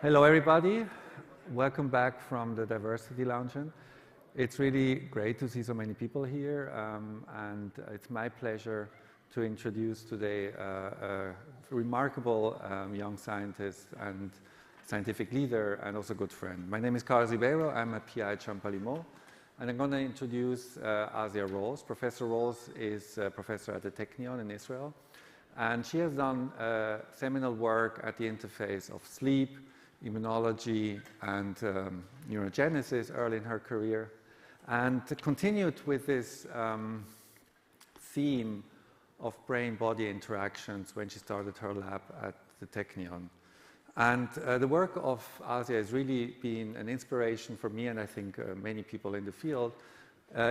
Hello, everybody. Welcome back from the Diversity Luncheon. It's really great to see so many people here, and it's my pleasure to introduce today a remarkable young scientist and scientific leader and also good friend. My name is Ribeiro. I'm a PI at Champalimaud, and I'm going to introduce Asya Rolls. Professor Rolls is a professor at the Technion in Israel, and she has done seminal work at the interface of sleep, immunology, and neurogenesis early in her career, and continued with this theme of brain-body interactions when she started her lab at the Technion. And the work of Asya has really been an inspiration for me, and I think many people in the field,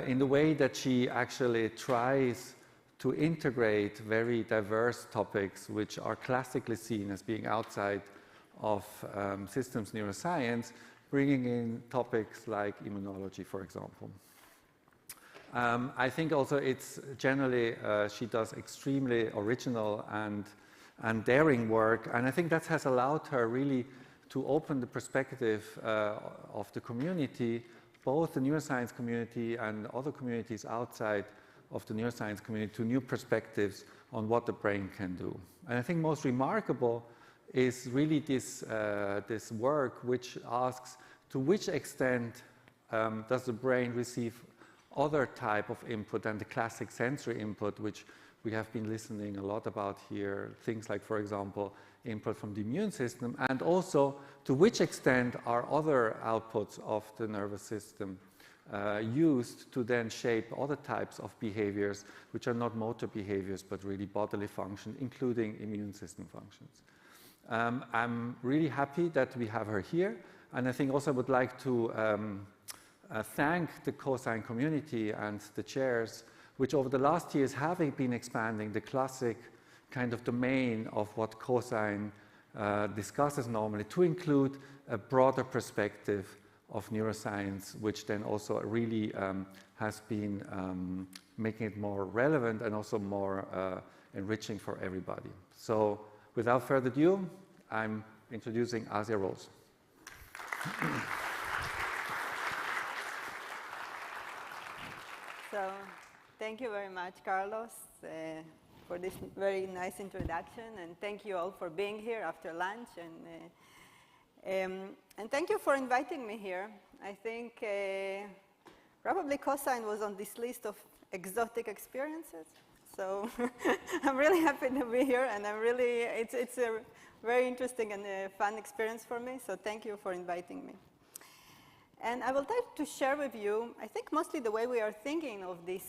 in the way that she actually tries to integrate very diverse topics which are classically seen as being outside of systems neuroscience, bringing in topics like immunology, for example. I think also it's generally, she does extremely original and daring work, and I think that has allowed her really to open the perspective of the community, both the neuroscience community and other communities outside of the neuroscience community, to new perspectives on what the brain can do. And I think most remarkable is really this work which asks to which extent does the brain receive other type of input than the classic sensory input, which we have been listening a lot about here, things like, for example, input from the immune system, and also to which extent are other outputs of the nervous system used to then shape other types of behaviors, which are not motor behaviors, but really bodily function, including immune system functions. I'm really happy that we have her here, and I think also I would like to thank the Cosyne community and the chairs, which over the last years have been expanding the classic kind of domain of what Cosyne discusses normally to include a broader perspective of neuroscience, which then also really has been making it more relevant and also more enriching for everybody. So, without further ado, I'm introducing Asya Rolls. So, thank you very much, Carlos, for this very nice introduction, and thank you all for being here after lunch, and thank you for inviting me here. I think probably Cosyne was on this list of exotic experiences. So I'm really happy to be here, and it's a very interesting and fun experience for me, so thank you for inviting me. And I will try to share with you, I think, mostly the way we are thinking of this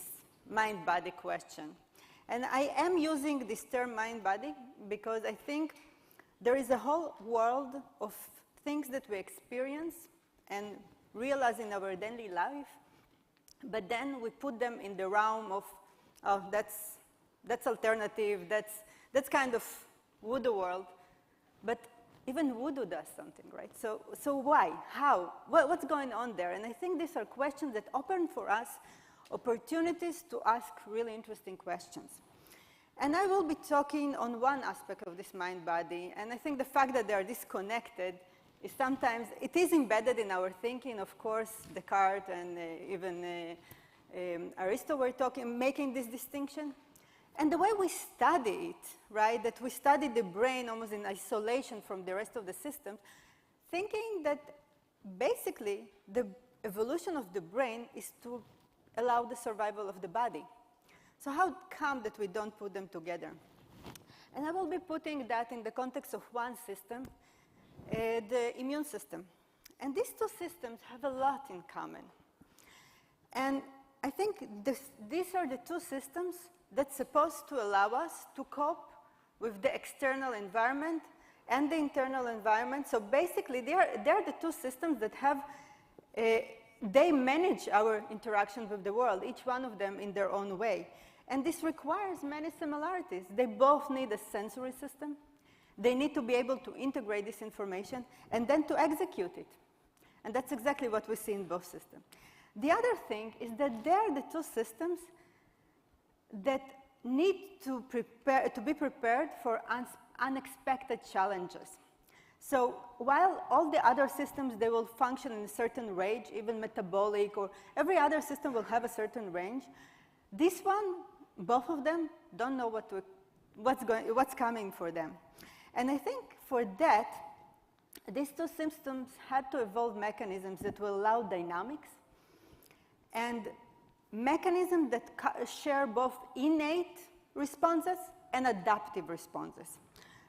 mind-body question. And I am using this term mind-body because I think there is a whole world of things that we experience and realize in our daily life, but then we put them in the realm of, oh, that's alternative, that's kind of voodoo world, but even voodoo does something, right? So why? How? What's going on there? And I think these are questions that open for us opportunities to ask really interesting questions. And I will be talking on one aspect of this mind-body, and I think the fact that they are disconnected is sometimes, it is embedded in our thinking, of course, Descartes and even Aristotle were making this distinction. And the way we study it, right, that we study the brain almost in isolation from the rest of the system, thinking that basically the evolution of the brain is to allow the survival of the body. So how come that we don't put them together? And I will be putting that in the context of one system, the immune system. And these two systems have a lot in common. And I think these are the two systems that's supposed to allow us to cope with the external environment and the internal environment. So basically, they're the two systems that have, they manage our interactions with the world, each one of them in their own way. And this requires many similarities. They both need a sensory system. They need to be able to integrate this information and then to execute it. And that's exactly what we see in both systems. The other thing is that they're the two systems that need to be prepared for unexpected challenges. So while all the other systems, they will function in a certain range, even metabolic, or every other system will have a certain range, this one, both of them, don't know what's coming for them. And I think for that, these two systems had to evolve mechanisms that will allow dynamics and mechanisms that share both innate responses and adaptive responses.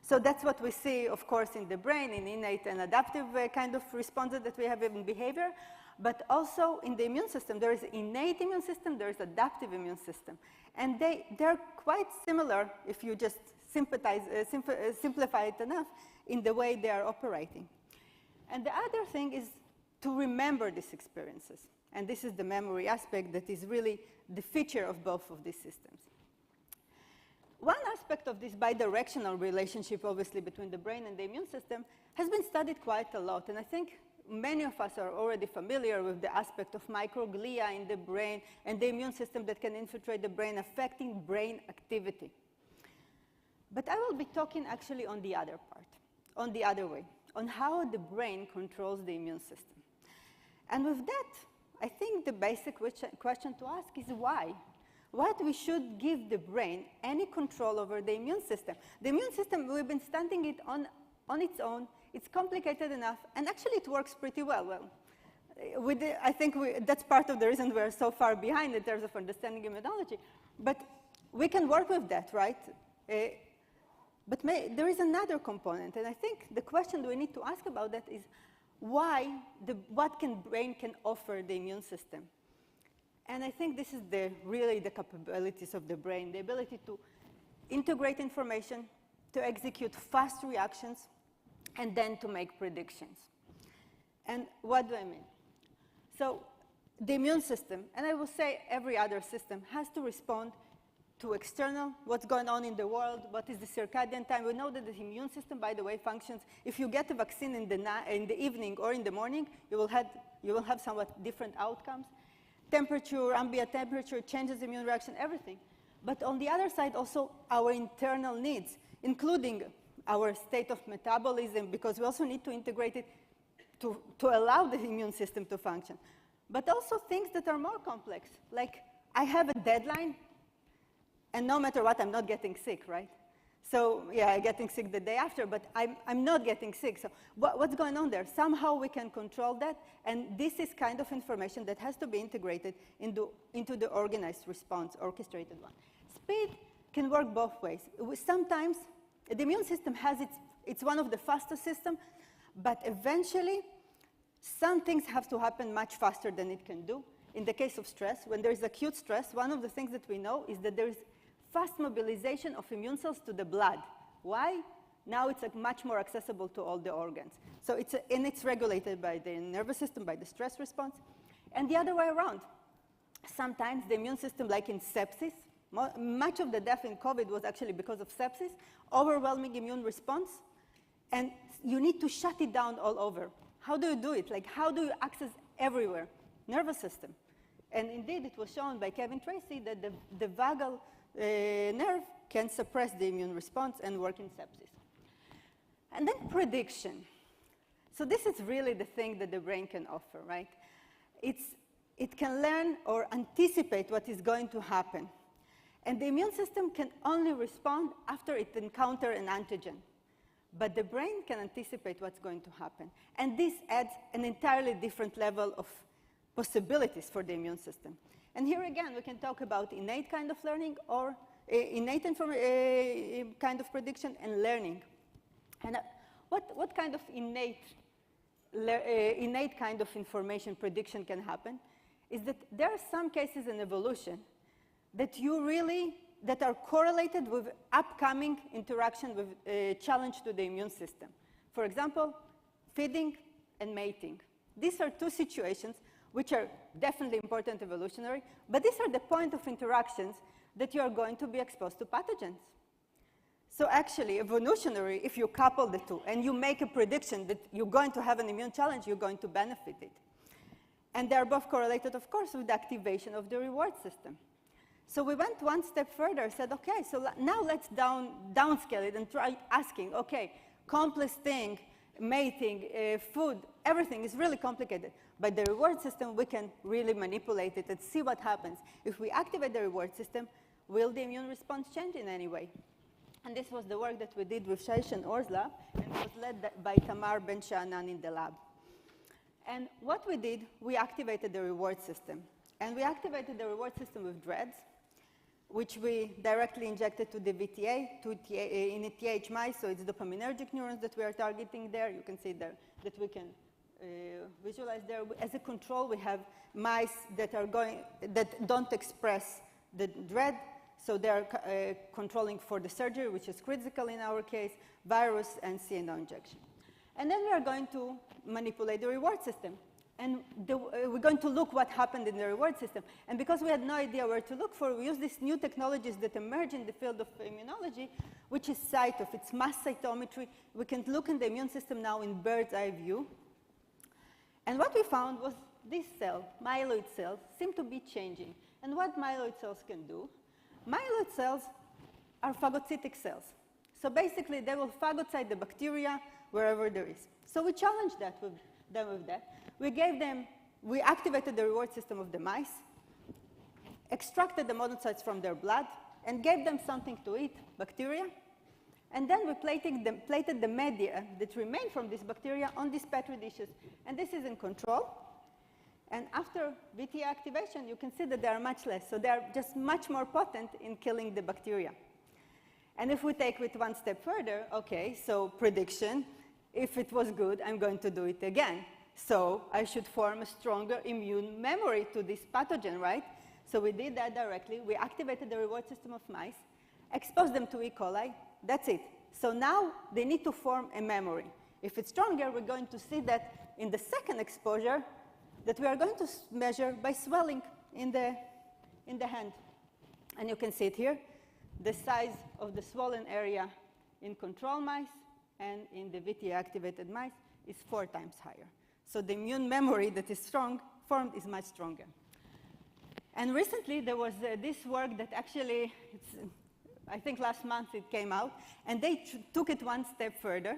So that's what we see, of course, in the brain, in innate and adaptive kind of responses that we have in behavior, but also in the immune system. There is innate immune system, there is adaptive immune system. And they're quite similar if you just simplify it enough in the way they are operating. And the other thing is to remember these experiences. And this is the memory aspect that is really the feature of both of these systems. One aspect of this bidirectional relationship, obviously, between the brain and the immune system has been studied quite a lot. And I think many of us are already familiar with the aspect of microglia in the brain and the immune system that can infiltrate the brain, affecting brain activity. But I will be talking actually on the other part, on the other way, on how the brain controls the immune system. And with that, I think the basic question to ask is why? Why we should give the brain any control over the immune system? The immune system, we've been studying it on its own. It's complicated enough, and actually it works pretty well. I think that's part of the reason we're so far behind in terms of understanding immunology. But we can work with that, right? But there is another component, and I think the question we need to ask about that is what brain can offer the immune system? And I think this is really the capabilities of the brain, the ability to integrate information, to execute fast reactions, and then to make predictions. And what do I mean? So the immune system, and I will say every other system, has to respond to external, what's going on in the world, what is the circadian time. We know that the immune system, by the way, functions. If you get a vaccine in the evening or in the morning, you will have somewhat different outcomes. Temperature, ambient temperature, changes immune reaction, everything. But on the other side, also our internal needs, including our state of metabolism, because we also need to integrate it to allow the immune system to function. But also things that are more complex, like I have a deadline, and no matter what, I'm not getting sick, right? So yeah, I'm getting sick the day after, but I'm not getting sick. So what's going on there? Somehow we can control that, and this is kind of information that has to be integrated into the organized response, orchestrated one. Speed can work both ways. Sometimes the immune system it's one of the fastest systems, but eventually some things have to happen much faster than it can do. In the case of stress, when there is acute stress, one of the things that we know is that there is fast mobilization of immune cells to the blood. Why? Now it's much more accessible to all the organs. So it's regulated by the nervous system, by the stress response. And the other way around. Sometimes the immune system, like in sepsis, much of the death in COVID was actually because of sepsis, overwhelming immune response, and you need to shut it down all over. How do you do it? Like, how do you access everywhere? Nervous system. And indeed, it was shown by Kevin Tracy that the vagal nerve can suppress the immune response and work in sepsis. And then prediction. So this is really the thing that the brain can offer, right? It can learn or anticipate what is going to happen. And the immune system can only respond after it encounters an antigen. But the brain can anticipate what's going to happen. And this adds an entirely different level of possibilities for the immune system. And here again, we can talk about innate kind of learning or innate kind of prediction and learning. And what kind of innate kind of information prediction can happen is that there are some cases in evolution that are correlated with upcoming interaction with a challenge to the immune system. For example, feeding and mating. These are two situations which are definitely important evolutionary, but these are the point of interactions that you are going to be exposed to pathogens. So actually, evolutionary, if you couple the two and you make a prediction that you're going to have an immune challenge, you're going to benefit it. And they're both correlated, of course, with the activation of the reward system. So we went one step further, said, okay, so now let's downscale it and try asking, okay, complex thing, mating, food, everything is really complicated. By the reward system, we can really manipulate it and see what happens. If we activate the reward system, will the immune response change in any way? And this was the work that we did with Štih and Or's lab, and it was led by Tamar Ben-Sha'anan in the lab. And what we did, we activated the reward system. And we activated the reward system with dreads, which we directly injected to the VTA, in a TH mice, so it's dopaminergic neurons that we are targeting there. You can see there that we can visualize there. As a control, we have mice that don't express the dread, so they're controlling for the surgery, which is critical in our case, virus and CNO injection. And then we are going to manipulate the reward system. And we're going to look what happened in the reward system. And because we had no idea where to look for, we used these new technologies that emerge in the field of immunology, which is cyto. It's mass cytometry. We can look in the immune system now in bird's eye view. And what we found was this cell, myeloid cells, seem to be changing. And what myeloid cells can do? Myeloid cells are phagocytic cells. So basically, they will phagocyte the bacteria wherever there is. So we challenged them with that. We activated the reward system of the mice, extracted the monocytes from their blood, and gave them something to eat, bacteria. And then we plated the media that remained from this bacteria on these Petri dishes. And this is in control. And after VTA activation, you can see that they are much less. So they are just much more potent in killing the bacteria. And if we take it one step further, okay, so prediction, if it was good, I'm going to do it again. So I should form a stronger immune memory to this pathogen, right? So we did that directly. We activated the reward system of mice, exposed them to E. coli. That's it. So now they need to form a memory. If it's stronger, we're going to see that in the second exposure that we are going to measure by swelling in the hand. And you can see it here. The size of the swollen area in control mice and in the VTA-activated mice is 4 times higher. So the immune memory that is formed is much stronger. And recently, there was this work that actually, I think last month it came out, and they took it one step further,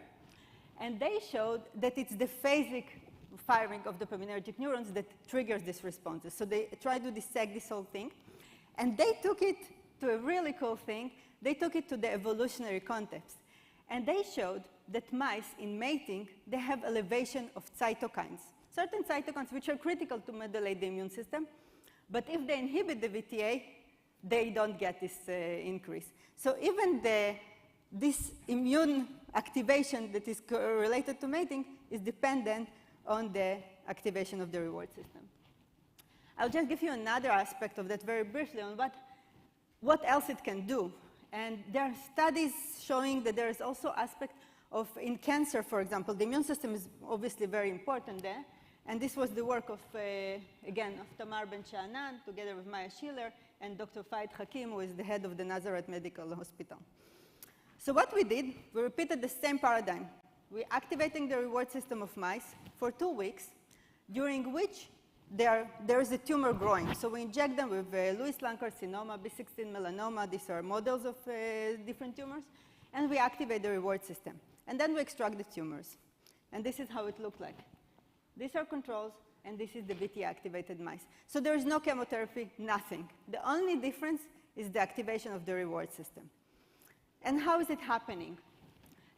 and they showed that it's the phasic firing of the dopaminergic neurons that triggers these responses. So they tried to dissect this whole thing, and they took it to a really cool thing. They took it to the evolutionary context. And they showed that mice in mating, they have elevation of cytokines, certain cytokines which are critical to modulate the immune system. But if they inhibit the VTA, they don't get this increase. So even this immune activation that is related to mating is dependent on the activation of the reward system. I'll just give you another aspect of that very briefly on what else it can do. And there are studies showing that there is also aspect of, in cancer, for example, the immune system is obviously very important there. And this was the work of, again, of Tamar Ben-Sha'anan, together with Maya Schiller, and Dr. Faid Hakim, who is the head of the Nazareth Medical Hospital. So what we did, we repeated the same paradigm. We're activating the reward system of mice for 2 weeks, during which there is a tumor growing. So we inject them with Lewis lung carcinoma, B16 melanoma. These are models of different tumors. And we activate the reward system. And then we extract the tumors. And this is how it looked like. These are controls, and this is the VTA-activated mice. So there is no chemotherapy, nothing. The only difference is the activation of the reward system. And how is it happening?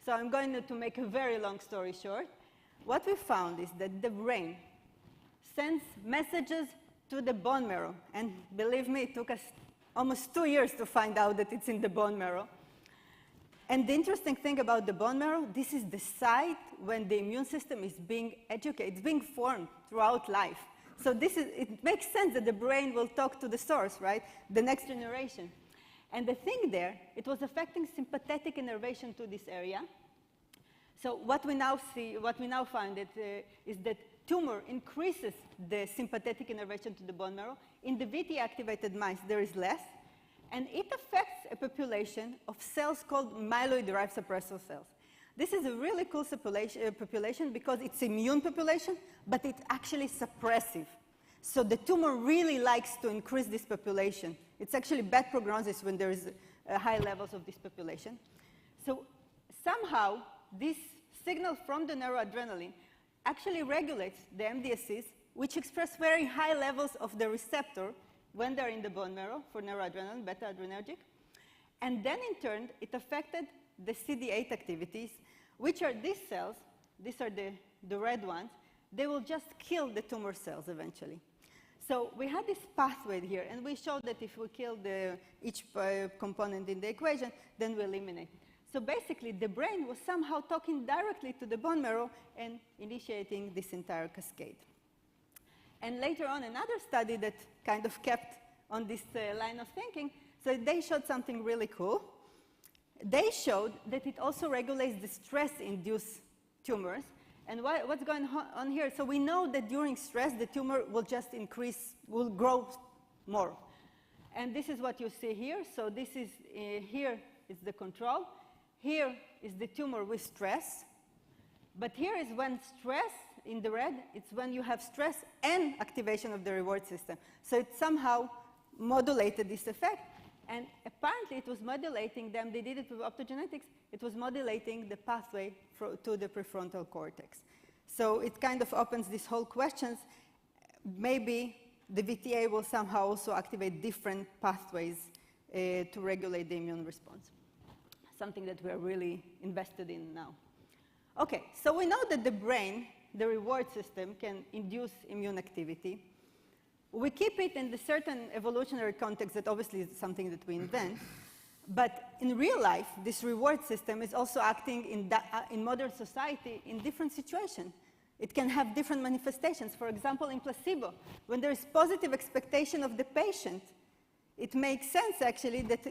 So I'm going to make a very long story short. What we found is that the brain sends messages to the bone marrow. And believe me, it took us almost 2 years to find out that it's in the bone marrow. And the interesting thing about the bone marrow, this is the site when the immune system is being educated, it's being formed throughout life. So it makes sense that the brain will talk to the source, right? The next generation. And the thing there, it was affecting sympathetic innervation to this area. So what we now see, what we now find is that tumor increases the sympathetic innervation to the bone marrow. In the VTA-activated mice, there is less. And it affects a population of cells called myeloid-derived suppressor cells. This is a really cool population because it's immune population, but it's actually suppressive. So the tumor really likes to increase this population. It's actually bad prognosis when there is high levels of this population. So somehow these signal from the neuroadrenaline actually regulates the MDSCs, which express very high levels of the receptor when they're in the bone marrow for neuroadrenaline, beta-adrenergic. And then, in turn, it affected the CD8 activities, which are these cells. These are the red ones. They will just kill the tumor cells eventually. So we had this pathway here, and we showed that if we kill each component in the equation, then we eliminate it. So basically, the brain was somehow talking directly to the bone marrow and initiating this entire cascade. And later on, another study that kind of kept on this line of thinking, so they showed something really cool. They showed that it also regulates the stress-induced tumors. And what's going on here? So we know that during stress, the tumor will just increase, will grow more. And this is what you see here. So this is, here is the control. Here is the tumor with stress. But here is when stress, in the red, it's when you have stress and activation of the reward system. So it somehow modulated this effect. And apparently, it was modulating them. They did it with optogenetics. It was modulating the pathway to the prefrontal cortex. So it kind of opens this whole questions. Maybe the VTA will somehow also activate different pathways to regulate the immune response, something that we're really invested in now. OK, so we know that the brain, the reward system, can induce immune activity. We keep it in the certain evolutionary context that obviously is something that we invent. But in real life, this reward system is also acting in modern society in different situations. It can have different manifestations. For example, in placebo, when there is positive expectation of the patient, it makes sense, actually, that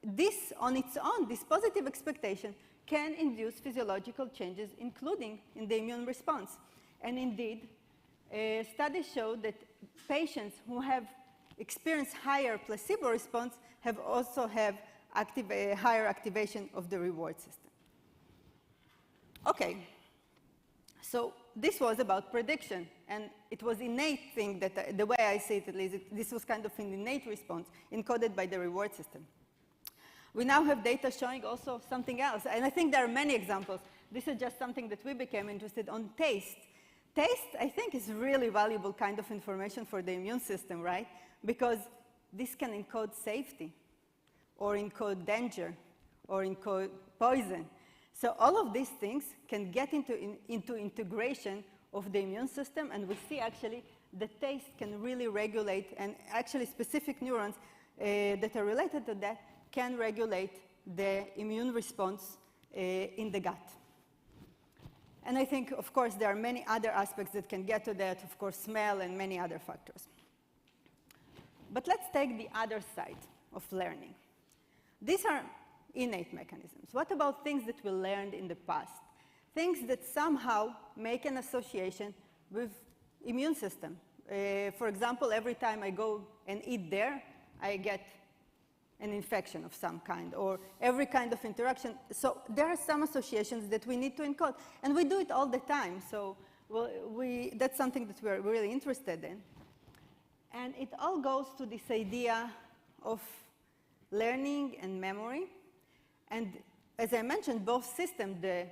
this on its own, this positive expectation, can induce physiological changes, including in the immune response. And indeed, studies show that patients who have experienced higher placebo response have also have higher activation of the reward system. OK, so this was about prediction. And it was innate thing that, the way I see it at least, this was kind of an innate response encoded by the reward system. We now have data showing also something else. And I think there are many examples. This is just something that we became interested on taste. Taste, I think, is really valuable kind of information for the immune system, right? Because this can encode safety, or encode danger, or encode poison. So all of these things can get into integration of the immune system, and we see actually the taste can really regulate, and actually specific neurons that are related to that can regulate the immune response in the gut. And I think, of course, there are many other aspects that can get to that, of course, smell and many other factors. But let's take the other side of learning. These are innate mechanisms. What about things that we learned in the past? Things that somehow make an association with immune system. For example, every time I go and eat there, I get an infection of some kind, or every kind of interaction. So there are some associations that we need to encode, and we do it all the time. So that's something that we're really interested in. And it all goes to this idea of learning and memory. And as I mentioned, both systems, the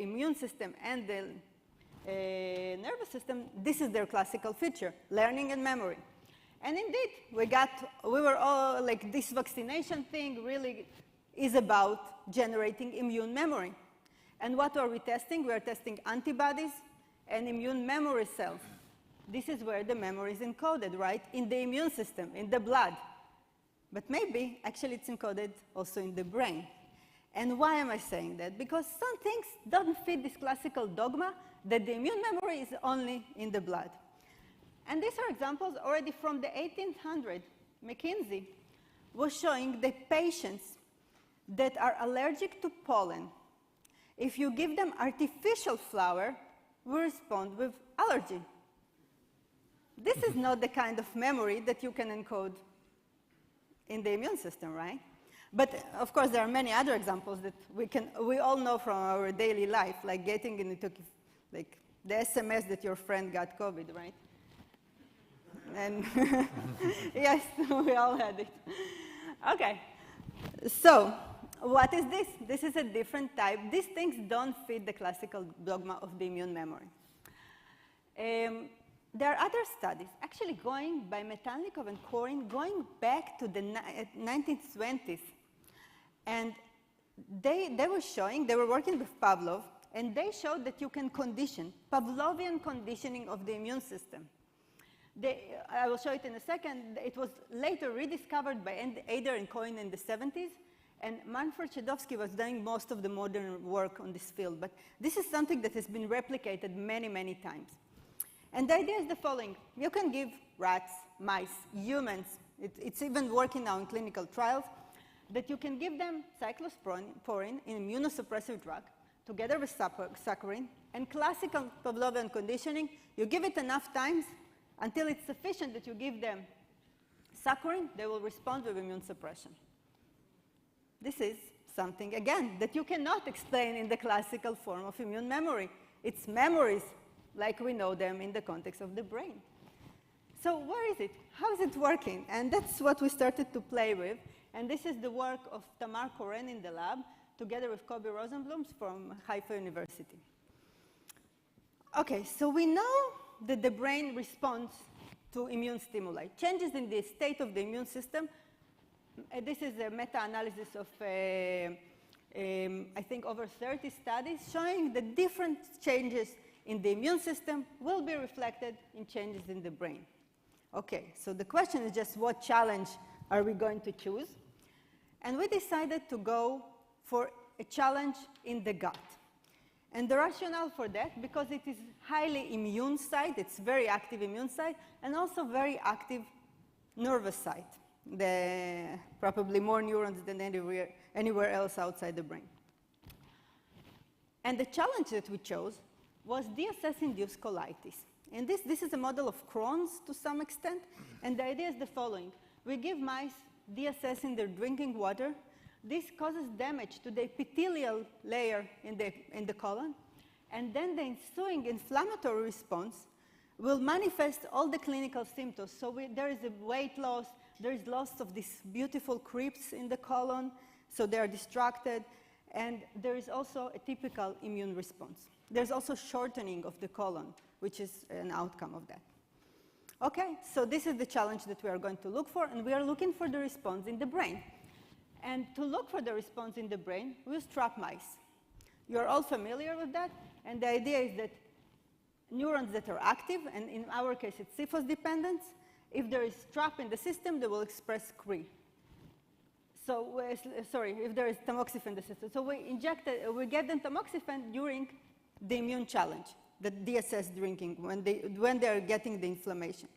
immune system and the nervous system, this is their classical feature, learning and memory. And indeed, we were all like, this vaccination thing really is about generating immune memory. And what are we testing? We are testing antibodies and immune memory cells. This is where the memory is encoded, right? In the immune system, in the blood. But maybe, actually, it's encoded also in the brain. And why am I saying that? Because some things don't fit this classical dogma that the immune memory is only in the blood. And these are examples already from the 1800s. McKinsey was showing that patients that are allergic to pollen, if you give them artificial flower, will respond with allergy. This is not the kind of memory that you can encode in the immune system, right? But of course, there are many other examples that we all know from our daily life, like getting into like the SMS that your friend got COVID, right? And yes, we all had it. Okay, so what is this? This is a different type. These things don't fit the classical dogma of the immune memory. There are other studies, actually going by Metalnikov and Cosyne, going back to the 1920s. And they were showing, they were working with Pavlov, and they showed that you can condition, Pavlovian conditioning of the immune system. I will show it in a second. It was later rediscovered by Adrien and Cosyne in the 70s, and Manfred Szydłowski was doing most of the modern work on this field. But this is something that has been replicated many, many times. And the idea is the following. You can give rats, mice, humans, it's even working now in clinical trials, that you can give them cyclosporin, an immunosuppressive drug, together with saccharin, and classical Pavlovian conditioning. You give it enough times until it's sufficient that you give them saccharin, they will respond with immune suppression. This is something, again, that you cannot explain in the classical form of immune memory. It's memories like we know them in the context of the brain. So where is it? How is it working? And that's what we started to play with. And this is the work of Tamar Koren in the lab, together with Kobe Rosenblum from Haifa University. Okay, so we know that the brain responds to immune stimuli. Changes in the state of the immune system. This is a meta-analysis of, I think, over 30 studies showing that different changes in the immune system will be reflected in changes in the brain. Okay, so the question is just what challenge are we going to choose? And we decided to go for a challenge in the gut. And the rationale for that, because it is highly immune site, it's very active immune site, and also very active nervous site. Probably more neurons than anywhere else outside the brain. And the challenge that we chose was DSS-induced colitis. And this is a model of Crohn's to some extent, and the idea is the following. We give mice DSS in their drinking water. This causes damage to the epithelial layer in the colon, and then the ensuing inflammatory response will manifest all the clinical symptoms. So there is a weight loss, there is loss of these beautiful crypts in the colon, so they are distracted, and there is also a typical immune response. There's also shortening of the colon, which is an outcome of that. Okay, so this is the challenge that we are going to look for, and we are looking for the response in the brain. And to look for the response in the brain, we use trap mice. You're all familiar with that, and the idea is that neurons that are active, and in our case it's CFOS dependence, if there is trap in the system, they will express Cre. So, if there is tamoxifen in the system. So we get them tamoxifen during the immune challenge, the DSS drinking, when they are getting the inflammation.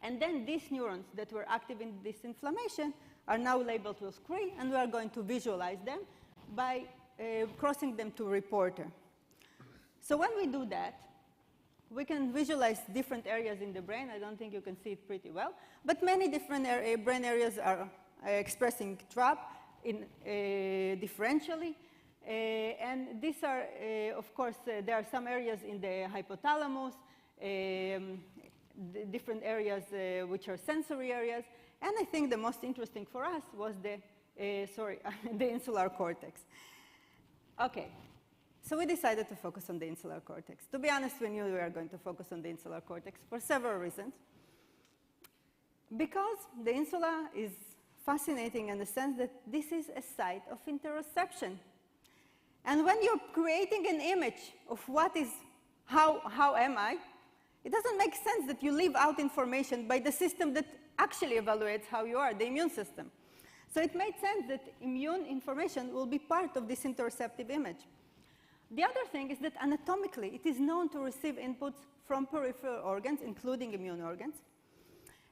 And then these neurons that were active in this inflammation are now labeled with Cre, and we are going to visualize them by crossing them to reporter. So when we do that, we can visualize different areas in the brain. I don't think you can see it pretty well, but many different brain areas are expressing trap differentially. And these are, of course, there are some areas in the hypothalamus, different areas which are sensory areas. And I think the most interesting for us was the insular cortex. Okay, so we decided to focus on the insular cortex. To be honest, we knew we were going to focus on the insular cortex for several reasons. Because the insula is fascinating in the sense that this is a site of interoception. And when you're creating an image of what is, how am I, it doesn't make sense that you leave out information by the system that actually evaluates how you are, the immune system. So it made sense that immune information will be part of this interoceptive image. The other thing is that anatomically, it is known to receive inputs from peripheral organs, including immune organs.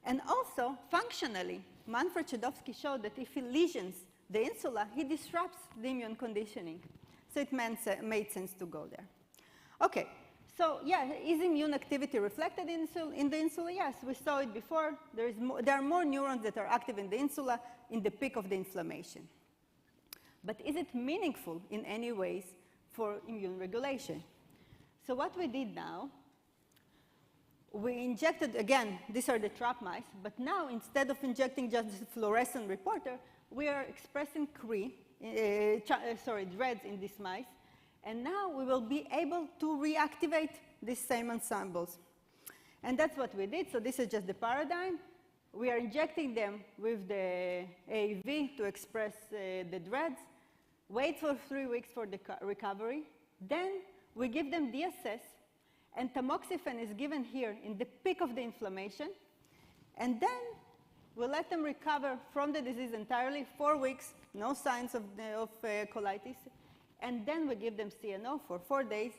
And also, functionally, Manfred Szydłowski showed that if he lesions the insula, he disrupts the immune conditioning. So it made sense to go there. Okay, so yeah, is immune activity reflected in the insula? Yes, we saw it before. There are more neurons that are active in the insula in the peak of the inflammation. But is it meaningful in any ways for immune regulation? So what we did now, we injected, again, these are the trap mice, but now instead of injecting just the fluorescent reporter, we are expressing Cre dreads in these mice. And now we will be able to reactivate these same ensembles. And that's what we did. So this is just the paradigm. We are injecting them with the AAV to express the dreads, wait for 3 weeks for the recovery. Then we give them DSS, and tamoxifen is given here in the peak of the inflammation. And then we let them recover from the disease entirely, 4 weeks, no signs of colitis. And then we give them CNO for 4 days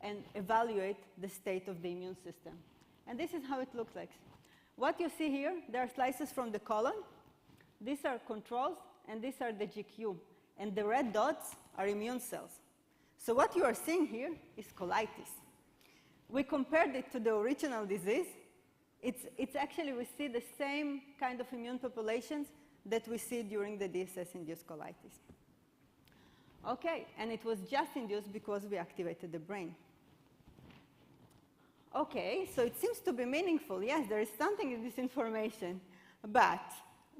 and evaluate the state of the immune system. And this is how it looks like. What you see here, there are slices from the colon. These are controls, and these are the GQ. And the red dots are immune cells. So what you are seeing here is colitis. We compared it to the original disease. It's actually, we see the same kind of immune populations that we see during the DSS-induced colitis. Okay, and it was just induced because we activated the brain. Okay, so it seems to be meaningful. Yes, there is something in this information. But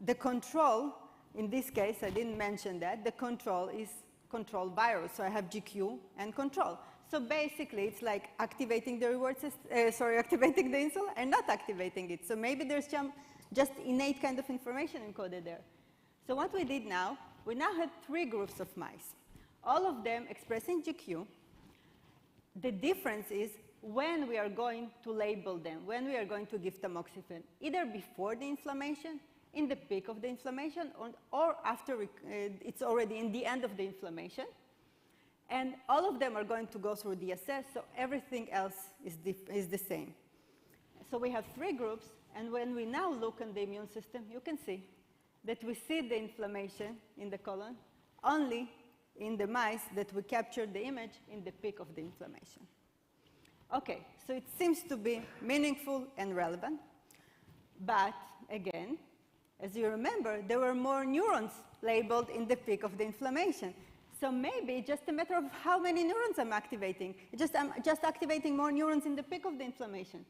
the control, in this case, I didn't mention that, the control is control virus. So I have GQ and control. So basically, it's like activating the reward system, activating the insula and not activating it. So maybe there's just innate kind of information encoded there. So what we did now, we now had 3 groups of mice, all of them expressing GQ. The difference is when we are going to label them, when we are going to give tamoxifen, either before the inflammation, in the peak of the inflammation, or after it's already in the end of the inflammation. And all of them are going to go through DSS, so everything else is the same. So we have 3 groups, and when we now look at the immune system, you can see that we see the inflammation in the colon only in the mice that we captured the image in the peak of the inflammation. Okay, so it seems to be meaningful and relevant, but again, as you remember, there were more neurons labeled in the peak of the inflammation. So maybe it's just a matter of how many neurons I'm activating. I'm just activating more neurons in the peak of the inflammation.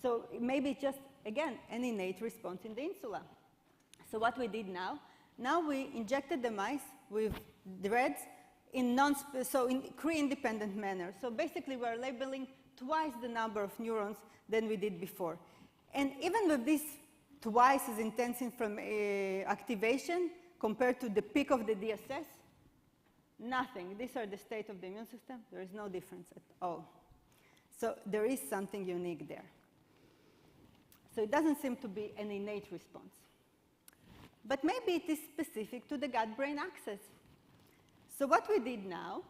So maybe it's just, again, an innate response in the insula. So what we did now we injected the mice with dreads in Cree-independent manner. So basically, we're labeling twice the number of neurons than we did before. And even with this twice as intense activation compared to the peak of the DSS, nothing. These are the state of the immune system. There is no difference at all. So there is something unique there. So it doesn't seem to be an innate response. But maybe it is specific to the gut-brain axis. So what we did now,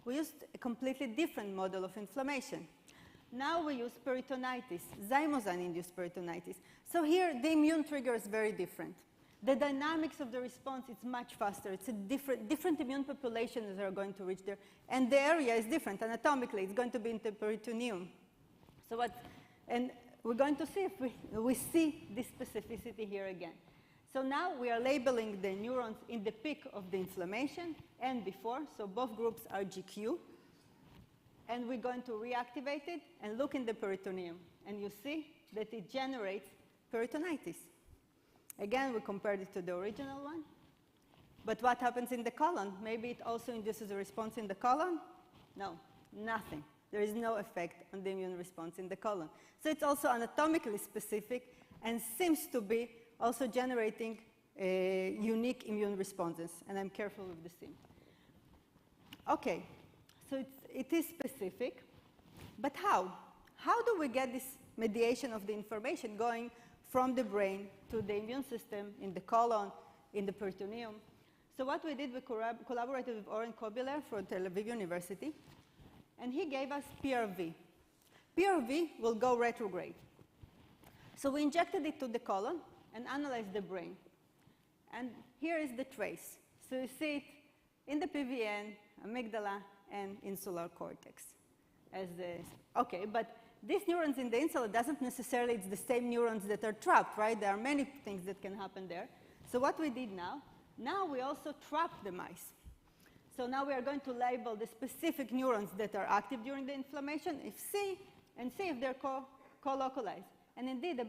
we used a completely different model of inflammation. Now we use peritonitis, zymozyme-induced peritonitis. So here, the immune trigger is very different. The dynamics of the response is much faster. It's a different immune populations that are going to reach there. And the area is different. Anatomically, it's going to be in the peritoneum. And we're going to see if we see this specificity here again. So now we are labeling the neurons in the peak of the inflammation and before. So both groups are GQ. And we're going to reactivate it and look in the peritoneum. And you see that it generates peritonitis. Again, we compared it to the original one. But what happens in the colon? Maybe it also induces a response in the colon? No, nothing. There is no effect on the immune response in the colon. So it's also anatomically specific and seems to be also generating unique immune responses. And I'm careful with the scene. Okay, so it is specific. But how? How do we get this mediation of the information going from the brain to the immune system in the colon, in the peritoneum? So what we did, we collaborated with Oren Kobiler from Tel Aviv University, and he gave us PRV. PRV will go retrograde. So we injected it to the colon and analyzed the brain. And here is the trace. So you see it in the PVN, amygdala, and insular cortex. Okay, but these neurons in the insula doesn't necessarily, it's the same neurons that are trapped, right? There are many things that can happen there. So what we did now we also trapped the mice. So now we are going to label the specific neurons that are active during the inflammation, see if they're co-localized. And indeed,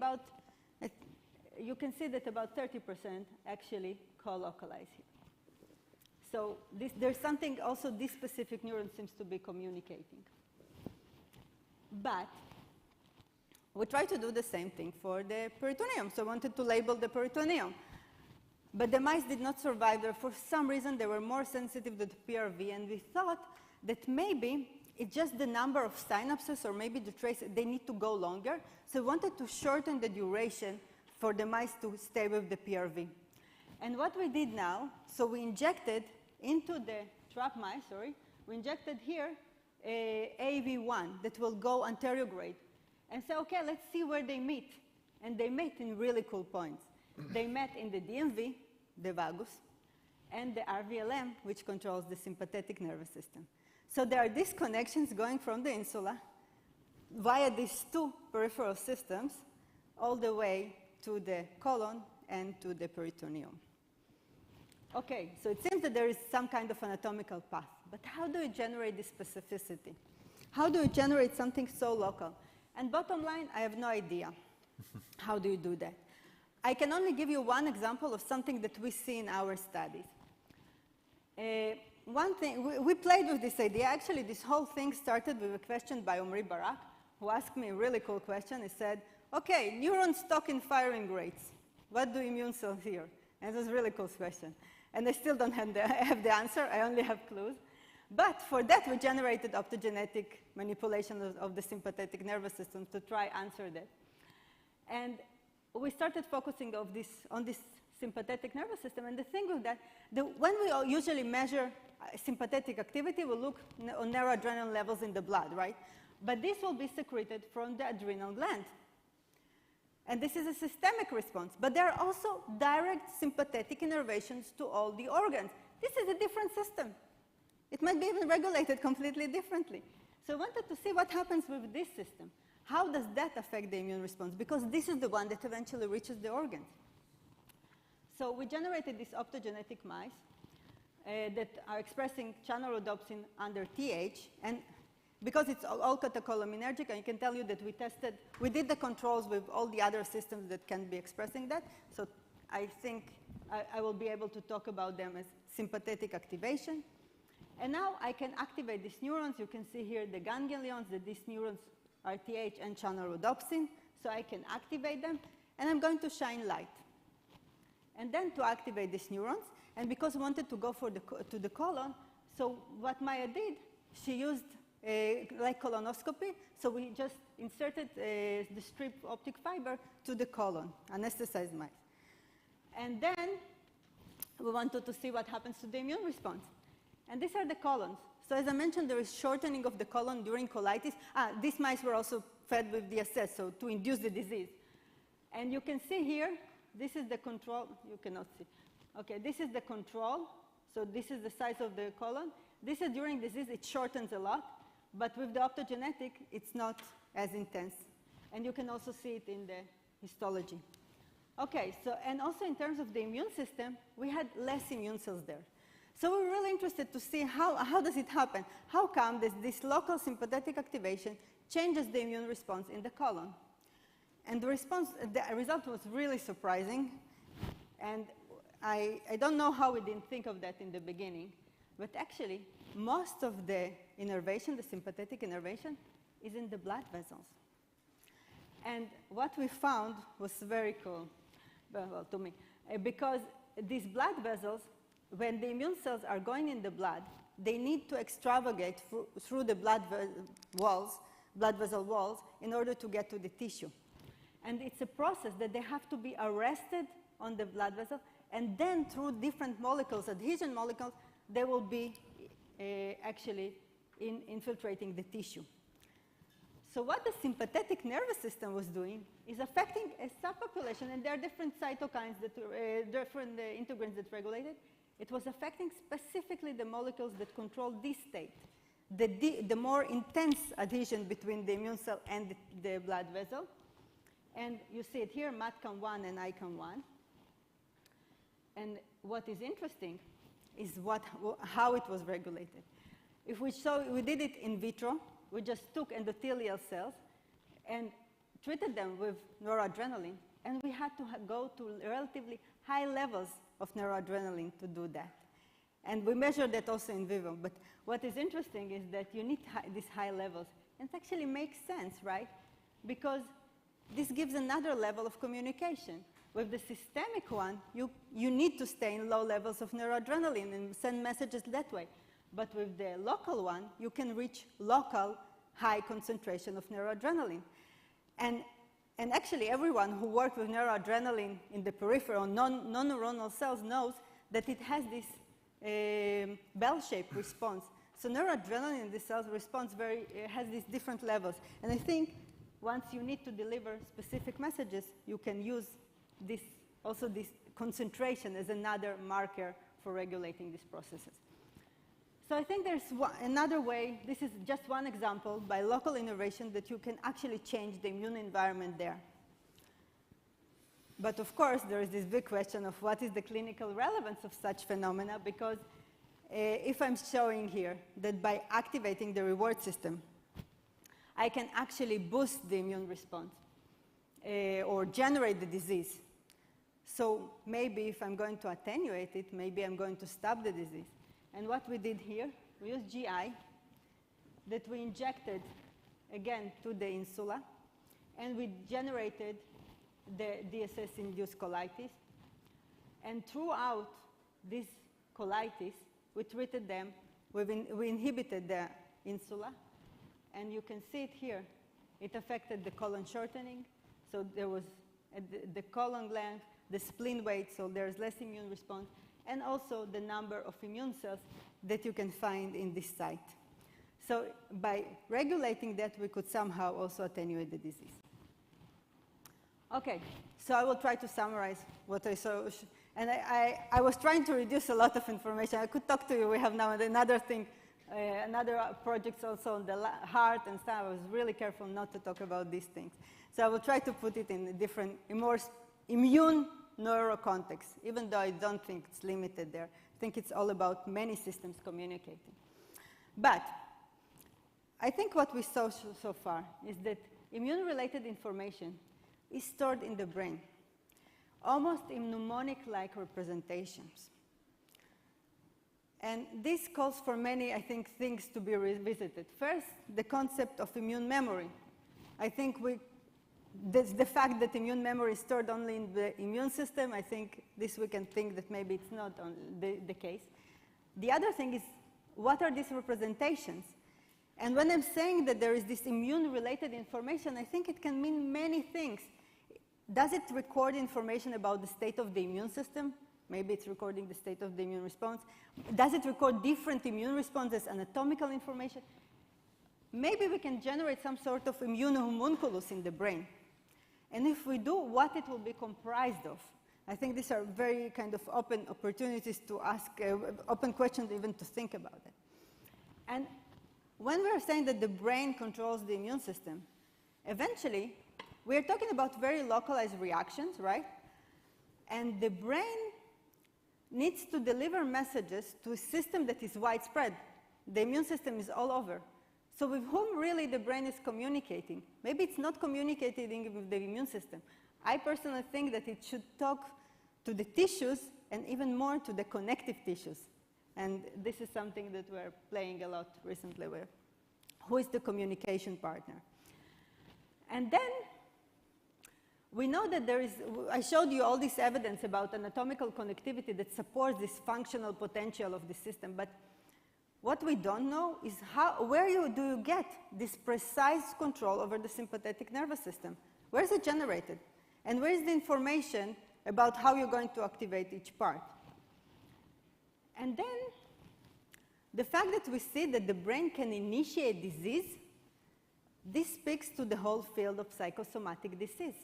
you can see that about 30% actually co-localize here. So there's something also this specific neuron seems to be communicating. But we tried to do the same thing for the peritoneum. So I wanted to label the peritoneum. But the mice did not survive there. For some reason, they were more sensitive to the PRV. And we thought that maybe it's just the number of synapses, or maybe the trace, they need to go longer. So we wanted to shorten the duration for the mice to stay with the PRV. And what we did now, so we injected into the trap mice, we injected here AV1 that will go anterograde. And say, okay, let's see where they meet. And they met in really cool points. They met in the DMV, the vagus, and the RVLM, which controls the sympathetic nervous system. So there are these connections going from the insula via these two peripheral systems all the way to the colon and to the peritoneum. Okay, so it seems that there is some kind of anatomical path. But how do you generate this specificity? How do you generate something so local? And bottom line, I have no idea. How do you do that? I can only give you one example of something that we see in our studies. One thing, we played with this idea. Actually, this whole thing started with a question by Peyrache, who asked me a really cool question. He said, okay, neurons talk in firing rates. What do immune cells hear? And it was a really cool question. And I still don't have the answer. I only have clues. But for that, we generated optogenetic manipulation of the sympathetic nervous system to try answer that. And we started focusing on this sympathetic nervous system. And the thing with that, when we usually measure sympathetic activity, we look on neuroadrenal levels in the blood, right? But this will be secreted from the adrenal gland. And this is a systemic response. But there are also direct sympathetic innervations to all the organs. This is a different system. It might be even regulated completely differently. So I wanted to see what happens with this system. How does that affect the immune response? Because this is the one that eventually reaches the organs. So we generated these optogenetic mice that are expressing channelrhodopsin under TH. And because it's all catecholinergic, I can tell you that we did the controls with all the other systems that can be expressing that. So I think I will be able to talk about them as sympathetic activation. And now I can activate these neurons. You can see here the ganglions, that these neurons are TH and channelrhodopsin. So I can activate them. And I'm going to shine light. And then to activate these neurons, and because we wanted to go to the colon, so what Maya did, she used like colonoscopy. So we just inserted the strip optic fiber to the colon, anesthetized mice. And then we wanted to see what happens to the immune response. And these are the colons. So as I mentioned, there is shortening of the colon during colitis. These mice were also fed with DSS, so to induce the disease. And you can see here, this is the control. You cannot see. Okay, this is the control. So this is the size of the colon. This is during disease. It shortens a lot. But with the optogenetic, it's not as intense. And you can also see it in the histology. Okay, so and also in terms of the immune system, we had less immune cells there. So we're really interested to see how does it happen? How come this local sympathetic activation changes the immune response in the colon? And the result was really surprising. And I don't know how we didn't think of that in the beginning. But actually, most of the innervation, the sympathetic innervation, is in the blood vessels. And what we found was very cool, well, to me, because these blood vessels, when the immune cells are going in the blood, they need to extravagate through the blood vessel walls, in order to get to the tissue. And it's a process that they have to be arrested on the blood vessel, and then through different molecules, adhesion molecules, they will be actually infiltrating the tissue. So what the sympathetic nervous system was doing is affecting a subpopulation, and there are different cytokines, different integrins that regulate it. It was affecting specifically the molecules that control this state, the more intense adhesion between the immune cell and the blood vessel. And you see it here, MATCAM1 and ICAM1. And what is interesting is how it was regulated. If we did it in vitro, we just took endothelial cells and treated them with noradrenaline, and we had to go to relatively high levels of noradrenaline to do that. And we measure that also in vivo. But what is interesting is that you need these high levels. And it actually makes sense, right? Because this gives another level of communication. With the systemic one, you need to stay in low levels of neuroadrenaline and send messages that way. But with the local one, you can reach local high concentration of neuroadrenaline. And actually, everyone who worked with neuroadrenaline in the peripheral non-neuronal cells knows that it has this bell-shaped response. So neuroadrenaline in the cells has these different levels. And I think once you need to deliver specific messages, you can use this concentration as another marker for regulating these processes. So I think there's another way, this is just one example, by local innervation that you can actually change the immune environment there. But of course, there is this big question of what is the clinical relevance of such phenomena, because if I'm showing here that by activating the reward system, I can actually boost the immune response or generate the disease. So maybe if I'm going to attenuate it, maybe I'm going to stop the disease. And what we did here, we used GI that we injected, again, to the insula, and we generated the DSS-induced colitis. And throughout this colitis, we treated them, we inhibited the insula, and you can see it here. It affected the colon shortening, so there was the colon length, the spleen weight, so there's less immune response, and also the number of immune cells that you can find in this site. So by regulating that, we could somehow also attenuate the disease. Okay, so I will try to summarize what I saw. And I was trying to reduce a lot of information. I could talk to you. We have now another thing, another projects also on the heart and stuff. I was really careful not to talk about these things. So I will try to put it in a different, more immune neuro context, even though I don't think it's limited there. I think it's all about many systems communicating. But I think what we saw so far is that immune-related information is stored in the brain, almost in mnemonic-like representations. And this calls for many, I think, things to be revisited. First, the concept of immune memory. I think the fact that immune memory is stored only in the immune system, I think this we can think that maybe it's not the case. The other thing is, what are these representations? And when I'm saying that there is this immune-related information, I think it can mean many things. Does it record information about the state of the immune system? Maybe it's recording the state of the immune response. Does it record different immune responses, anatomical information? Maybe we can generate some sort of immune homunculus in the brain. And if we do, what it will be comprised of? I think these are very kind of open opportunities to ask, open questions even to think about it. And when we're saying that the brain controls the immune system, eventually, we're talking about very localized reactions, right? And the brain needs to deliver messages to a system that is widespread. The immune system is all over. So with whom really the brain is communicating? Maybe it's not communicating with the immune system. I personally think that it should talk to the tissues and even more to the connective tissues. And this is something that we're playing a lot recently with. Who is the communication partner? And then we know that there is, I showed you all this evidence about anatomical connectivity that supports this functional potential of the system. But what we don't know is where do you get this precise control over the sympathetic nervous system? Where is it generated? And where is the information about how you're going to activate each part? And then the fact that we see that the brain can initiate disease, this speaks to the whole field of psychosomatic disease.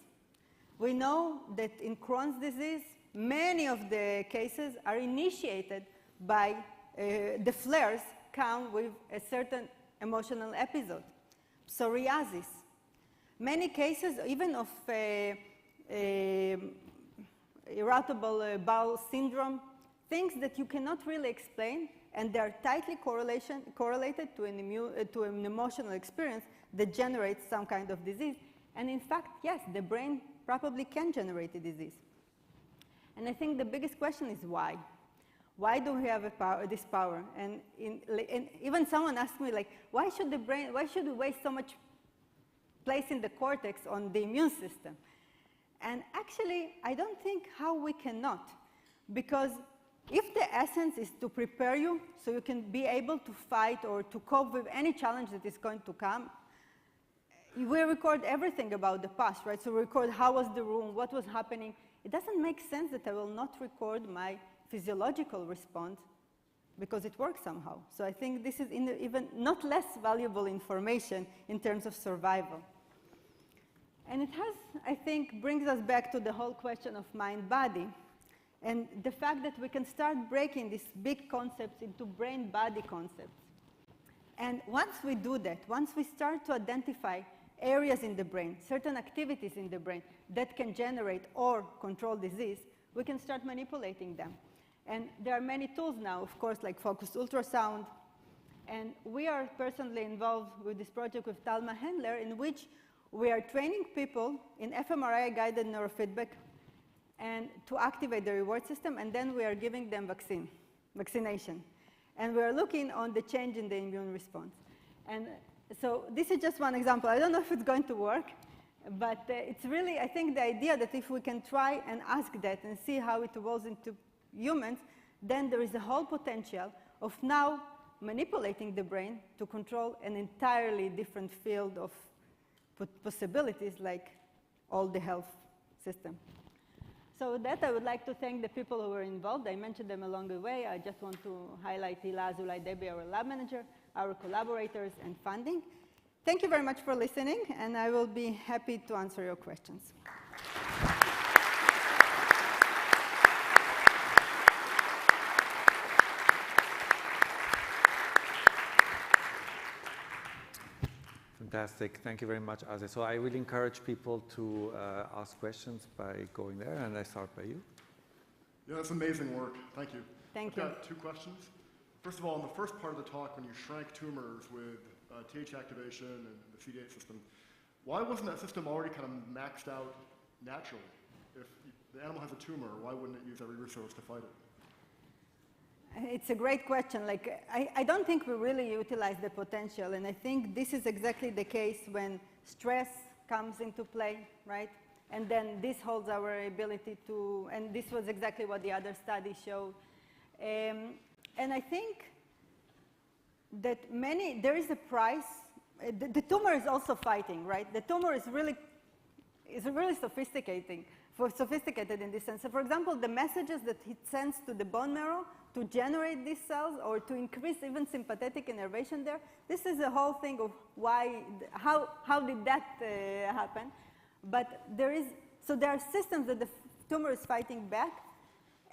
We know that in Crohn's disease, many of the cases are initiated by the flares come with a certain emotional episode. Psoriasis. Many cases, even of irritable bowel syndrome, things that you cannot really explain, and they are tightly correlated to an emotional experience that generates some kind of disease. And in fact, yes, the brain probably can generate a disease. And I think the biggest question is why? Why do we have this power? And even someone asked me, like, why should we waste so much place in the cortex on the immune system? And actually, I don't think how we cannot. Because if the essence is to prepare you so you can be able to fight or to cope with any challenge that is going to come, we record everything about the past, right? So we record how was the room, what was happening. It doesn't make sense that I will not record my physiological response because it works somehow. So I think this is even not less valuable information in terms of survival. And it has, I think, brings us back to the whole question of mind-body and the fact that we can start breaking these big concepts into brain-body concepts. And once we do that, once we start to identify areas in the brain, certain activities in the brain that can generate or control disease, we can start manipulating them. And there are many tools now, of course, like focused ultrasound. And we are personally involved with this project with Talma Handler, in which we are training people in fMRI-guided neurofeedback and to activate the reward system, and then we are giving them vaccination. And we are looking on the change in the immune response. And so this is just one example. I don't know if it's going to work, but it's really, I think, the idea that if we can try and ask that and see how it evolves into humans, then there is a whole potential of now manipulating the brain to control an entirely different field of possibilities, like all the health system. So with that, I would like to thank the people who were involved. I mentioned them along the way. I just want to highlight Hila Azulay Debbie, our lab manager, our collaborators, and funding. Thank you very much for listening, and I will be happy to answer your questions. Fantastic. Thank you very much, Asya. So I will encourage people to ask questions by going there, and I start by you. Yeah, that's amazing work. Thank you. Thank you. I've got two questions. First of all, in the first part of the talk, when you shrank tumors with TH activation and the CD8 system, why wasn't that system already kind of maxed out naturally? If the animal has a tumor, why wouldn't it use every resource to fight it? It's a great question. Like, I don't think we really utilize the potential, and I think this is exactly the case when stress comes into play, right? And then this holds our ability to, and this was exactly what the other study showed. And I think that there is a price. The tumor is also fighting, right? The tumor is really sophisticated in this sense. So for example, the messages that it sends to the bone marrow to generate these cells or to increase even sympathetic innervation there, this is a whole thing of why, how did that happen? But there are systems that the tumor is fighting back.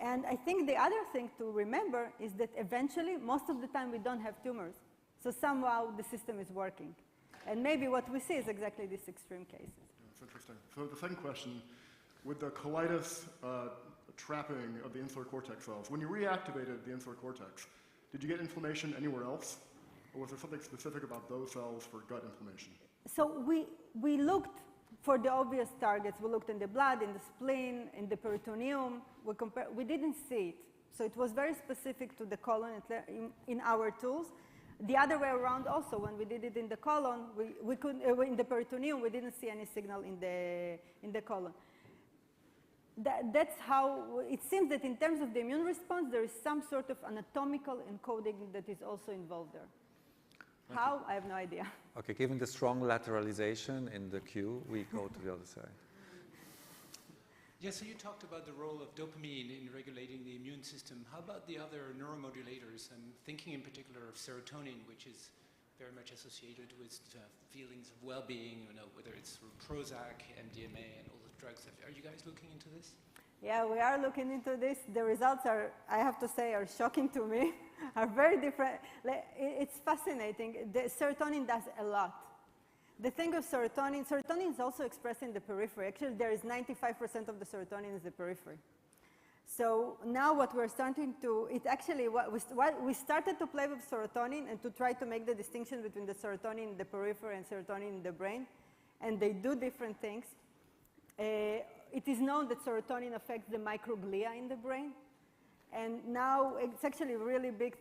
And I think the other thing to remember is that eventually, most of the time, we don't have tumors. So somehow the system is working. And maybe what we see is exactly these extreme cases. That's interesting. So the second question, with the colitis trapping of the insular cortex cells, when you reactivated the insular cortex, did you get inflammation anywhere else? Or was there something specific about those cells for gut inflammation? So we looked for the obvious targets. We looked in the blood, in the spleen, in the peritoneum. We didn't see it. So it was very specific to the colon in our tools. The other way around also, when we did it in the colon, we couldn't, in the peritoneum, we didn't see any signal in the colon. That's how it seems that in terms of the immune response, there is some sort of anatomical encoding that is also involved there. How? I have no idea. Okay, given the strong lateralization in the queue, we go to the other side. Yeah, so you talked about the role of dopamine in regulating the immune system. How about the other neuromodulators? I'm thinking in particular of serotonin, which is very much associated with feelings of well-being, whether it's through Prozac, MDMA, and all the drugs. Are you guys looking into this? Yeah, we are looking into this. The results are, I have to say, are shocking to me, are very different. It's fascinating. The serotonin does a lot. The thing of serotonin is also expressed in the periphery. Actually, there is 95% of the serotonin is the periphery. So now what we're starting to, we started to play with serotonin and to try to make the distinction between the serotonin in the periphery and serotonin in the brain. And they do different things. It is known that serotonin affects the microglia in the brain. And now it's actually a really big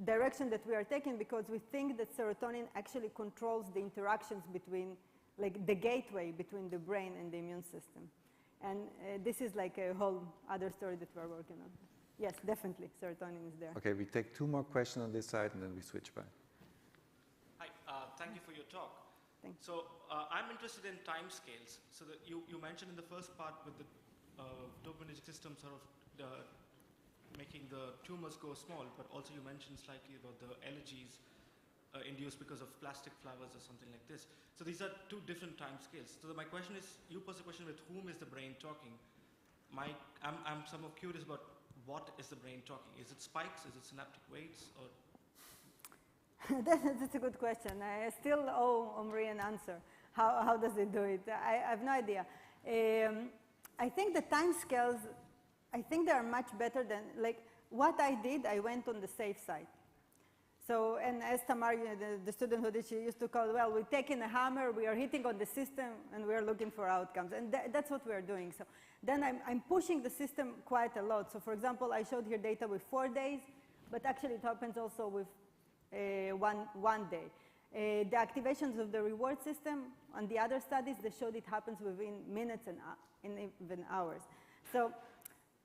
direction that we are taking, because we think that serotonin actually controls the interactions between, like the gateway between the brain and the immune system. And this is like a whole other story that we're working on. Yes, definitely, serotonin is there. Okay, we take 2 more questions on this side and then we switch back. Hi, thank you for your talk. Thanks. So I'm interested in timescales. So that you mentioned in the first part with the dopaminergic system sort of making the tumors go small, but also you mentioned slightly about the allergies induced because of plastic flowers or something like this. So these are 2 different timescales. So my question is, you pose a question with whom is the brain talking? I'm somewhat curious about what is the brain talking? Is it spikes? Is it synaptic weights? Or That's a good question. I still owe Omri an answer. How does it do it? I have no idea. I think the timescales, I think they are much better than, like, what I did, I went on the safe side. So, and as Tamar, the student who did, she used to call, well, we're taking a hammer, we are hitting on the system, and we are looking for outcomes. And that's what we are doing. So then I'm pushing the system quite a lot. So for example, I showed here data with 4 days, but actually it happens also with one day. The activations of the reward system on the other studies, they showed it happens within minutes and even hours. So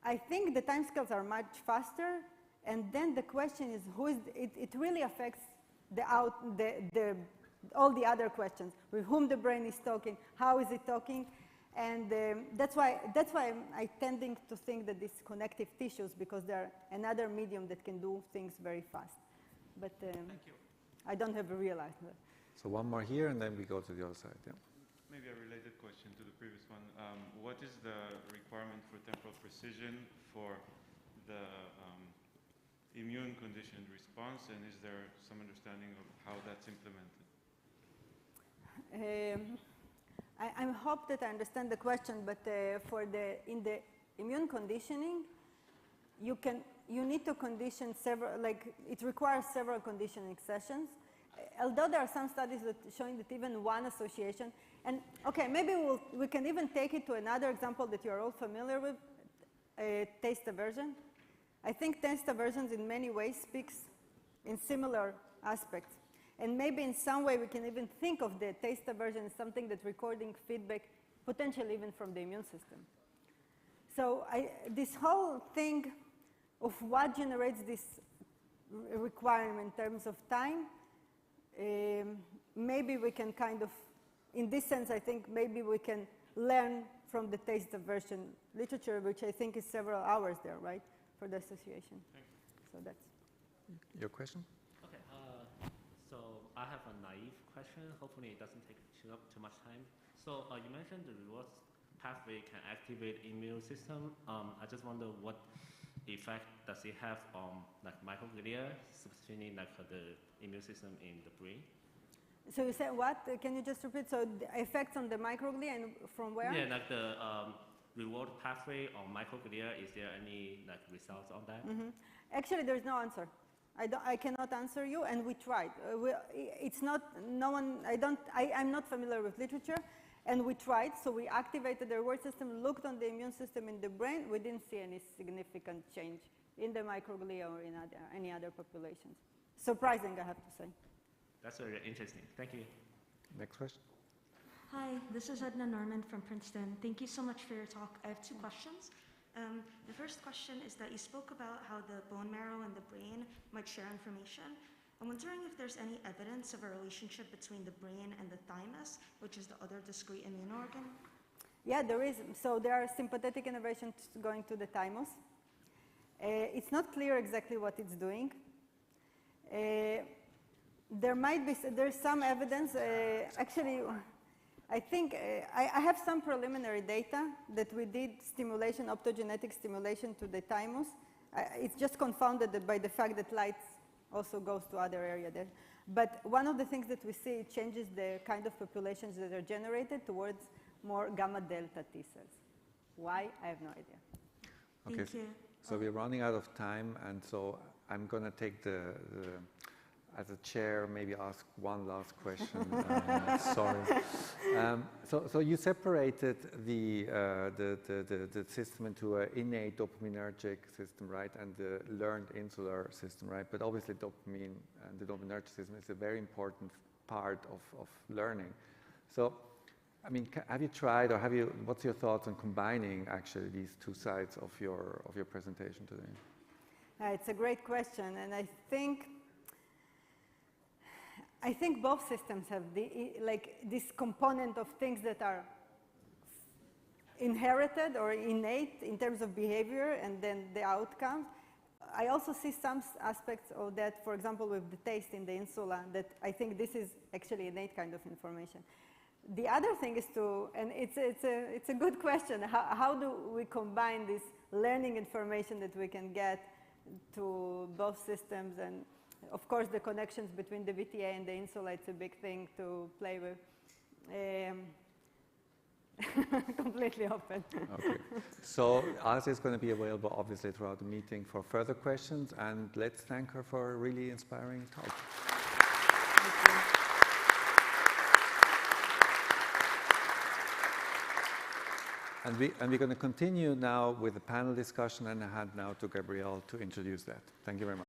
I think the timescales are much faster, and then the question is, it really affects all the other questions, with whom the brain is talking, how is it talking, and that's why I'm tending to think that these connective tissues, because they're another medium that can do things very fast. But thank you. I don't have a real answer. So 1 more here and then we go to the other side. Yeah. Maybe a related question to the previous one. What is the requirement for temporal precision for the immune conditioned response, and is there some understanding of how that's implemented? I hope that I understand the question, but in the immune conditioning, you need to condition several, like it requires several conditioning sessions. Although there are some studies that showing that even one association, and okay, maybe we can even take it to another example that you're all familiar with, taste aversion. I think taste aversions in many ways speaks in similar aspects. And maybe in some way we can even think of the taste aversion as something that's recording feedback, potentially even from the immune system. So this whole thing of what generates this requirement in terms of time, maybe we can kind of, in this sense, I think maybe we can learn from the taste aversion literature, which I think is several hours there, right, for the association. So that's your question. Okay, so I have a naive question. Hopefully it doesn't take too much time. So you mentioned the reward pathway can activate immune system. I just wonder what effect does it have on like microglia, substituting like the immune system in the brain? So you said what? Can you just repeat? So the effects on the microglia and from where? Yeah, like the reward pathway on microglia. Is there any like results on that? Mm-hmm. Actually, there's no answer. I cannot answer you, and we tried. It's not. No one. I'm not familiar with literature, and we tried. So we activated the reward system, looked on the immune system in the brain. We didn't see any significant change in the microglia or in any other populations. Surprising, I have to say. That's very interesting. Thank you. Next question. Hi, this is Edna Norman from Princeton. Thank you so much for your talk. I have 2 questions. The first question is that you spoke about how the bone marrow and the brain might share information. I'm wondering if there's any evidence of a relationship between the brain and the thymus, which is the other discrete immune organ. Yeah, there is. So there are sympathetic innervations going to the thymus. It's not clear exactly what it's doing. There's some evidence. Actually, I think I have some preliminary data that we did stimulation, optogenetic stimulation to the thymus. It's just confounded by the fact that light also goes to other area there. But one of the things that we see, it changes the kind of populations that are generated towards more gamma delta T cells. Why? I have no idea. Okay, Thank you. so we're running out of time, and so I'm going to take the as a chair, maybe ask one last question. Sorry. So you separated the system into an innate dopaminergic system, right, and the learned insular system, right? But obviously, dopamine and the dopaminergic system is a very important part of learning. So, I mean, have you tried, or what's your thoughts on combining actually these two sides of your presentation today? It's a great question, and I think both systems have this component of things that are inherited or innate in terms of behavior and then the outcomes. I also see some aspects of that, for example, with the taste in the insula, that I think this is actually innate kind of information. The other thing is and it's a good question, how do we combine this learning information that we can get to both systems, and of course the connections between the VTA and the insula, it's a big thing to play with. Completely open. Okay. So Asya is going to be available obviously throughout the meeting for further questions, and let's thank her for a really inspiring talk. And we're going to continue now with the panel discussion, and I hand now to Gabrielle to introduce that. Thank you very much.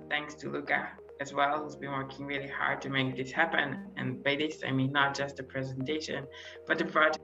thanks to Luca as well, who's been working really hard to make this happen. And by this, I mean not just the presentation, but the project.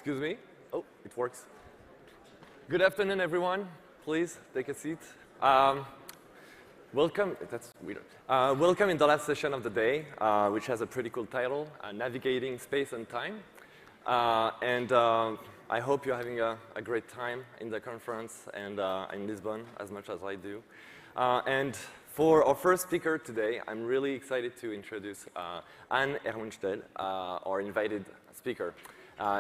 Excuse me. Oh, it works. Good afternoon, everyone. Please take a seat. Welcome. That's weird. Welcome in the last session of the day, which has a pretty cool title, Navigating Space and Time. I hope you're having a great time in the conference and in Lisbon, as much as I do. And for our first speaker today, I'm really excited to introduce Anne Hermundstad, our invited speaker.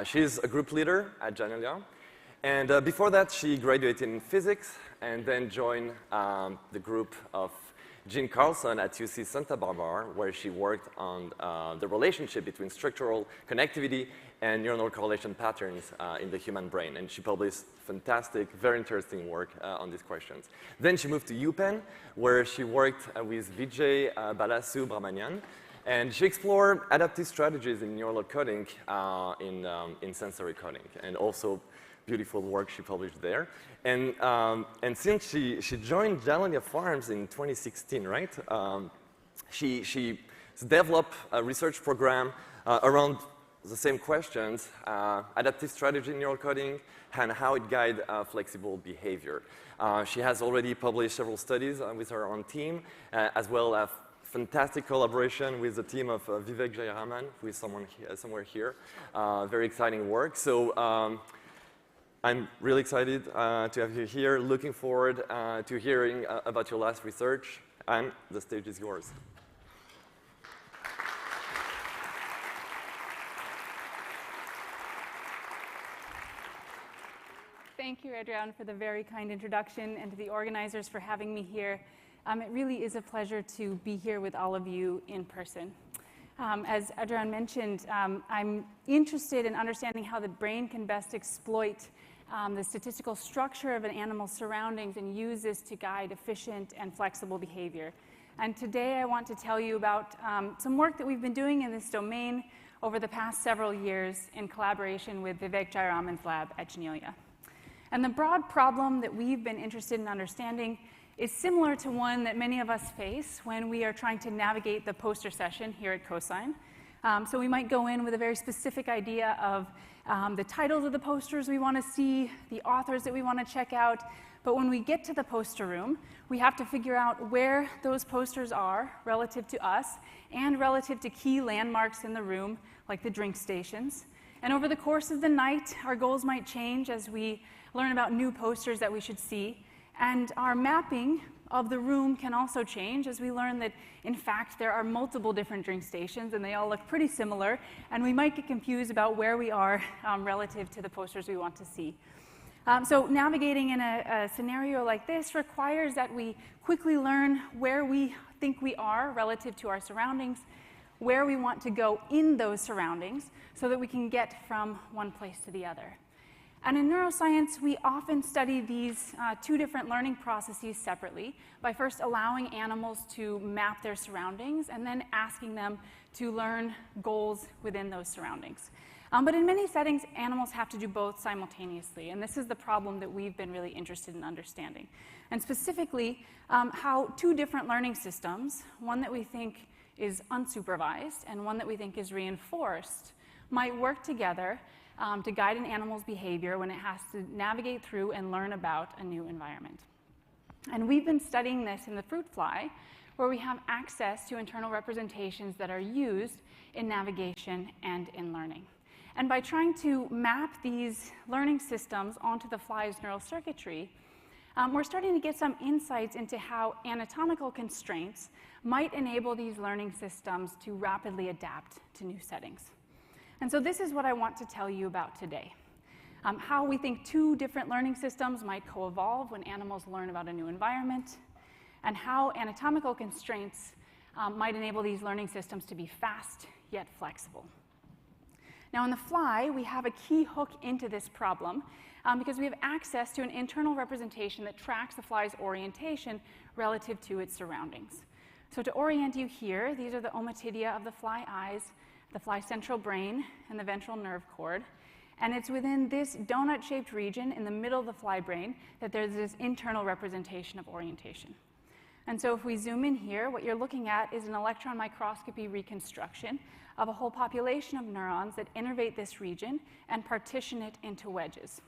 She's a group leader at Janelia. And before that, she graduated in physics and then joined the group of Jean Carlson at UC Santa Barbara, where she worked on the relationship between structural connectivity and neuronal correlation patterns in the human brain. And she published fantastic, very interesting work on these questions. Then she moved to UPenn, where she worked with Vijay Balasubramanian. And she explored adaptive strategies in neural coding in sensory coding, and also beautiful work she published there. And since she joined Janelia Farms in 2016, right? She developed a research program around the same questions, adaptive strategy in neural coding, and how it guides flexible behavior. She has already published several studies with her own team, as well as fantastic collaboration with the team of Vivek Jayaraman, who is somewhere here. Very exciting work. So I'm really excited to have you here. Looking forward to hearing about your last research. And the stage is yours. Thank you, Adrien, for the very kind introduction, and to the organizers for having me here. It really is a pleasure to be here with all of you in person. As Adrien mentioned, I'm interested in understanding how the brain can best exploit the statistical structure of an animal's surroundings and use this to guide efficient and flexible behavior. And today I want to tell you about some work that we've been doing in this domain over the past several years in collaboration with Vivek Jayaraman's lab at Janelia. And the broad problem that we've been interested in understanding is similar to one that many of us face when we are trying to navigate the poster session here at Cosyne. So we might go in with a very specific idea of the titles of the posters we want to see, the authors that we want to check out, but when we get to the poster room, we have to figure out where those posters are relative to us and relative to key landmarks in the room, like the drink stations. And over the course of the night, our goals might change as we learn about new posters that we should see. And our mapping of the room can also change as we learn that, in fact, there are multiple different drink stations and they all look pretty similar, and we might get confused about where we are relative to the posters we want to see. So navigating in a scenario like this requires that we quickly learn where we think we are relative to our surroundings, where we want to go in those surroundings, so that we can get from one place to the other. And in neuroscience, we often study these two different learning processes separately by first allowing animals to map their surroundings and then asking them to learn goals within those surroundings. But in many settings, animals have to do both simultaneously, and this is the problem that we've been really interested in understanding. And specifically, how two different learning systems, one that we think is unsupervised and one that we think is reinforced, might work together to guide an animal's behavior when it has to navigate through and learn about a new environment. And we've been studying this in the fruit fly, where we have access to internal representations that are used in navigation and in learning. And by trying to map these learning systems onto the fly's neural circuitry, we're starting to get some insights into how anatomical constraints might enable these learning systems to rapidly adapt to new settings. And so this is what I want to tell you about today. How we think two different learning systems might co-evolve when animals learn about a new environment, and how anatomical constraints might enable these learning systems to be fast yet flexible. Now in the fly, we have a key hook into this problem because we have access to an internal representation that tracks the fly's orientation relative to its surroundings. So to orient you here, these are the ommatidia of the fly eyes, the fly central brain, and the ventral nerve cord. And it's within this donut-shaped region in the middle of the fly brain that there's this internal representation of orientation. And so if we zoom in here, what you're looking at is an electron microscopy reconstruction of a whole population of neurons that innervate this region and partition it into wedges.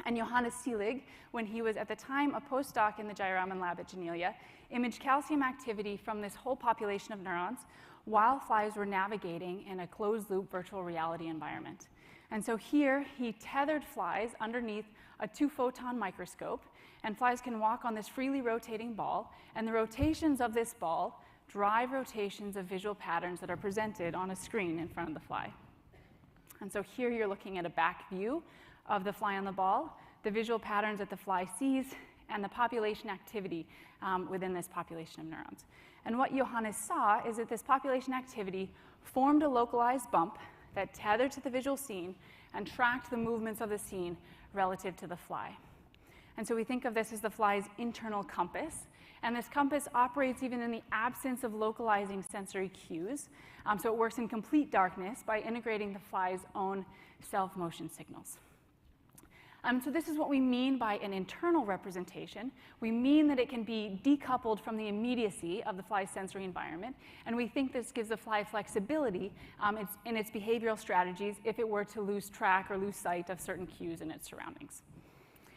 And Johannes Selig, when he was at the time a postdoc in the Gyraman lab at Janelia, imaged calcium activity from this whole population of neurons while flies were navigating in a closed-loop virtual reality environment. And so here, he tethered flies underneath a 2-photon microscope, and flies can walk on this freely rotating ball, and the rotations of this ball drive rotations of visual patterns that are presented on a screen in front of the fly. And so here you're looking at a back view of the fly on the ball, the visual patterns that the fly sees, and the population activity within this population of neurons. And what Johannes saw is that this population activity formed a localized bump that tethered to the visual scene and tracked the movements of the scene relative to the fly. And so we think of this as the fly's internal compass. And this compass operates even in the absence of localizing sensory cues. So it works in complete darkness by integrating the fly's own self-motion signals. So this is what we mean by an internal representation. We mean that it can be decoupled from the immediacy of the fly's sensory environment. And we think this gives the fly flexibility in its behavioral strategies if it were to lose track or lose sight of certain cues in its surroundings.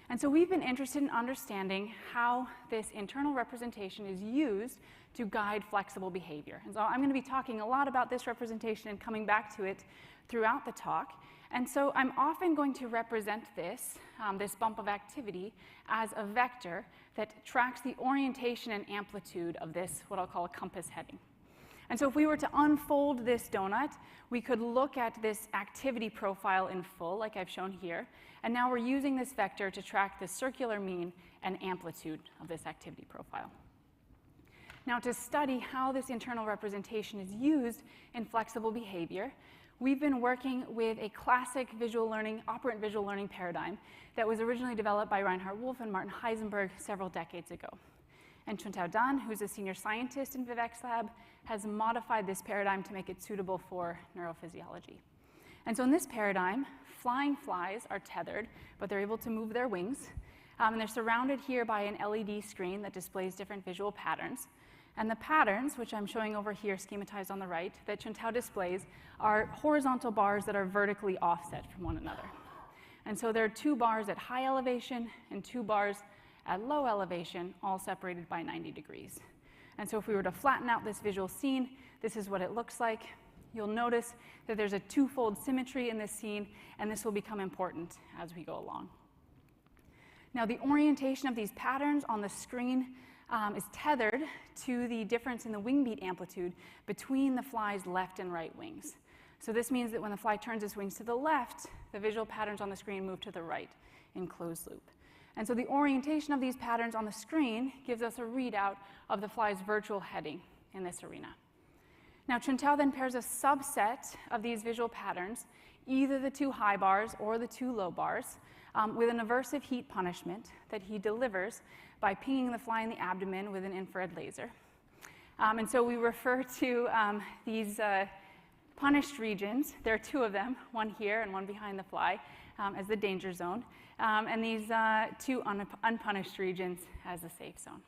And so we've been interested in understanding how this internal representation is used to guide flexible behavior. And so I'm going to be talking a lot about this representation and coming back to it throughout the talk. And so I'm often going to represent this, this bump of activity as a vector that tracks the orientation and amplitude of this, what I'll call a compass heading. And so if we were to unfold this donut, we could look at this activity profile in full, like I've shown here. And now we're using this vector to track the circular mean and amplitude of this activity profile. Now, to study how this internal representation is used in flexible behavior, we've been working with a classic visual learning, operant visual learning paradigm that was originally developed by Reinhard Wolf and Martin Heisenberg several decades ago. And Chuntao Dan, who's a senior scientist in Vivek's lab, has modified this paradigm to make it suitable for neurophysiology. And so in this paradigm, flying flies are tethered, but they're able to move their wings. And they're surrounded here by an LED screen that displays different visual patterns. And the patterns, which I'm showing over here schematized on the right, that Chuntao displays, are horizontal bars that are vertically offset from one another. And so there are 2 bars at high elevation and 2 bars at low elevation, all separated by 90 degrees. And so if we were to flatten out this visual scene, this is what it looks like. You'll notice that there's a 2-fold symmetry in this scene, and this will become important as we go along. Now, the orientation of these patterns on the screen is tethered to the difference in the wing beat amplitude between the fly's left and right wings. So this means that when the fly turns its wings to the left, the visual patterns on the screen move to the right in closed loop. And so the orientation of these patterns on the screen gives us a readout of the fly's virtual heading in this arena. Now, Chuntao then pairs a subset of these visual patterns, either the 2 high bars or the 2 low bars, with an aversive heat punishment that he delivers by pinging the fly in the abdomen with an infrared laser. And so we refer to these punished regions, there are 2 of them, one here and one behind the fly, as the danger zone, and these 2 unpunished regions as the safe zone.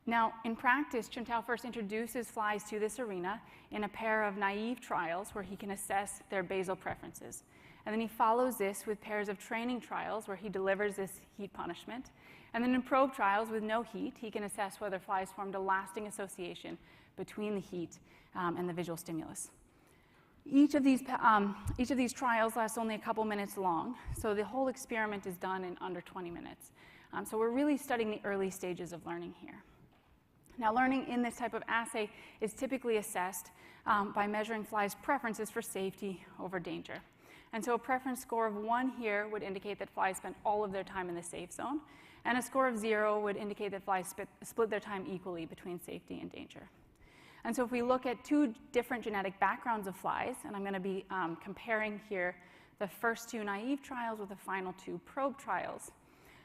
Now, in practice, Chuntao first introduces flies to this arena in a pair of naive trials where he can assess their basal preferences. And then he follows this with pairs of training trials where he delivers this heat punishment. And then in probe trials with no heat, he can assess whether flies formed a lasting association between the heat and the visual stimulus. Each of these trials lasts only a couple minutes long, so the whole experiment is done in under 20 minutes. So we're really studying the early stages of learning here. Now, learning in this type of assay is typically assessed by measuring flies' preferences for safety over danger. And so a preference score of 1 here would indicate that flies spent all of their time in the safe zone, and a score of 0 would indicate that flies split their time equally between safety and danger. And so if we look at 2 different genetic backgrounds of flies, and I'm going to be comparing here the first 2 naive trials with the final 2 probe trials,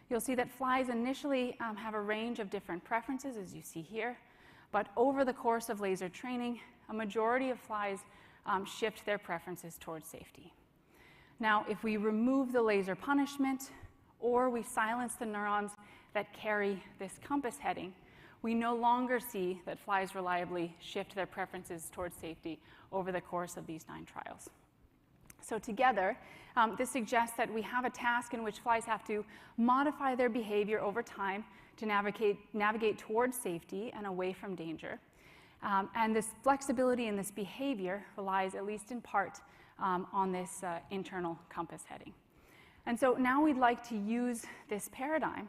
you'll see that flies initially have a range of different preferences, as you see here, but over the course of laser training, a majority of flies shift their preferences towards safety. Now, if we remove the laser punishment, or we silence the neurons that carry this compass heading, we no longer see that flies reliably shift their preferences towards safety over the course of these 9 trials. So together, this suggests that we have a task in which flies have to modify their behavior over time to navigate towards safety and away from danger. And this flexibility in this behavior relies, at least in part, on this internal compass heading. And so now we'd like to use this paradigm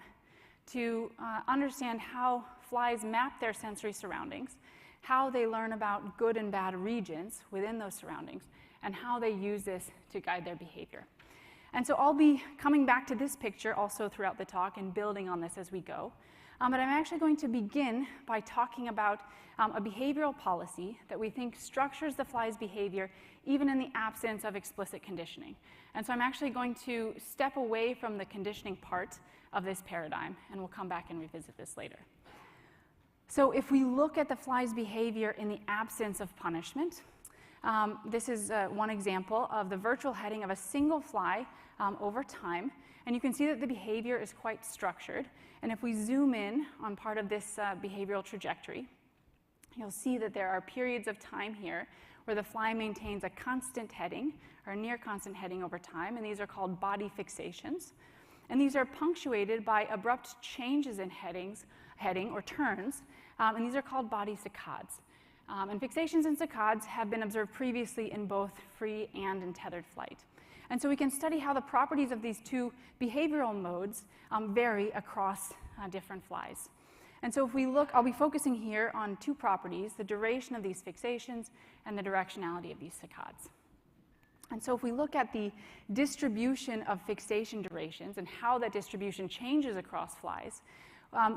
to understand how flies map their sensory surroundings, how they learn about good and bad regions within those surroundings, and how they use this to guide their behavior. And so I'll be coming back to this picture also throughout the talk and building on this as we go. But I'm actually going to begin by talking about a behavioral policy that we think structures the fly's behavior even in the absence of explicit conditioning. And so I'm actually going to step away from the conditioning part of this paradigm, and we'll come back and revisit this later. So if we look at the fly's behavior in the absence of punishment, this is one example of the virtual heading of a single fly over time. And you can see that the behavior is quite structured. And if we zoom in on part of this behavioral trajectory, you'll see that there are periods of time here where the fly maintains a constant heading or a near constant heading over time. And these are called body fixations. And these are punctuated by abrupt changes in heading or turns. And these are called body saccades. And fixations and saccades have been observed previously in both free and in tethered flight. And so we can study how the properties of these 2 behavioral modes vary across different flies. And so if we look, I'll be focusing here on 2 properties, the duration of these fixations and the directionality of these saccades. And so if we look at the distribution of fixation durations and how that distribution changes across flies,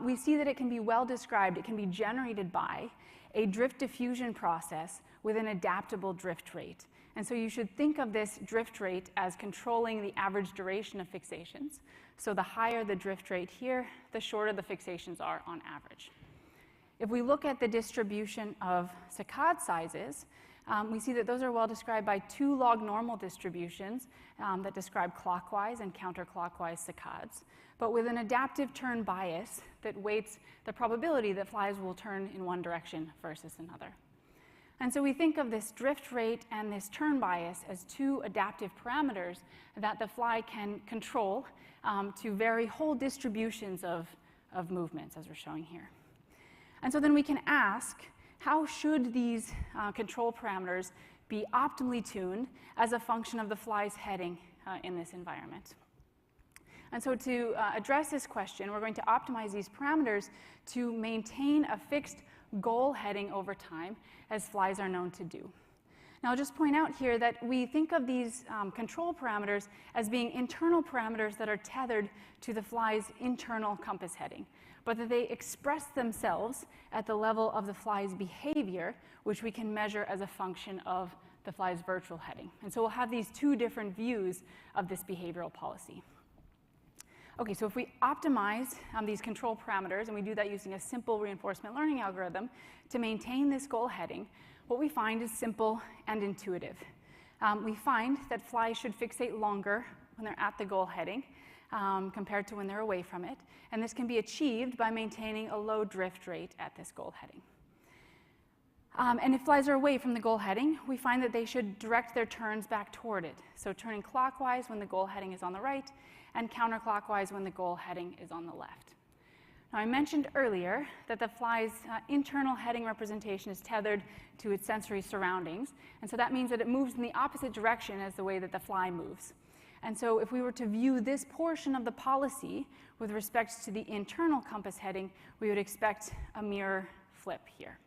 we see that it can be well described. It can be generated by a drift diffusion process with an adaptable drift rate. And so you should think of this drift rate as controlling the average duration of fixations. So the higher the drift rate here, the shorter the fixations are on average. If we look at the distribution of saccade sizes, we see that those are well described by 2 log normal distributions that describe clockwise and counterclockwise saccades, but with an adaptive turn bias that weights the probability that flies will turn in one direction versus another. And so we think of this drift rate and this turn bias as 2 adaptive parameters that the fly can control to vary whole distributions of movements, as we're showing here. And so then we can ask, how should these control parameters be optimally tuned as a function of the fly's heading in this environment? And so to address this question, we're going to optimize these parameters to maintain a fixed goal heading over time, as flies are known to do. Now, I'll just point out here that we think of these control parameters as being internal parameters that are tethered to the fly's internal compass heading, but that they express themselves at the level of the fly's behavior, which we can measure as a function of the fly's virtual heading. And so we'll have these 2 different views of this behavioral policy. Okay, so if we optimize these control parameters, and we do that using a simple reinforcement learning algorithm to maintain this goal heading, what we find is simple and intuitive. We find that flies should fixate longer when they're at the goal heading compared to when they're away from it, and this can be achieved by maintaining a low drift rate at this goal heading. And if flies are away from the goal heading, we find that they should direct their turns back toward it, so turning clockwise when the goal heading is on the right, and counterclockwise when the goal heading is on the left. Now, I mentioned earlier that the fly's internal heading representation is tethered to its sensory surroundings, and so that means that it moves in the opposite direction as the way that the fly moves. And so if we were to view this portion of the policy with respect to the internal compass heading, we would expect a mirror flip here.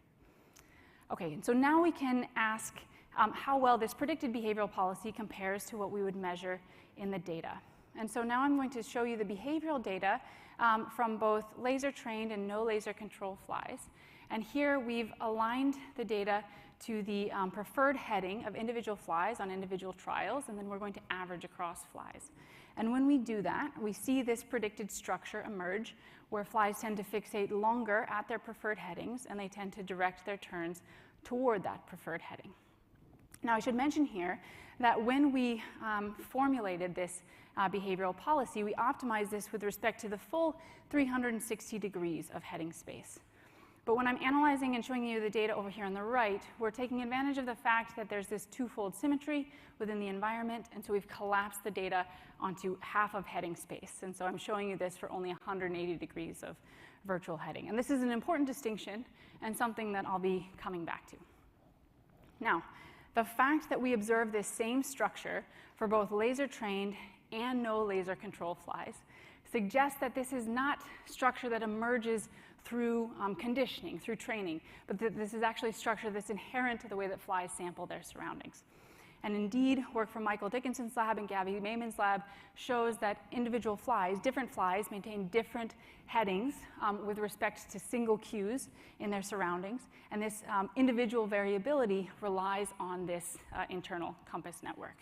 Okay, and so now we can ask how well this predicted behavioral policy compares to what we would measure in the data. And so now I'm going to show you the behavioral data from both laser-trained and no laser-control flies. And here we've aligned the data to the preferred heading of individual flies on individual trials, and then we're going to average across flies. And when we do that, we see this predicted structure emerge where flies tend to fixate longer at their preferred headings, and they tend to direct their turns toward that preferred heading. Now, I should mention here that when we formulated this behavioral policy, we optimized this with respect to the full 360 degrees of heading space. But when I'm analyzing and showing you the data over here on the right, we're taking advantage of the fact that there's this twofold symmetry within the environment, and so we've collapsed the data onto half of heading space. And so I'm showing you this for only 180 degrees of virtual heading. And this is an important distinction and something that I'll be coming back to. Now, the fact that we observe this same structure for both laser-trained and no laser control flies suggests that this is not structure that emerges through conditioning, through training, but that this is actually structure that's inherent to the way that flies sample their surroundings. And indeed, work from Michael Dickinson's lab and Gabby Mayman's lab shows that individual flies, different flies, maintain different headings with respect to single cues in their surroundings. And this individual variability relies on this internal compass network.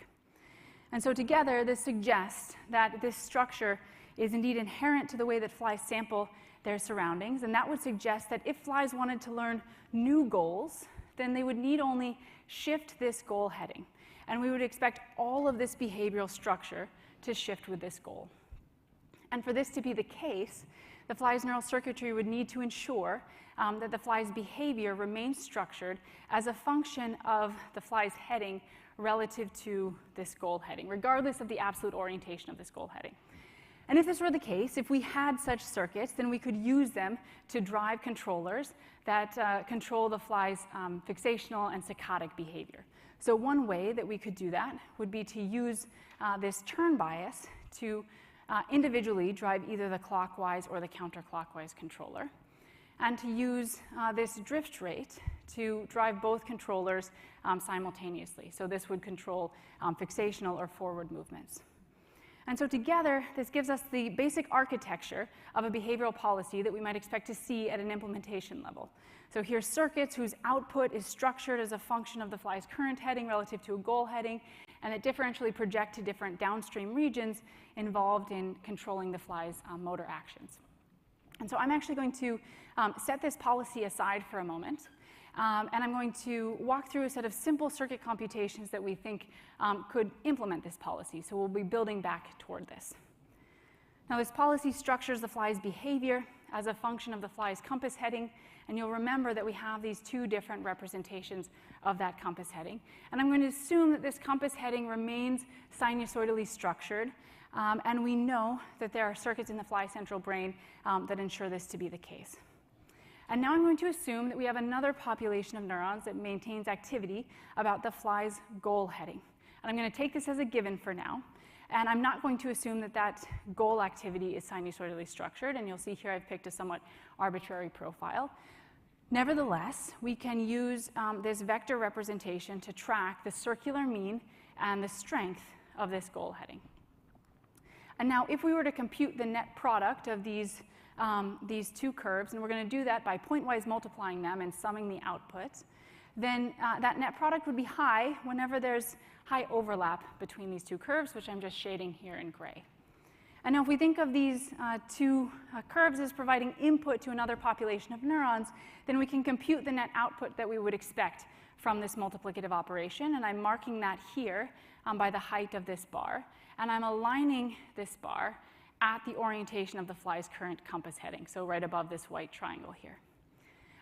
And so together, this suggests that this structure is indeed inherent to the way that flies sample their surroundings. And that would suggest that if flies wanted to learn new goals, then they would need only shift this goal heading. And we would expect all of this behavioral structure to shift with this goal. And for this to be the case, the fly's neural circuitry would need to ensure that the fly's behavior remains structured as a function of the fly's heading relative to this goal heading, regardless of the absolute orientation of this goal heading. And if this were the case, if we had such circuits, then we could use them to drive controllers that control the fly's fixational and saccadic behavior. So one way that we could do that would be to use this turn bias to individually drive either the clockwise or the counterclockwise controller, and to use this drift rate to drive both controllers simultaneously. So this would control fixational or forward movements. And so together, this gives us the basic architecture of a behavioral policy that we might expect to see at an implementation level. So here's circuits whose output is structured as a function of the fly's current heading relative to a goal heading, and that differentially project to different downstream regions involved in controlling the fly's motor actions. And so I'm actually going to set this policy aside for a moment. And I'm going to walk through a set of simple circuit computations that we think could implement this policy. So we'll be building back toward this. Now, this policy structures the fly's behavior as a function of the fly's compass heading. And you'll remember that we have these two different representations of that compass heading. And I'm going to assume that this compass heading remains sinusoidally structured. And we know that there are circuits in the fly central brain that ensure this to be the case. And now I'm going to assume that we have another population of neurons that maintains activity about the fly's goal heading. And I'm going to take this as a given for now. And I'm not going to assume that that goal activity is sinusoidally structured. And you'll see here I've picked a somewhat arbitrary profile. Nevertheless, we can use this vector representation to track the circular mean and the strength of this goal heading. And now if we were to compute the net product of these two curves, and we're going to do that by pointwise multiplying them and summing the outputs, then that net product would be high whenever there's high overlap between these two curves, which I'm just shading here in gray. And now if we think of these two curves as providing input to another population of neurons, then we can compute the net output that we would expect from this multiplicative operation. And I'm marking that here by the height of this bar. And I'm aligning this bar at the orientation of the fly's current compass heading, so right above this white triangle here.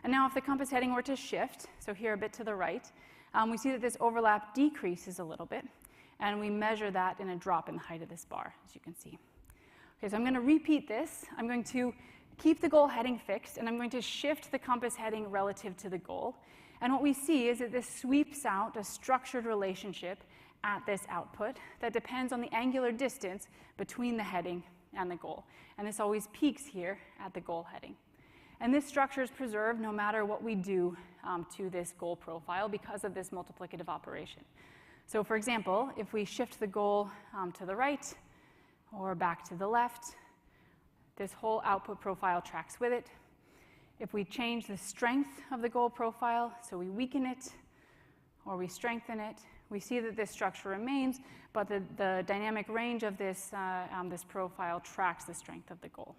And now if the compass heading were to shift, so here a bit to the right, we see that this overlap decreases a little bit, and we measure that in a drop in the height of this bar, as you can see. Okay, so I'm going to repeat this. I'm going to keep the goal heading fixed, and I'm going to shift the compass heading relative to the goal. And what we see is that this sweeps out a structured relationship at this output that depends on the angular distance between the heading and the goal. And this always peaks here at the goal heading. And this structure is preserved no matter what we do to this goal profile because of this multiplicative operation. So for example, if we shift the goal to the right or back to the left, this whole output profile tracks with it. If we change the strength of the goal profile, so we weaken it or we strengthen it, we see that this structure remains, but the dynamic range of this, this profile tracks the strength of the goal.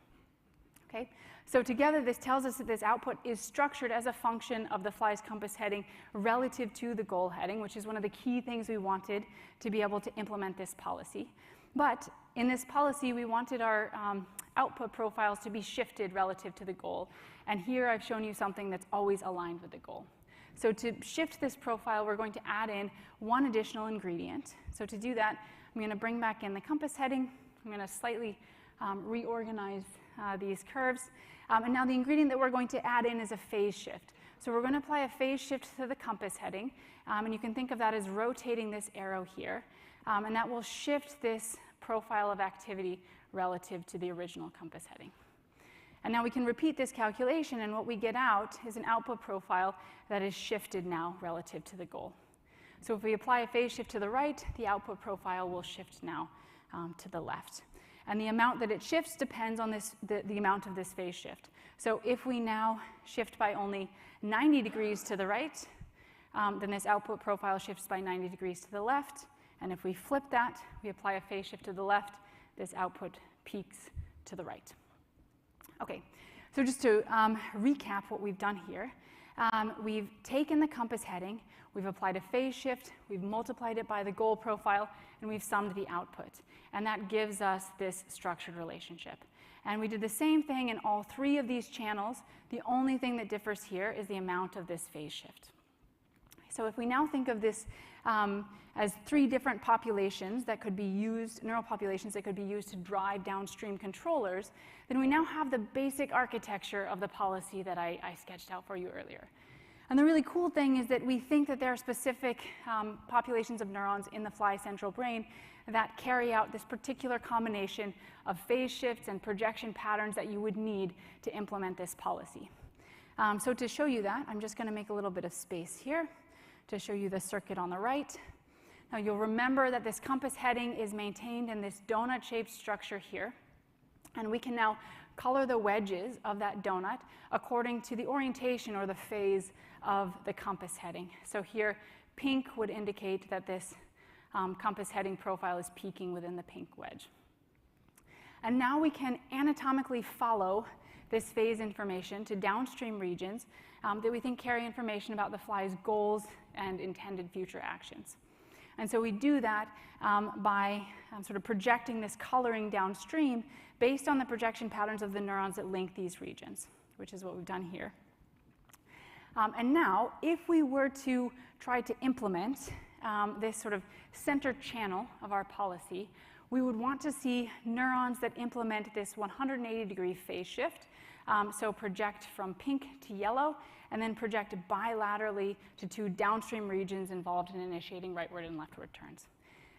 Okay? So together, this tells us that this output is structured as a function of the fly's compass heading relative to the goal heading, which is one of the key things we wanted to be able to implement this policy. But in this policy, we wanted our output profiles to be shifted relative to the goal. And here I've shown you something that's always aligned with the goal. So to shift this profile, we're going to add in one additional ingredient. So to do that, I'm going to bring back in the compass heading. I'm going to slightly reorganize these curves. And now the ingredient that we're going to add in is a phase shift. So we're going to apply a phase shift to the compass heading. And you can think of that as rotating this arrow here. And that will shift this profile of activity relative to the original compass heading. And now we can repeat this calculation, and what we get out is an output profile that is shifted now relative to the goal. So if we apply a phase shift to the right, the output profile will shift now to the left. And the amount that it shifts depends on the amount of this phase shift. So if we now shift by only 90 degrees to the right, then this output profile shifts by 90 degrees to the left. And if we flip that, we apply a phase shift to the left, this output peaks to the right. Okay, so just to recap what we've done here, we've taken the compass heading, we've applied a phase shift, we've multiplied it by the goal profile, and we've summed the output. And that gives us this structured relationship. And we did the same thing in all three of these channels. The only thing that differs here is the amount of this phase shift. So if we now think of this as three different populations that could be used, neural populations that could be used to drive downstream controllers, then we now have the basic architecture of the policy that I sketched out for you earlier. And the really cool thing is that we think that there are specific populations of neurons in the fly central brain that carry out this particular combination of phase shifts and projection patterns that you would need to implement this policy. So to show you that, I'm just going to make a little bit of space here to show you the circuit on the right. Now you'll remember that this compass heading is maintained in this donut-shaped structure here. And we can now color the wedges of that donut according to the orientation or the phase of the compass heading. So here, pink would indicate that this compass heading profile is peaking within the pink wedge. And now we can anatomically follow this phase information to downstream regions that we think carry information about the fly's goals and intended future actions. And so we do that by sort of projecting this coloring downstream based on the projection patterns of the neurons that link these regions, which is what we've done here. And now, if we were to try to implement this sort of center channel of our policy, we would want to see neurons that implement this 180-degree phase shift. So project from pink to yellow, and then project bilaterally to two downstream regions involved in initiating rightward and leftward turns.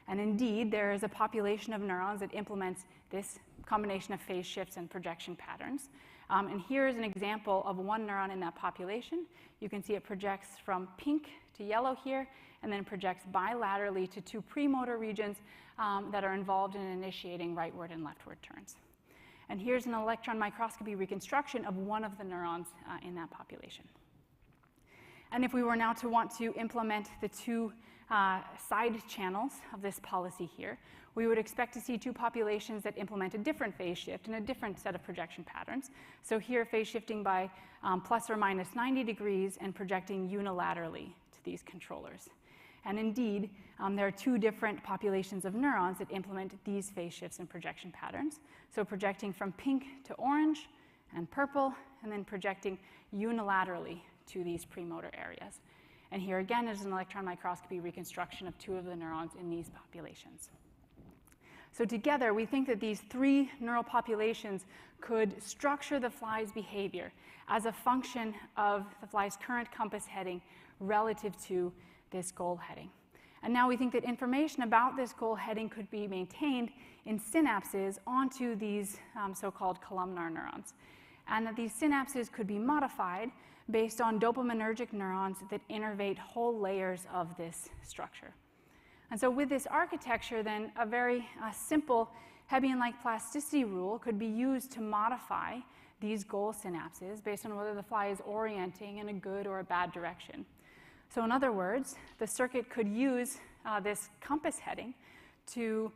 And indeed, there is a population of neurons that implements this combination of phase shifts and projection patterns. And here is an example of one neuron in that population. You can see it projects from pink to yellow here, and then projects bilaterally to two premotor regions that are involved in initiating rightward and leftward turns. And here's an electron microscopy reconstruction of one of the neurons in that population. And if we were now to want to implement the two side channels of this policy here, we would expect to see two populations that implement a different phase shift and a different set of projection patterns. So here, phase shifting by plus or minus 90 degrees and projecting unilaterally to these controllers. And indeed, there are two different populations of neurons that implement these phase shifts and projection patterns. So projecting from pink to orange and purple, and then projecting unilaterally to these premotor areas. And here again is an electron microscopy reconstruction of two of the neurons in these populations. So together, we think that these three neural populations could structure the fly's behavior as a function of the fly's current compass heading relative to this goal heading. And now we think that information about this goal heading could be maintained in synapses onto these so-called columnar neurons, and that these synapses could be modified based on dopaminergic neurons that innervate whole layers of this structure. And so with this architecture, then, a very simple Hebbian-like plasticity rule could be used to modify these goal synapses based on whether the fly is orienting in a good or a bad direction. So in other words, the circuit could use this compass heading to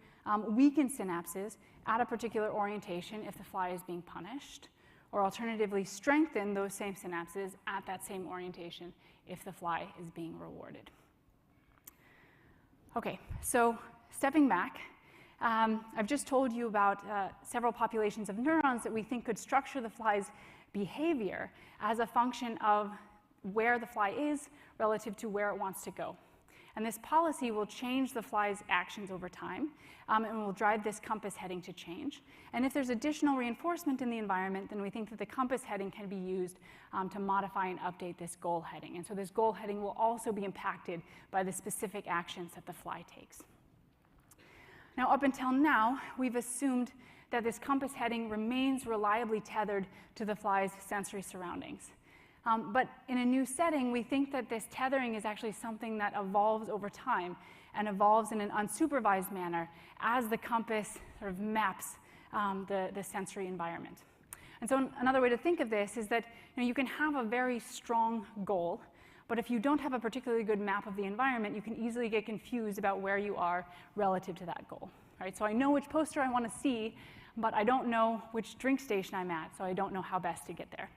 weaken synapses at a particular orientation if the fly is being punished, or alternatively strengthen those same synapses at that same orientation if the fly is being rewarded. Okay, so stepping back, I've just told you about several populations of neurons that we think could structure the fly's behavior as a function of where the fly is relative to where it wants to go. And this policy will change the fly's actions over time and will drive this compass heading to change. And if there's additional reinforcement in the environment, then we think that the compass heading can be used to modify and update this goal heading. And so this goal heading will also be impacted by the specific actions that the fly takes. Now, up until now, we've assumed that this compass heading remains reliably tethered to the fly's sensory surroundings. But in a new setting, we think that this tethering is actually something that evolves over time and evolves in an unsupervised manner as the compass sort of maps the sensory environment. And so another way to think of this is that you can have a very strong goal, but if you don't have a particularly good map of the environment, you can easily get confused about where you are relative to that goal. Right? So I know which poster I want to see, but I don't know which drink station I'm at, so I don't know how best to get there.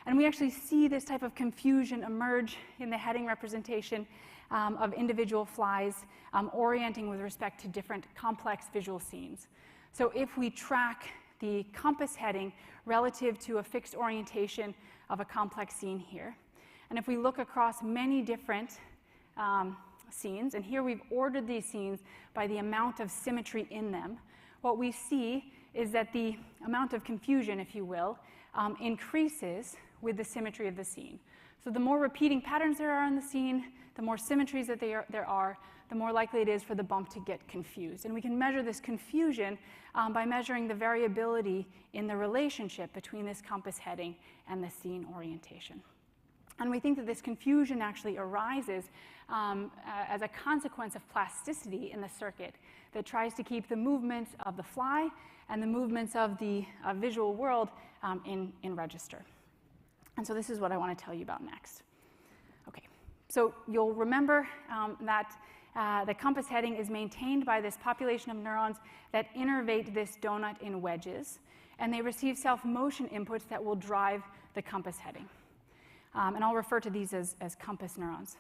And we actually see this type of confusion emerge in the heading representation of individual flies orienting with respect to different complex visual scenes. So if we track the compass heading relative to a fixed orientation of a complex scene here, and if we look across many different scenes, and here we've ordered these scenes by the amount of symmetry in them, what we see is that the amount of confusion, if you will, increases with the symmetry of the scene. So the more repeating patterns there are in the scene, the more symmetries that there are, the more likely it is for the bump to get confused. And we can measure this confusion by measuring the variability in the relationship between this compass heading and the scene orientation. And we think that this confusion actually arises as a consequence of plasticity in the circuit that tries to keep the movements of the fly and the movements of the visual world in register. And so this is what I want to tell you about next. Okay, so you'll remember that the compass heading is maintained by this population of neurons that innervate this donut in wedges, and they receive self-motion inputs that will drive the compass heading. And I'll refer to these as compass neurons.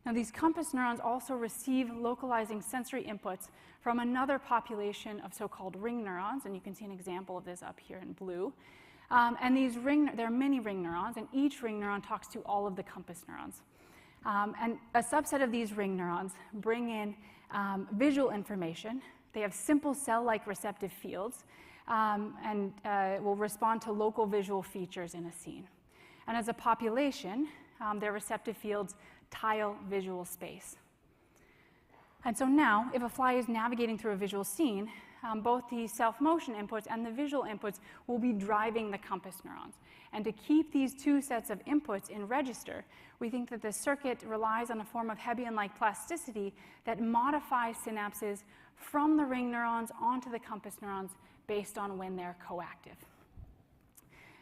Now, these compass neurons also receive localizing sensory inputs from another population of so-called ring neurons, and you can see an example of this up here in blue. And there are many ring neurons, and each ring neuron talks to all of the compass neurons. And a subset of these ring neurons bring in visual information. They have simple cell-like receptive fields and will respond to local visual features in a scene. And as a population, their receptive fields tile visual space. And so now, if a fly is navigating through a visual scene, both the self-motion inputs and the visual inputs will be driving the compass neurons. And to keep these two sets of inputs in register, we think that the circuit relies on a form of Hebbian-like plasticity that modifies synapses from the ring neurons onto the compass neurons based on when they're coactive.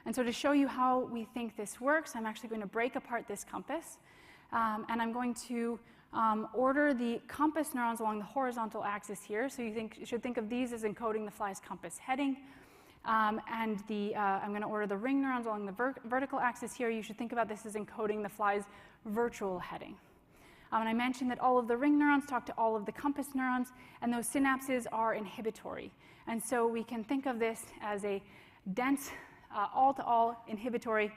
And so to show you how we think this works, I'm actually going to break apart this compass, and I'm going to order the compass neurons along the horizontal axis here. So you should think of these as encoding the fly's compass heading. And I'm going to order the ring neurons along the vertical axis here. You should think about this as encoding the fly's virtual heading. And I mentioned that all of the ring neurons talk to all of the compass neurons, and those synapses are inhibitory. And so we can think of this as a dense, all-to-all inhibitory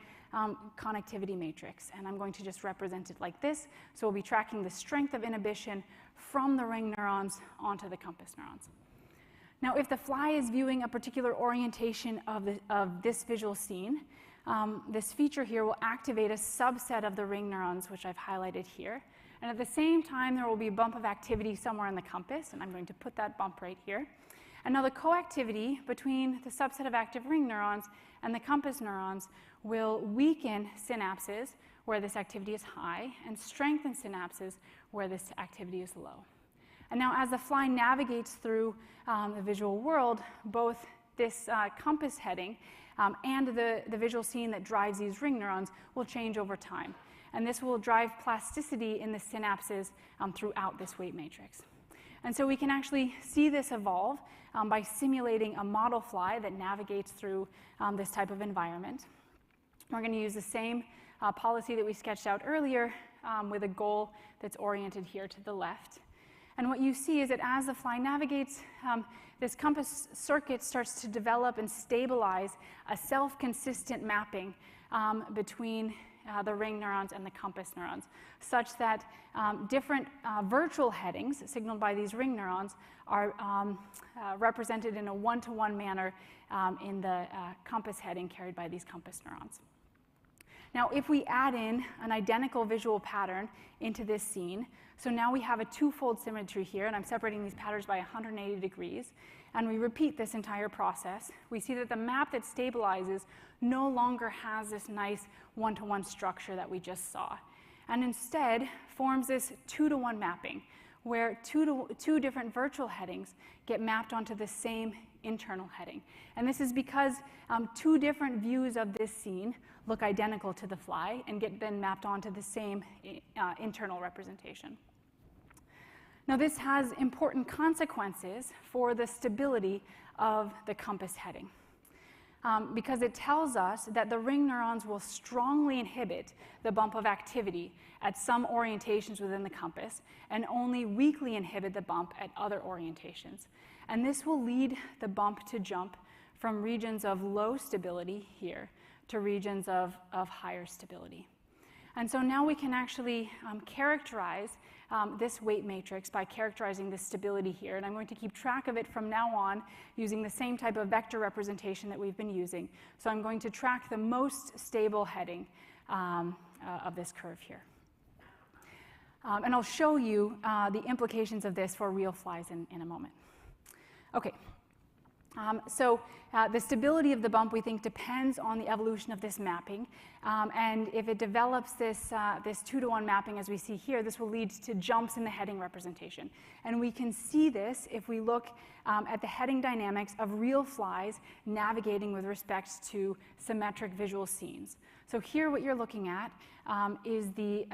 connectivity matrix, and I'm going to just represent it like this. So we'll be tracking the strength of inhibition from the ring neurons onto the compass neurons. Now, if the fly is viewing a particular orientation of this visual scene, this feature here will activate a subset of the ring neurons, which I've highlighted here. And at the same time, there will be a bump of activity somewhere in the compass, and I'm going to put that bump right here. And now the coactivity between the subset of active ring neurons and the compass neurons will weaken synapses where this activity is high and strengthen synapses where this activity is low. And now as the fly navigates through the visual world, both this compass heading and the visual scene that drives these ring neurons will change over time. And this will drive plasticity in the synapses throughout this weight matrix. And so we can actually see this evolve by simulating a model fly that navigates through this type of environment. We're going to use the same policy that we sketched out earlier with a goal that's oriented here to the left. And what you see is that as the fly navigates, this compass circuit starts to develop and stabilize a self-consistent mapping between the ring neurons and the compass neurons, such that different virtual headings signaled by these ring neurons are represented in a one-to-one manner in the compass heading carried by these compass neurons. Now, if we add in an identical visual pattern into this scene, so now we have a twofold symmetry here, and I'm separating these patterns by 180 degrees, and we repeat this entire process, we see that the map that stabilizes no longer has this nice one-to-one structure that we just saw, and instead forms this 2-to-1 mapping, where two different virtual headings get mapped onto the same internal heading. And this is because two different views of this scene look identical to the fly and get then mapped onto the same internal representation. Now, this has important consequences for the stability of the compass heading, because it tells us that the ring neurons will strongly inhibit the bump of activity at some orientations within the compass and only weakly inhibit the bump at other orientations. And this will lead the bump to jump from regions of low stability here to regions of higher stability. And so now we can actually characterize this weight matrix by characterizing the stability here. And I'm going to keep track of it from now on using the same type of vector representation that we've been using. So I'm going to track the most stable heading of this curve here. And I'll show you the implications of this for real flies in a moment. Okay. So the stability of the bump, we think, depends on the evolution of this mapping. And if it develops this 2-to-1 mapping, as we see here, this will lead to jumps in the heading representation. And we can see this if we look at the heading dynamics of real flies navigating with respect to symmetric visual scenes. So here what you're looking at is the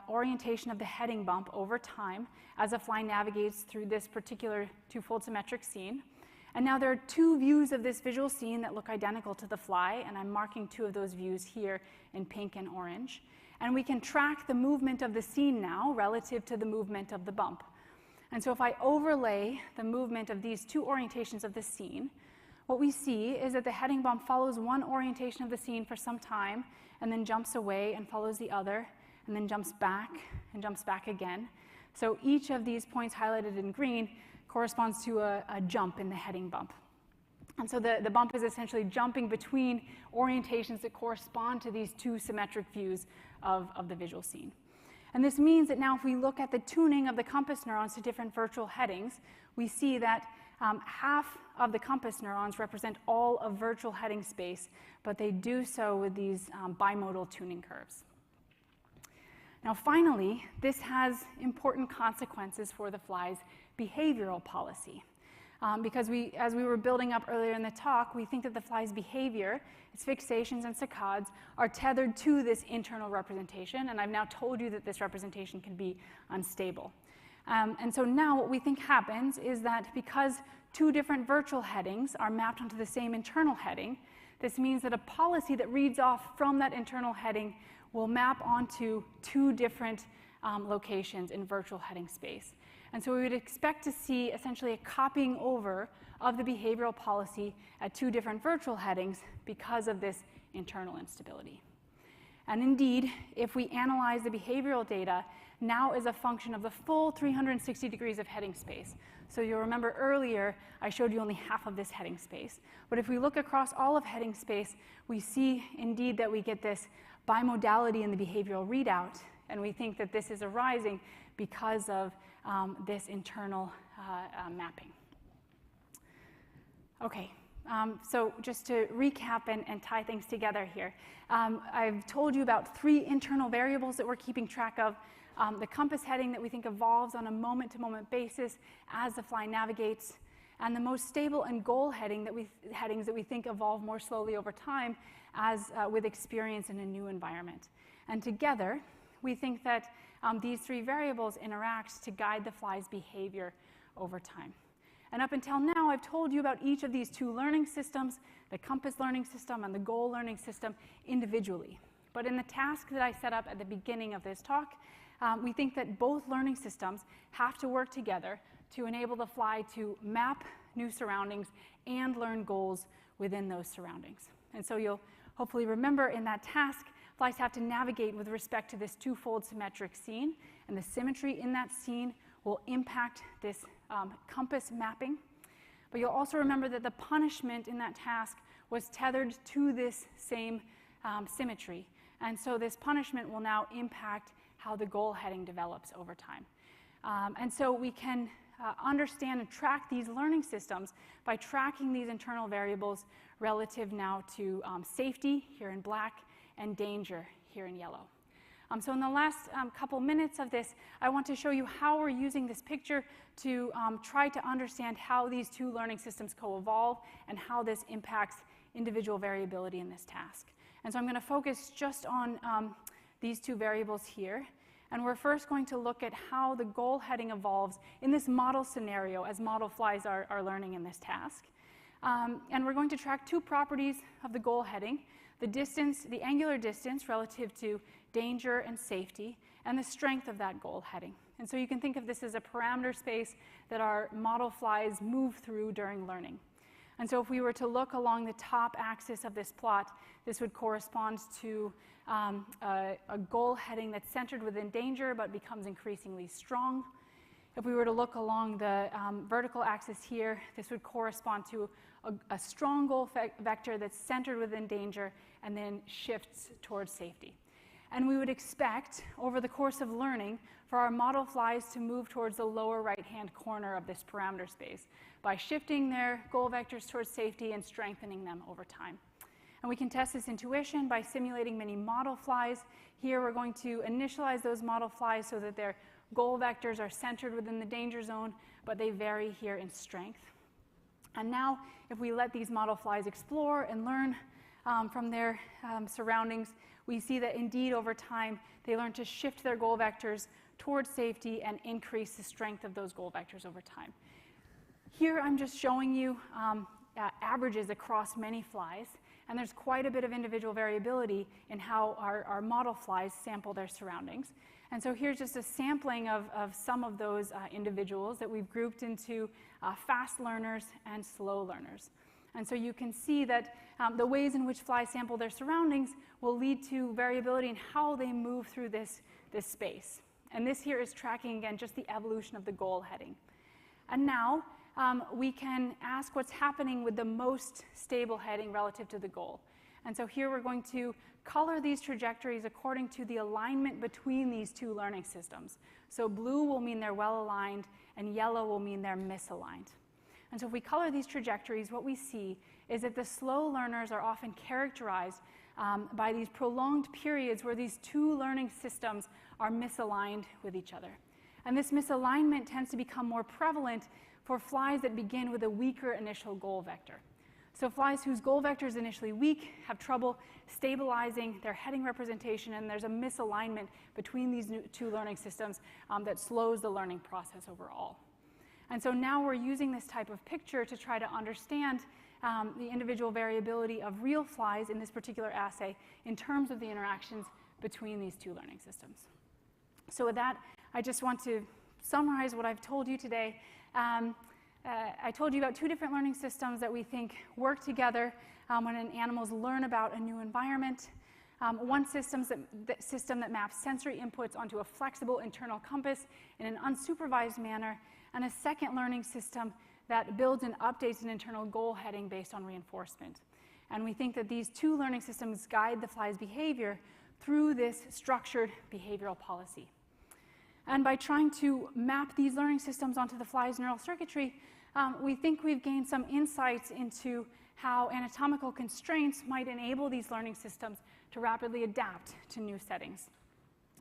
orientation of the heading bump over time as a fly navigates through this particular twofold symmetric scene. And now there are two views of this visual scene that look identical to the fly, and I'm marking two of those views here in pink and orange. And we can track the movement of the scene now relative to the movement of the bump. And so if I overlay the movement of these two orientations of the scene, what we see is that the heading bump follows one orientation of the scene for some time, and then jumps away and follows the other, and then jumps back again. So each of these points highlighted in green corresponds to a jump in the heading bump. And so the bump is essentially jumping between orientations that correspond to these two symmetric views of the visual scene. And this means that now if we look at the tuning of the compass neurons to different virtual headings, we see that half of the compass neurons represent all of virtual heading space, but they do so with these bimodal tuning curves. Now finally, this has important consequences for the fly's behavioral policy. Because as we were building up earlier in the talk, we think that the fly's behavior, its fixations and saccades, are tethered to this internal representation, and I've now told you that this representation can be unstable. And so now what we think happens is that because two different virtual headings are mapped onto the same internal heading, this means that a policy that reads off from that internal heading will map onto two different locations in virtual heading space. And so we would expect to see essentially a copying over of the behavioral policy at two different virtual headings because of this internal instability. And indeed, if we analyze the behavioral data now as a function of the full 360 degrees of heading space, so you'll remember earlier I showed you only half of this heading space, but if we look across all of heading space, we see indeed that we get this bimodality in the behavioral readout, and we think that this is arising because of this internal mapping. Okay, so just to recap and tie things together here, I've told you about three internal variables that we're keeping track of. The compass heading that we think evolves on a moment-to-moment basis as the fly navigates, and the most stable and goal headings that we think evolve more slowly over time as with experience in a new environment. And together, we think that these three variables interact to guide the fly's behavior over time. And up until now, I've told you about each of these two learning systems, the compass learning system and the goal learning system, individually. But in the task that I set up at the beginning of this talk, we think that both learning systems have to work together to enable the fly to map new surroundings and learn goals within those surroundings. And so you'll hopefully remember in that task, flies have to navigate with respect to this twofold symmetric scene, and the symmetry in that scene will impact this compass mapping. But you'll also remember that the punishment in that task was tethered to this same symmetry. And so this punishment will now impact how the goal heading develops over time. And so we can understand and track these learning systems by tracking these internal variables relative now to safety, here in black, and danger, here in yellow. So in the last couple minutes of this, I want to show you how we're using this picture to try to understand how these two learning systems co-evolve and how this impacts individual variability in this task. And so I'm going to focus just on these two variables here. And we're first going to look at how the goal heading evolves in this model scenario as model flies are learning in this task. And we're going to track two properties of the goal heading: the distance, the angular distance relative to danger and safety, and the strength of that goal heading. And so you can think of this as a parameter space that our model flies move through during learning. And so if we were to look along the top axis of this plot, this would correspond to a goal heading that's centered within danger but becomes increasingly strong. If we were to look along the vertical axis here, this would correspond to a strong goal vector that's centered within danger and then shifts towards safety. And we would expect, over the course of learning, for our model flies to move towards the lower right-hand corner of this parameter space by shifting their goal vectors towards safety and strengthening them over time. And we can test this intuition by simulating many model flies. Here we're going to initialize those model flies so that their goal vectors are centered within the danger zone, but they vary here in strength. And now, if we let these model flies explore and learn from their surroundings, we see that indeed over time they learn to shift their goal vectors towards safety and increase the strength of those goal vectors over time. Here I'm just showing you averages across many flies, and there's quite a bit of individual variability in how our model flies sample their surroundings. And so here's just a sampling of some of those individuals that we've grouped into fast learners and slow learners. And so you can see that the ways in which flies sample their surroundings will lead to variability in how they move through this space. And this here is tracking, again, just the evolution of the goal heading. And now we can ask what's happening with the most stable heading relative to the goal. And so here we're going to color these trajectories according to the alignment between these two learning systems. So blue will mean they're well aligned, and yellow will mean they're misaligned. And so if we color these trajectories, what we see is that the slow learners are often characterized by these prolonged periods where these two learning systems are misaligned with each other. And this misalignment tends to become more prevalent for flies that begin with a weaker initial goal vector. So flies whose goal vector is initially weak have trouble stabilizing their heading representation, and there's a misalignment between these two learning systems that slows the learning process overall. And so now we're using this type of picture to try to understand the individual variability of real flies in this particular assay in terms of the interactions between these two learning systems. So with that, I just want to summarize what I've told you today. I told you about two different learning systems that we think work together when animals learn about a new environment. One system that maps sensory inputs onto a flexible internal compass in an unsupervised manner, and a second learning system that builds and updates an internal goal heading based on reinforcement. And we think that these two learning systems guide the fly's behavior through this structured behavioral policy. And by trying to map these learning systems onto the fly's neural circuitry, we think we've gained some insights into how anatomical constraints might enable these learning systems to rapidly adapt to new settings.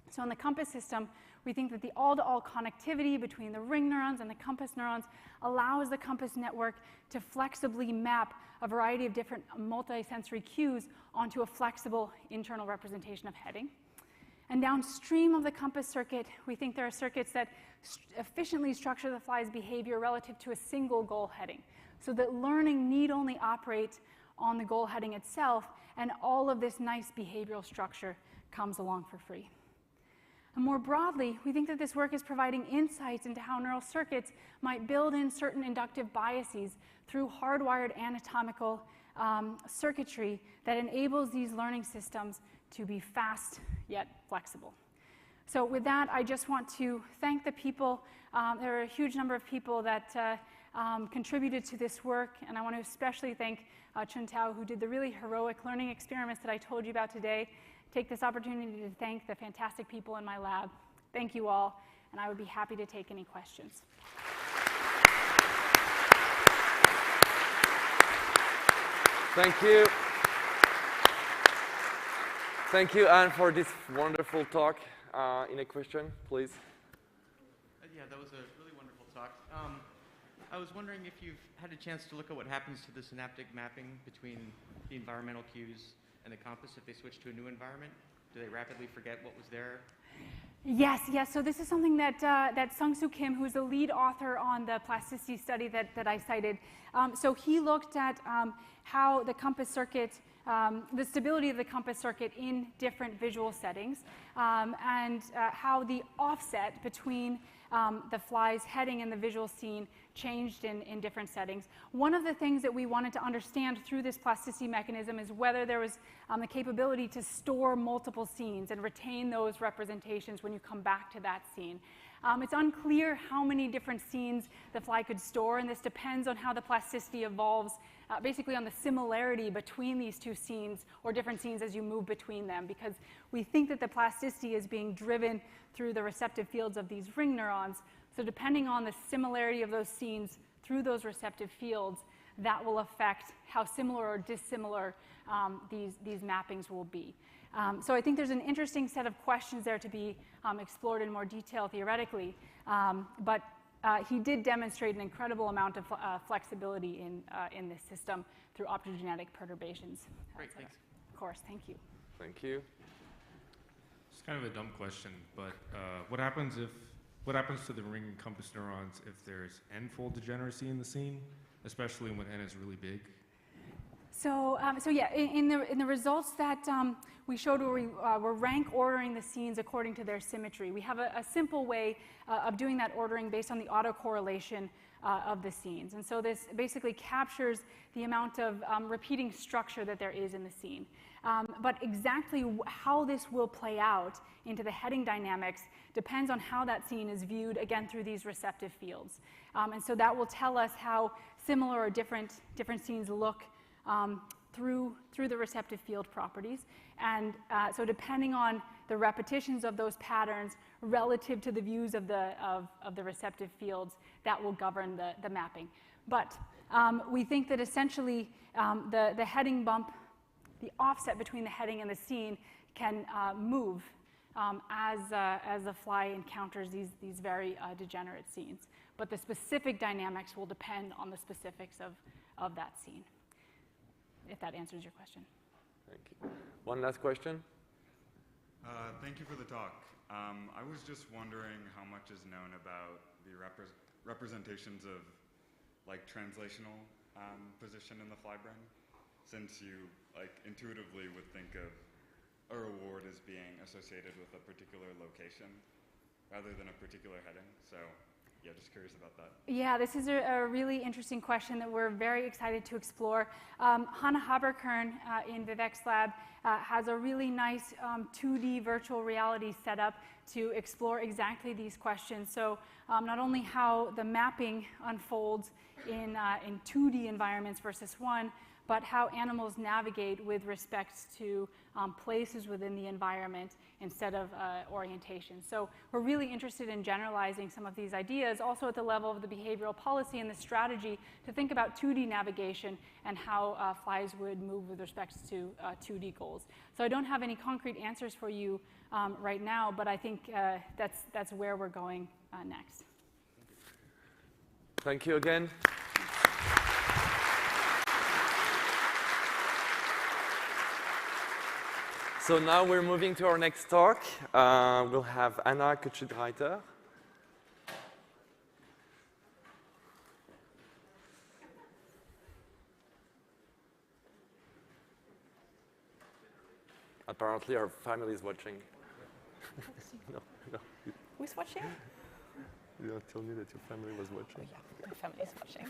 So in the compass system, we think that the all-to-all connectivity between the ring neurons and the compass neurons allows the compass network to flexibly map a variety of different multisensory cues onto a flexible internal representation of heading. And downstream of the compass circuit, we think there are circuits that efficiently structure the fly's behavior relative to a single goal heading, so that learning need only operate on the goal heading itself, and all of this nice behavioral structure comes along for free. And more broadly, we think that this work is providing insights into how neural circuits might build in certain inductive biases through hardwired anatomical circuitry that enables these learning systems to be fast yet flexible. So with that, I just want to thank the people. There are a huge number of people that contributed to this work, and I want to especially thank Chun Tao, who did the really heroic learning experiments that I told you about today. Take this opportunity to thank the fantastic people in my lab. Thank you all, and I would be happy to take any questions. Thank you. Thank you, Anne, for this wonderful talk. Any question, please? Yeah, that was a really wonderful talk. I was wondering if you've had a chance to look at what happens to the synaptic mapping between the environmental cues and the compass if they switch to a new environment. Do they rapidly forget what was there? Yes. So this is something that Sung-Soo Kim, who's the lead author on the plasticity study that I cited. So he looked at how the compass circuit, the stability of the compass circuit in different visual settings, and how the offset between the fly's heading and the visual scene changed in different settings. One of the things that we wanted to understand through this plasticity mechanism is whether there was the capability to store multiple scenes and retain those representations when you come back to that scene. It's unclear how many different scenes the fly could store, and this depends on how the plasticity evolves, basically on the similarity between these two scenes or different scenes as you move between them, because we think that the plasticity is being driven through the receptive fields of these ring neurons. So depending on the similarity of those scenes through those receptive fields, that will affect how similar or dissimilar these mappings will be. So I think there's an interesting set of questions there to be explored in more detail theoretically, but he did demonstrate an incredible amount of flexibility in this system through optogenetic perturbations. Great, thanks. Of course, thank you. Thank you. It's kind of a dumb question, but what happens to the ring and compass neurons if there's n-fold degeneracy in the scene, especially when n is really big? So yeah, in the results that we showed where we're rank ordering the scenes according to their symmetry. We have a simple way of doing that ordering based on the autocorrelation of the scenes. And so this basically captures the amount of repeating structure that there is in the scene. But exactly how this will play out into the heading dynamics depends on how that scene is viewed, again, through these receptive fields. And so that will tell us how similar or different scenes look through the receptive field properties. And so depending on the repetitions of those patterns relative to the views of the receptive fields, that will govern the mapping. But we think that essentially the heading bump, the offset between the heading and the scene can move as the fly encounters these very degenerate scenes. But the specific dynamics will depend on the specifics of that scene, if that answers your question. Thank you. One last question. Thank you for the talk. I was just wondering how much is known about the representations of like translational position in the fly brain, since you like intuitively would think of a reward as being associated with a particular location rather than a particular heading. So yeah, just curious about that. Yeah, this is a really interesting question that we're very excited to explore. Hannah Haberkern in Vivek's lab has a really nice 2D virtual reality setup to explore exactly these questions. So not only how the mapping unfolds in 2D environments versus one, but how animals navigate with respect to places within the environment instead of orientation. So we're really interested in generalizing some of these ideas, also at the level of the behavioral policy and the strategy to think about 2D navigation and how flies would move with respect to 2D goals. So I don't have any concrete answers for you right now, but I think that's where we're going next. Thank you again. So now we're moving to our next talk. We'll have Anna Kutschireiter. apparently our family is watching. No. Who's watching? You don't tell me that your family was watching. Oh, yeah, my family is watching.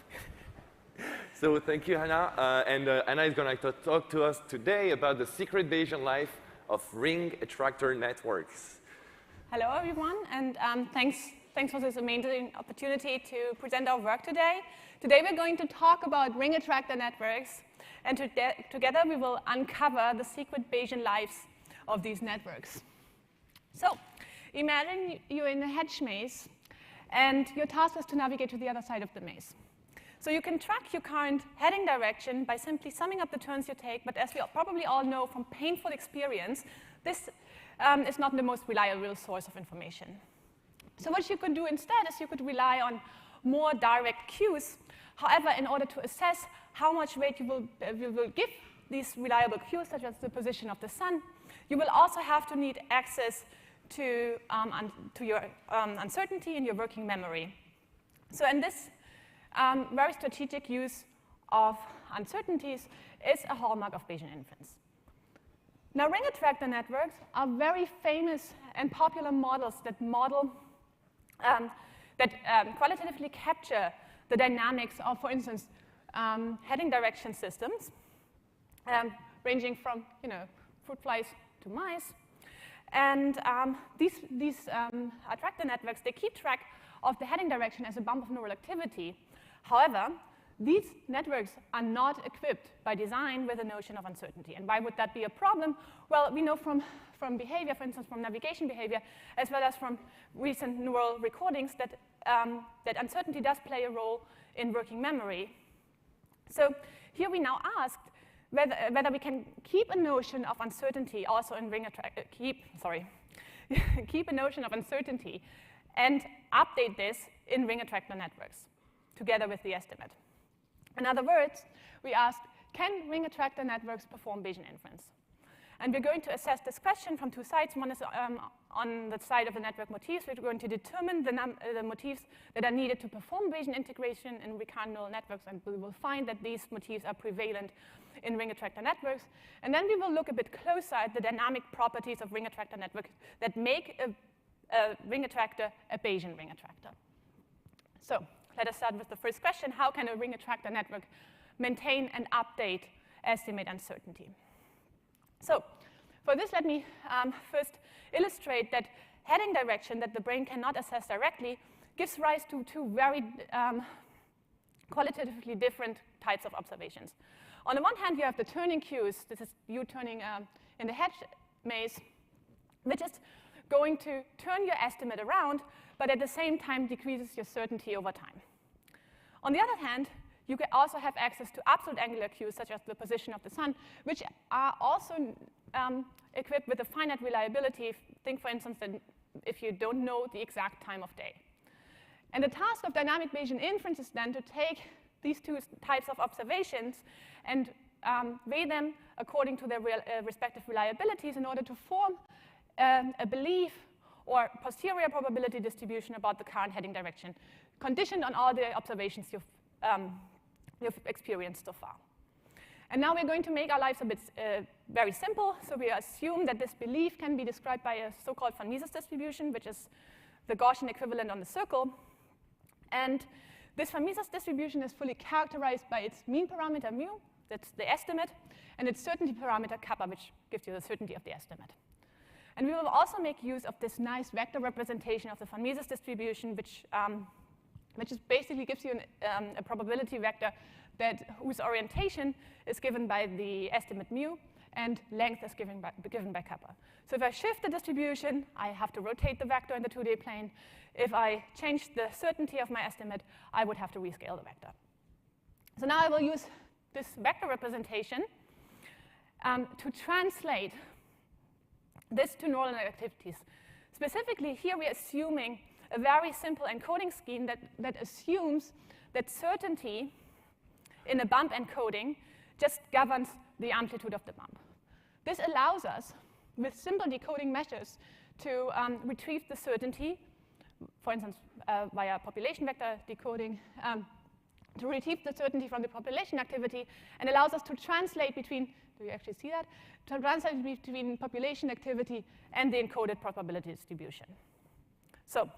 So thank you, Hannah. And Hannah is going to talk to us today about the secret Bayesian life of ring attractor networks. Hello, everyone, and thanks for this amazing opportunity to present our work today. Today we're going to talk about ring attractor networks, and together we will uncover the secret Bayesian lives of these networks. So imagine you're in a hedge maze, and your task is to navigate to the other side of the maze. So you can track your current heading direction by simply summing up the turns you take, but as we probably all know from painful experience, this is not the most reliable source of information. So what you could do instead is you could rely on more direct cues. However, in order to assess how much weight you will give these reliable cues, such as the position of the sun, you will also have to need access to your uncertainty in your working memory. So in this very strategic use of uncertainties is a hallmark of Bayesian inference. Now, ring attractor networks are very famous and popular models that qualitatively capture the dynamics of, for instance, heading direction systems, ranging from fruit flies to mice. And these attractor networks, they keep track of the heading direction as a bump of neural activity. However, these networks are not equipped by design with a notion of uncertainty. And why would that be a problem? Well, we know from behavior, for instance, from navigation behavior, as well as from recent neural recordings, that uncertainty does play a role in working memory. So here we now asked whether we can keep a notion of uncertainty also in keep a notion of uncertainty and update this in ring attractor networks together with the estimate. In other words, we asked, can ring attractor networks perform Bayesian inference? And we're going to assess this question from two sides. One is on the side of the network motifs. We're going to determine the motifs that are needed to perform Bayesian integration in recurrent neural networks, and we will find that these motifs are prevalent in ring attractor networks. And then we will look a bit closer at the dynamic properties of ring attractor networks that make a ring attractor a Bayesian ring attractor. So let us start with the first question. How can a ring attractor network maintain and update estimate uncertainty? So for this, let me first illustrate that heading direction that the brain cannot assess directly gives rise to two very qualitatively different types of observations. On the one hand, you have the turning cues. This is you turning in the hedge maze, which is going to turn your estimate around, but at the same time decreases your certainty over time. On the other hand, you can also have access to absolute angular cues, such as the position of the sun, which are also equipped with a finite reliability. Think, for instance, that if you don't know the exact time of day. And the task of dynamic Bayesian inference is then to take these two types of observations and weigh them according to their respective reliabilities in order to form a belief or posterior probability distribution about the current heading direction, conditioned on all the observations you've experienced so far. And now we're going to make our lives a bit very simple. So we assume that this belief can be described by a so-called von Mises distribution, which is the Gaussian equivalent on the circle. And this von Mises distribution is fully characterized by its mean parameter mu, that's the estimate, and its certainty parameter kappa, which gives you the certainty of the estimate. And we will also make use of this nice vector representation of the von Mises distribution, which basically gives you a probability vector whose orientation is given by the estimate mu, and length is given by kappa. So if I shift the distribution, I have to rotate the vector in the 2D plane. If I change the certainty of my estimate, I would have to rescale the vector. So now I will use this vector representation to translate this to neural activities. Specifically, here we're assuming a very simple encoding scheme that assumes that certainty in a bump encoding just governs the amplitude of the bump. This allows us, with simple decoding measures, to retrieve the certainty, for instance, via population vector decoding, to retrieve the certainty from the population activity and allows us to translate between, do you actually see that? To translate between population activity and the encoded probability distribution. So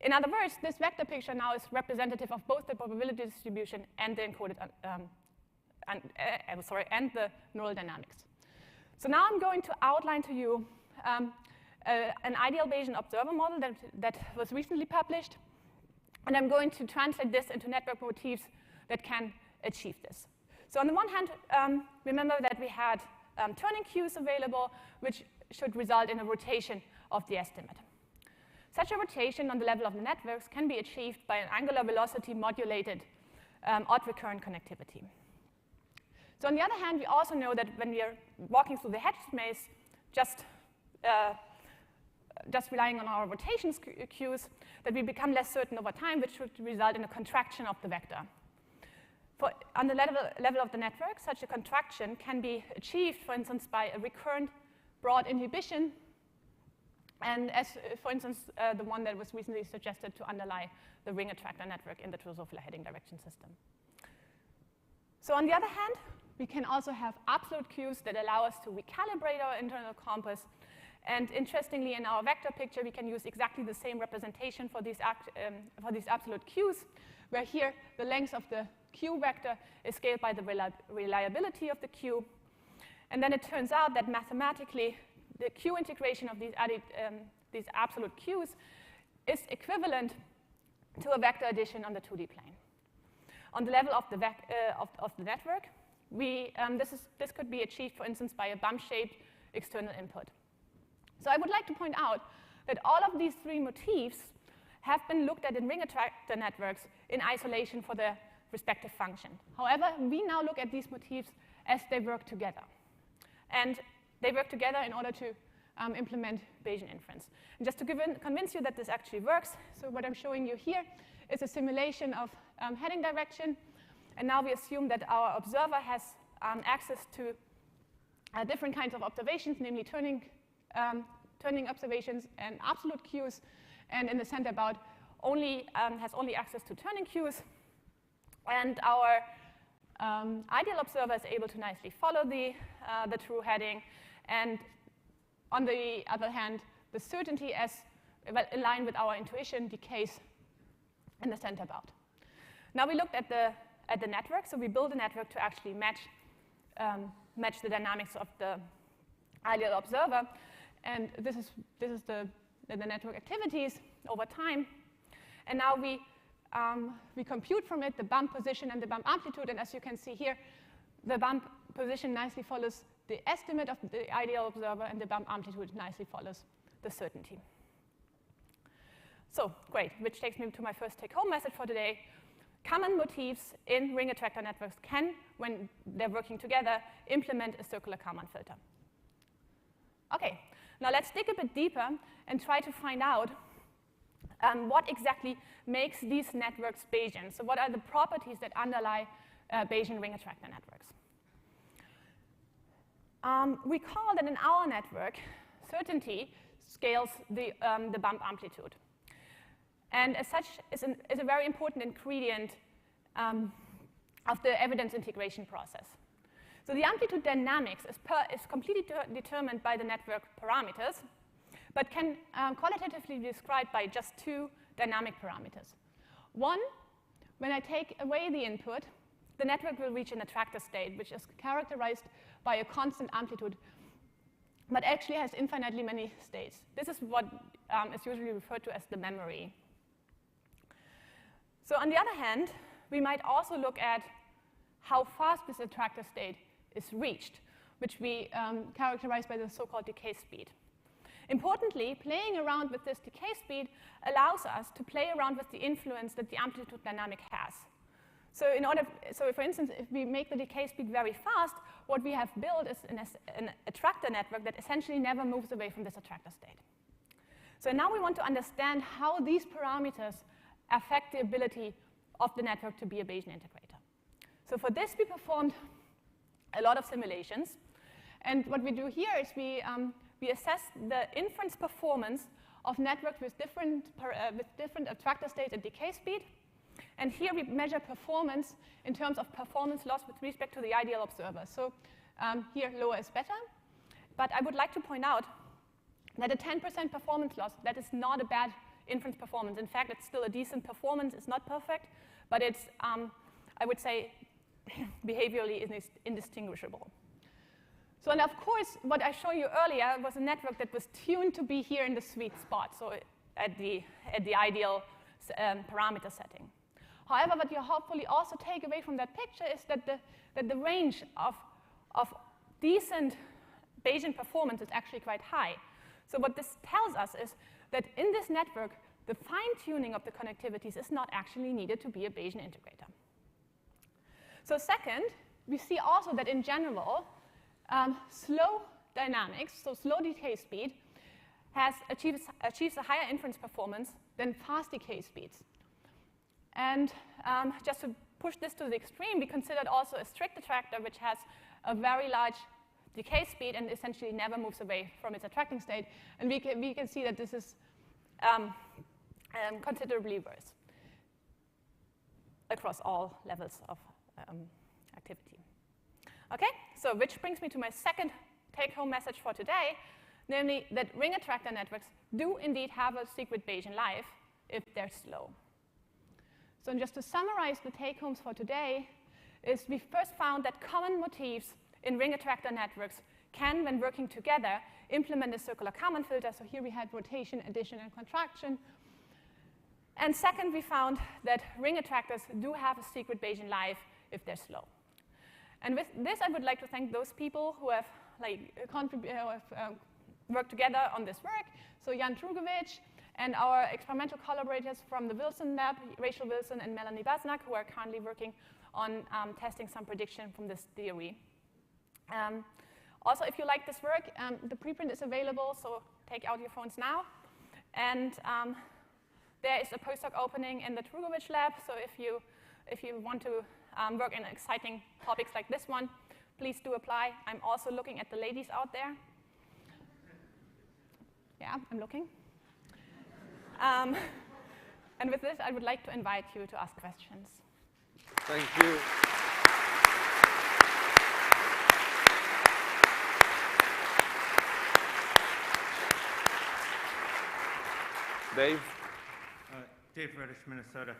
in other words, this vector picture now is representative of both the probability distribution and the encoded, and the neural dynamics. So now I'm going to outline to you an ideal Bayesian observer model that was recently published, and I'm going to translate this into network motifs that can achieve this. So on the one hand, remember that we had turning cues available, which should result in a rotation of the estimate. Such a rotation on the level of the networks can be achieved by an angular velocity modulated odd recurrent connectivity. So on the other hand, we also know that when we are walking through the hedge maze, just relying on our rotation cues, that we become less certain over time, which would result in a contraction of the vector. On the level of the network, such a contraction can be achieved, for instance, by a recurrent broad inhibition, and as, for instance, the one that was recently suggested to underlie the ring attractor network in the Drosophila heading direction system. So on the other hand, we can also have absolute cues that allow us to recalibrate our internal compass. And interestingly, in our vector picture, we can use exactly the same representation for these absolute cues, where here the length of the Q vector is scaled by the reliability of the Q. And then it turns out that mathematically, the Q integration of these absolute Qs is equivalent to a vector addition on the 2D plane. On the level of the network, this could be achieved, for instance, by a bump-shaped external input. So I would like to point out that all of these three motifs have been looked at in ring attractor networks in isolation for their respective function. However, we now look at these motifs as they work together. And they work together in order to implement Bayesian inference. And just to convince you that this actually works, so what I'm showing you here is a simulation of heading direction. And now we assume that our observer has access to different kinds of observations, namely turning observations and absolute cues. And in the center about has only access to turning cues. And our ideal observer is able to nicely follow the true heading. And on the other hand, the certainty, as well, in line with our intuition, decays in the center about. Now we looked at the network, so we build a network to actually match the dynamics of the ideal observer, and this is the network activities over time. And now we compute from it the bump position and the bump amplitude, and as you can see here, the bump position nicely follows the estimate of the ideal observer, and the bump amplitude nicely follows the certainty. So great, which takes me to my first take-home message for today. Common motifs in ring attractor networks can, when they're working together, implement a circular Kalman filter. Okay, now let's dig a bit deeper and try to find out what exactly makes these networks Bayesian. So what are the properties that underlie Bayesian ring attractor networks? Recall that in our network, certainty scales the bump amplitude. And as such, is a very important ingredient of the evidence integration process. So the amplitude dynamics is completely determined by the network parameters, but can qualitatively be described by just two dynamic parameters. One, when I take away the input, the network will reach an attractor state, which is characterized by a constant amplitude, but actually has infinitely many states. This is what is usually referred to as the memory. So on the other hand, we might also look at how fast this attractor state is reached, which we characterize by the so-called decay speed. Importantly, playing around with this decay speed allows us to play around with the influence that the amplitude dynamic has. So for instance, if we make the decay speed very fast, what we have built is an attractor network that essentially never moves away from this attractor state. So now we want to understand how these parameters affect the ability of the network to be a Bayesian integrator. So for this, we performed a lot of simulations. And what we do here is we assess the inference performance of networks with different attractor state and decay speed. And here we measure performance in terms of performance loss with respect to the ideal observer. So here lower is better. But I would like to point out that a 10% performance loss, that is not a bad inference performance. In fact, it's still a decent performance. It's not perfect, but it's, I would say, behaviorally indistinguishable. So, and of course, what I showed you earlier was a network that was tuned to be here in the sweet spot, so at the ideal parameter setting. However, what you hopefully also take away from that picture is that the range of decent Bayesian performance is actually quite high. So what this tells us is that in this network, the fine-tuning of the connectivities is not actually needed to be a Bayesian integrator. So second, we see also that in general, slow dynamics, so slow decay speed, achieves a higher inference performance than fast decay speeds. And just to push this to the extreme, we considered also a strict attractor, which has a very large decay speed and essentially never moves away from its attracting state. And we can see that this is considerably worse across all levels of activity. Okay, so which brings me to my second take-home message for today, namely that ring attractor networks do indeed have a secret Bayesian life if they're slow. So just to summarize the take-homes for today, is we first found that common motifs in ring attractor networks can, when working together, implement a circular Kalman filter. So here we had rotation, addition, and contraction. And second, we found that ring attractors do have a secret Bayesian life if they're slow. And with this, I would like to thank those people who have worked together on this work. So Drugowitsch and our experimental collaborators from the Wilson lab, Rachel Wilson and Melanie Basnak, who are currently working on testing some prediction from this theory. Also, if you like this work, the preprint is available, so take out your phones now. And there is a postdoc opening in the Drugowitsch lab, so if you want to work in exciting topics like this one, please do apply. I'm also looking at the ladies out there. Yeah, I'm looking. And with this, I would like to invite you to ask questions. Thank you. Dave? Dave Reddish, Minnesota.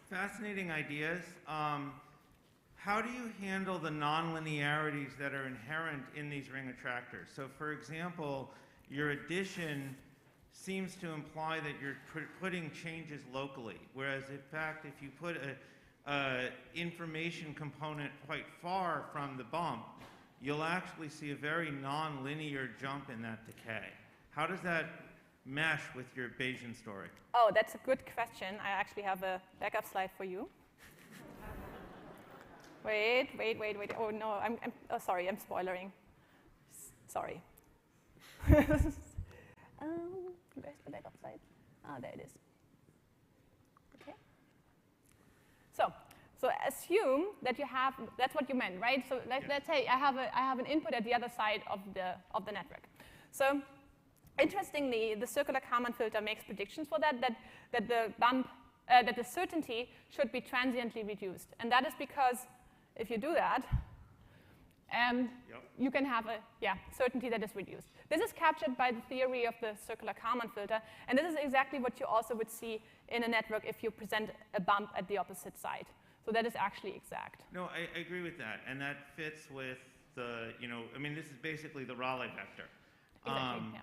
Fascinating ideas. How do you handle the nonlinearities that are inherent in these ring attractors? So for example, your addition seems to imply that you're putting changes locally, whereas in fact, if you put an information component quite far from the bump, you'll actually see a very nonlinear jump in that decay. How does that mesh with your Bayesian story? Oh, that's a good question. I actually have a backup slide for you. Wait. Oh, no, oh, sorry, I'm spoilering. Sorry. Where's the backup slide? Ah, there it is. Okay. So assume that you have, that's what you meant, right? So let's say I have an input at the other side of the network. So interestingly, the circular Kalman filter makes predictions for that the certainty should be transiently reduced. And that is because if you do that, you can have a certainty that is reduced. This is captured by the theory of the circular Kalman filter, and this is exactly what you also would see in a network if you present a bump at the opposite side. So that is actually exact. No, I agree with that, and that fits with the, I mean, this is basically the Raleigh vector. Exactly, yeah.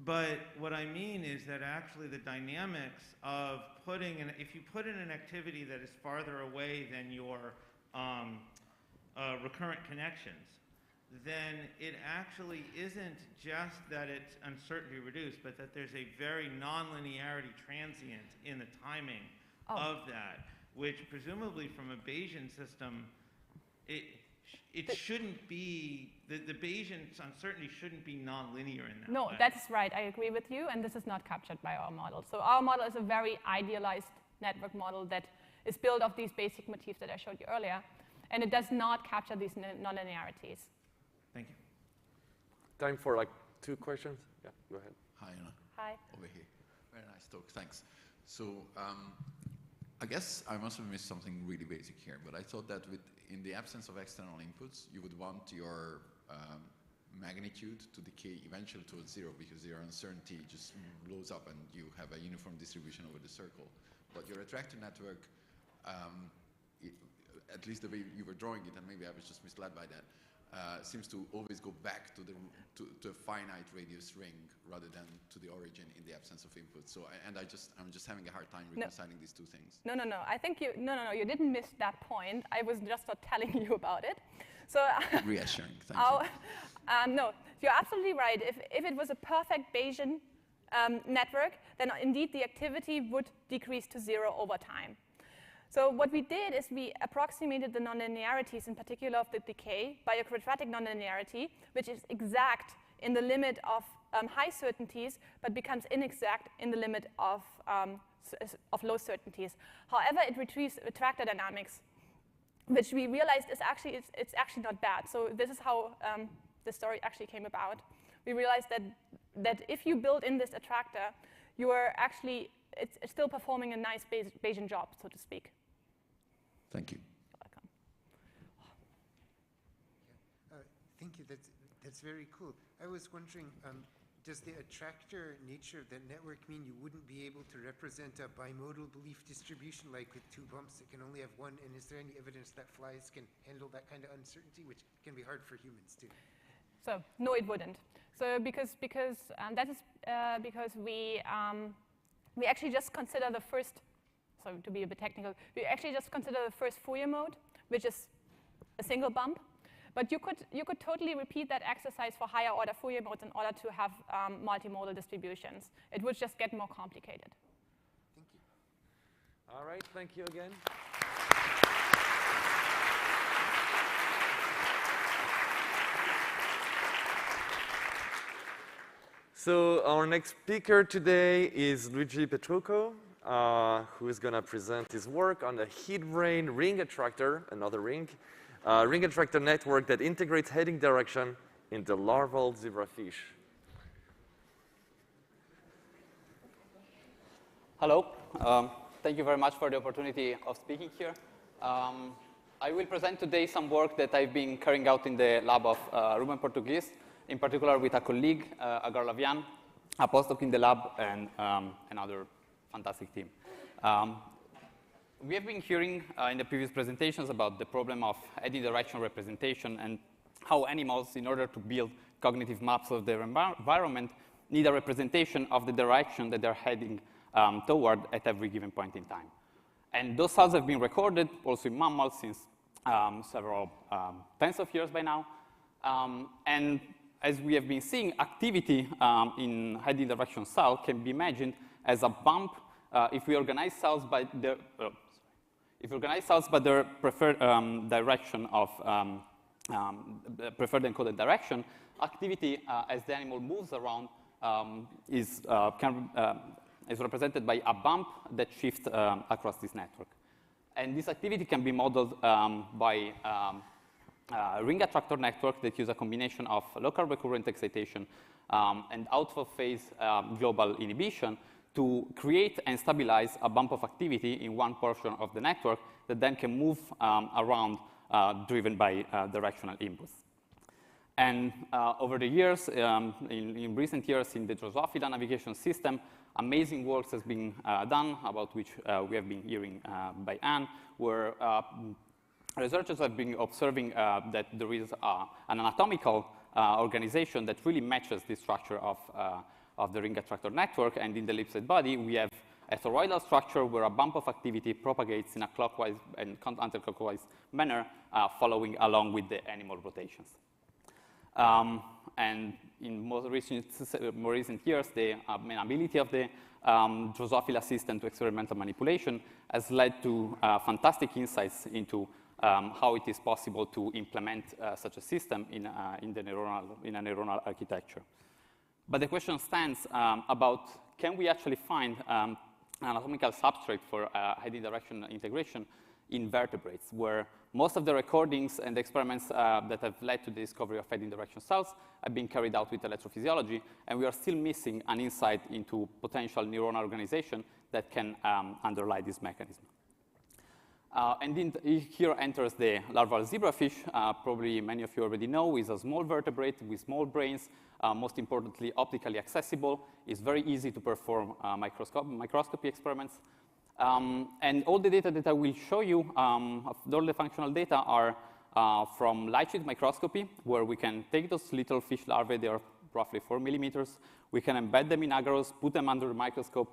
But what I mean is that actually the dynamics of putting in, if you put in an activity that is farther away than your recurrent connections, then it actually isn't just that it's uncertainty reduced, but that there's a very nonlinearity transient in the timing of that, which presumably from a Bayesian system, it shouldn't be, the Bayesian uncertainty shouldn't be nonlinear in that No, way. that's right. I agree with you, and this is not captured by our model. So our model is a very idealized network model that is built of these basic motifs that I showed you earlier, and it does not capture these nonlinearities. Thank you. Time for like 2 questions. Yeah, go ahead. Hi, Anna. Hi. Over here. Very nice talk. Thanks. So I guess I must have missed something really basic here, but I thought that in the absence of external inputs, you would want your magnitude to decay eventually towards zero, because your uncertainty just blows up and you have a uniform distribution over the circle. But your attractor network, at least the way you were drawing it, and maybe I was just misled by that, seems to always go back to a finite radius ring rather than to the origin in the absence of input. So, I'm just having a hard time reconciling these two things. No. I think you didn't miss that point. I was just not telling you about it. So reassuring. Thank you. No, you're absolutely right. If it was a perfect Bayesian network, then indeed the activity would decrease to zero over time. So what we did is we approximated the nonlinearities, in particular of the decay, by a quadratic nonlinearity, which is exact in the limit of high certainties, but becomes inexact in the limit of low certainties. However, it retrieves attractor dynamics, which we realized is it's actually not bad. So this is how the story actually came about. We realized that if you build in this attractor, you are actually it's still performing a nice Bayesian job, so to speak. Thank you. You're welcome. Thank you. That's very cool. I was wondering, does the attractor nature of that network mean you wouldn't be able to represent a bimodal belief distribution, like with two bumps that can only have one? And is there any evidence that flies can handle that kind of uncertainty, which can be hard for humans too? So no, it wouldn't. So because that is because we actually just consider the first. So to be a bit technical, we actually just consider the first Fourier mode, which is a single bump. But you could totally repeat that exercise for higher order Fourier modes in order to have multimodal distributions. It would just get more complicated. Thank you. All right, thank you again. So our next speaker today is Luigi Petrucco, who is going to present his work on the hindbrain ring attractor, another ring attractor network that integrates heading direction in the larval zebrafish. Hello. Thank you very much for the opportunity of speaking here. I will present today some work that I've been carrying out in the lab of Ruben Portuguese, in particular with a colleague, Hagar Lavian, a postdoc in the lab, and another fantastic team. We have been hearing in the previous presentations about the problem of heading direction representation and how animals, in order to build cognitive maps of their environment, need a representation of the direction that they're heading toward at every given point in time. And those cells have been recorded also in mammals since several tens of years by now. And as we have been seeing, activity in heading direction cell can be imagined as a bump if we organize cells by their preferred direction of preferred encoded direction. Activity as the animal moves around is represented by a bump that shifts across this network. And this activity can be modeled by a ring attractor network that use a combination of local recurrent excitation and out of phase global inhibition to create and stabilize a bump of activity in one portion of the network that then can move around driven by directional inputs. And over the years, in recent years in the Drosophila navigation system, amazing work has been done, about which we have been hearing by Anne, where researchers have been observing that there is an anatomical organization that really matches the structure of the ring attractor network. And in the ellipsoid body, we have a toroidal structure where a bump of activity propagates in a clockwise and counterclockwise manner, following along with the animal rotations. And in more recent years, the amenability of the Drosophila system to experimental manipulation has led to fantastic insights into how it is possible to implement such a system in a neuronal architecture. But the question stands about, can we actually find an anatomical substrate for heading direction integration in vertebrates, where most of the recordings and experiments that have led to the discovery of heading direction cells have been carried out with electrophysiology, and we are still missing an insight into potential neuronal organization that can underlie this mechanism. And here enters the larval zebrafish. Probably many of you already know is a small vertebrate with small brains, most importantly optically accessible. It's very easy to perform microscopy experiments. And all the data that I will show you, all the functional data are from light sheet microscopy, where we can take those little fish larvae, they are roughly 4 millimeters. We can embed them in agarose, put them under the microscope.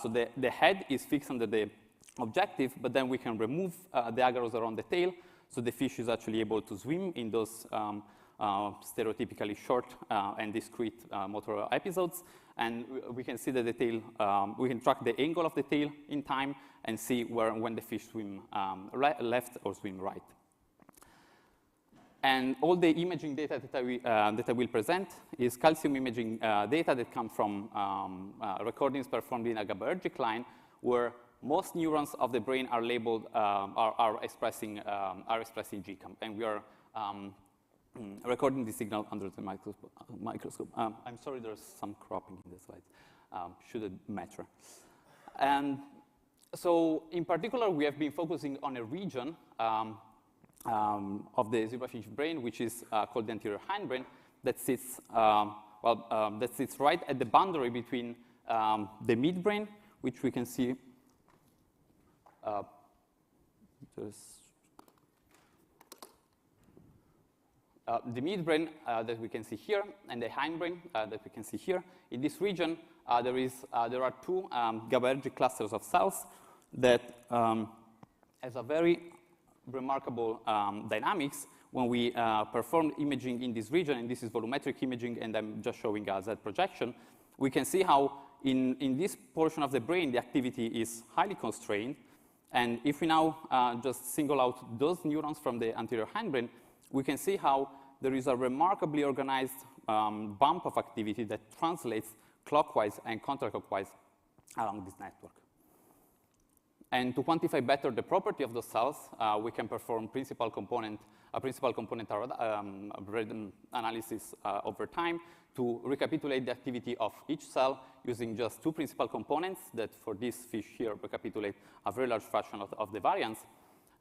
So the head is fixed under the objective, but then we can remove the agarose around the tail, so the fish is actually able to swim in those stereotypically short and discrete motor episodes. And we can see that the tail, we can track the angle of the tail in time and see when the fish swim left or swim right. And all the imaging data that I will present is calcium imaging data that come from recordings performed in a GABAergic line, where most neurons of the brain are labeled, are expressing GCAM, and we are recording the signal under the microscope. I'm sorry, there's some cropping in the slides. Shouldn't matter. And so, in particular, we have been focusing on a region of the zebrafish brain, which is called the anterior hindbrain, that sits that sits right at the boundary between the midbrain, which we can see. The midbrain that we can see here, and the hindbrain that we can see here. In this region, there are two GABAergic clusters of cells that has a very remarkable dynamics when we perform imaging in this region, and this is volumetric imaging, and I'm just showing a Z projection. We can see how in this portion of the brain, the activity is highly constrained. And if we now just single out those neurons from the anterior hindbrain, we can see how there is a remarkably organized bump of activity that translates clockwise and counterclockwise along this network. And to quantify better the property of those cells, we can perform a principal component analysis over time to recapitulate the activity of each cell using just two principal components that for this fish here recapitulate a very large fraction of the variance.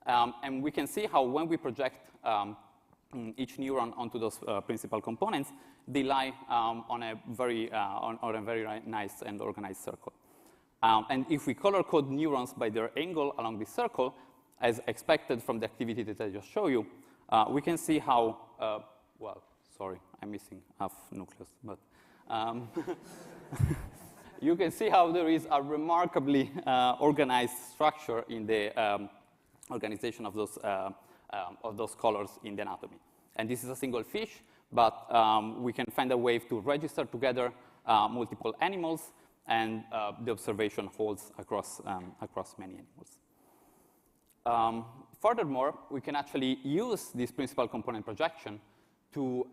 And we can see how when we project each neuron onto those principal components, they lie on a very nice and organized circle. And if we color code neurons by their angle along this circle, as expected from the activity that I just showed you, we can see how, well, sorry, I'm missing half nucleus, but you can see how there is a remarkably organized structure in the organization of those colors in the anatomy. And this is a single fish, but we can find a way to register together multiple animals, and the observation holds across many animals. Furthermore, we can actually use this principal component projection to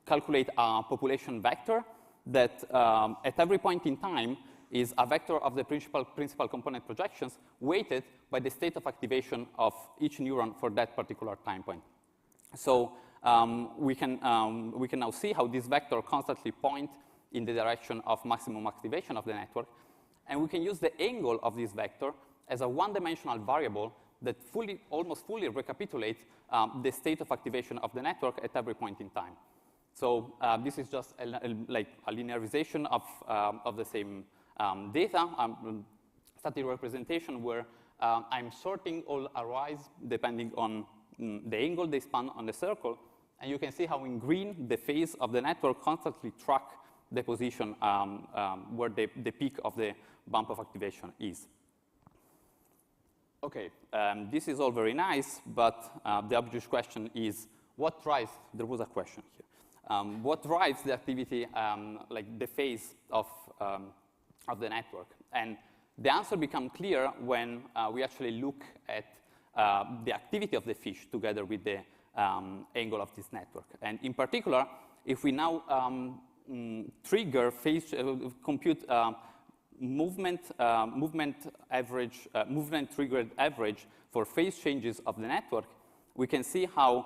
calculate a population vector that at every point in time is a vector of the principal component projections weighted by the state of activation of each neuron for that particular time point. So we can now see how this vector constantly points in the direction of maximum activation of the network. And we can use the angle of this vector as a one-dimensional variable that almost fully recapitulates the state of activation of the network at every point in time. So this is just like a linearization of the same data, static representation where I'm sorting all arrays depending on the angle they span on the circle. And you can see how in green, the phase of the network constantly track the position where the peak of the bump of activation is. Okay, this is all very nice, but the obvious question is, what drives, there was a question here, what drives the activity, like the phase of the network? And the answer becomes clear when we actually look at the activity of the fish together with the angle of this network. And in particular, if we now trigger phase, compute movement triggered average for phase changes of the network, we can see how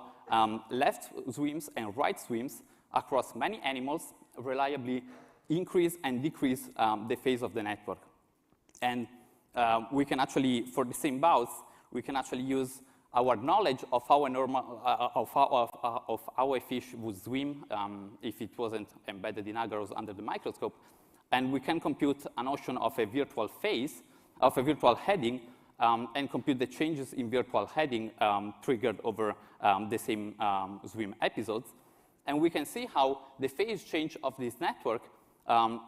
left swims and right swims across many animals reliably increase and decrease the phase of the network. And we can actually, for the same bouts, we can actually use our knowledge of how how a fish would swim if it wasn't embedded in agarose under the microscope, and we can compute a notion of a virtual phase, of a virtual heading, and compute the changes in virtual heading triggered over the same swim episodes. And we can see how the phase change of this network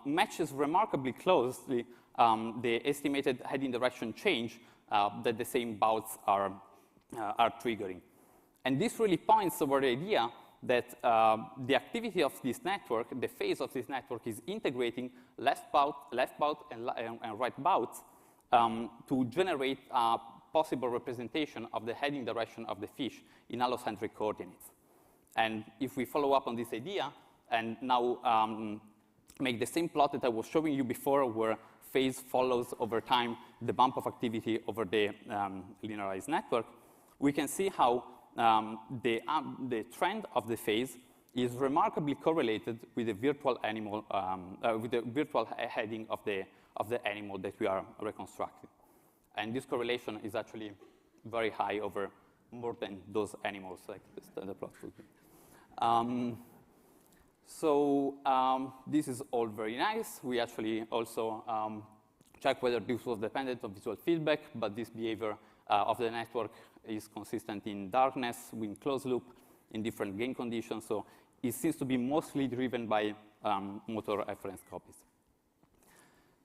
matches remarkably closely the estimated heading direction change that the same bouts are triggering. And this really points toward the idea that the activity of this network, the phase of this network, is integrating left bout and right bouts to generate a possible representation of the heading direction of the fish in allocentric coordinates. And if we follow up on this idea and now make the same plot that I was showing you before, where phase follows over time the bump of activity over the linearized network, we can see how the trend of the phase is remarkably correlated with the virtual animal, with the virtual heading of the animal that we are reconstructing. And this correlation is actually very high over more than those animals, like the plot would be. This is all very nice. We actually also check whether this was dependent on visual feedback, but this behavior of the network is consistent in darkness, in closed loop, in different gain conditions. So it seems to be mostly driven by motor reference copies.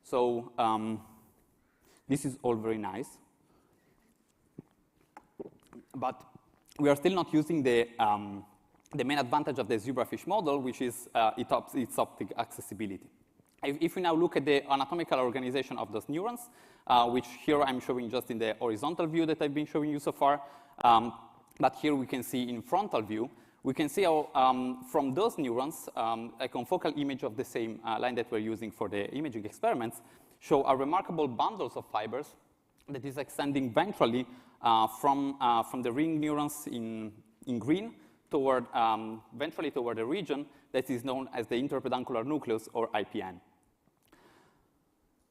So this is all very nice. But we are still not using the main advantage of the zebrafish model, which is its optic accessibility. If we now look at the anatomical organization of those neurons, which here I'm showing just in the horizontal view that I've been showing you so far, but here we can see in frontal view, we can see how from those neurons, a confocal image of the same line that we're using for the imaging experiments, show a remarkable bundles of fibers that is extending ventrally from the ring neurons in green toward, ventrally toward a region that is known as the interpeduncular nucleus, or IPN.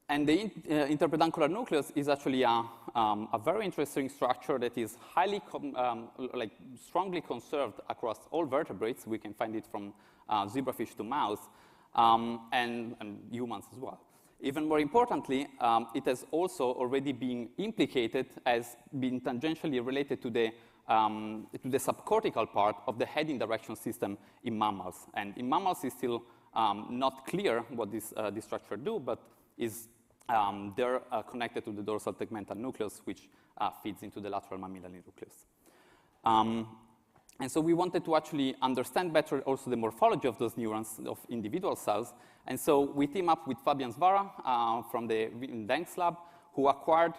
And the interpeduncular nucleus is actually a very interesting structure that is highly, strongly conserved across all vertebrates. We can find it from zebrafish to mouse, and humans as well. Even more importantly, it has also already been implicated as being tangentially related to the subcortical part of the heading direction system in mammals. And in mammals, it's still not clear what this structure do, but is they're connected to the dorsal tegmental nucleus, which feeds into the lateral mammillary nucleus. And so we wanted to actually understand better also the morphology of those neurons of individual cells. And so we team up with Fabian Zvara from the Deng's lab, who acquired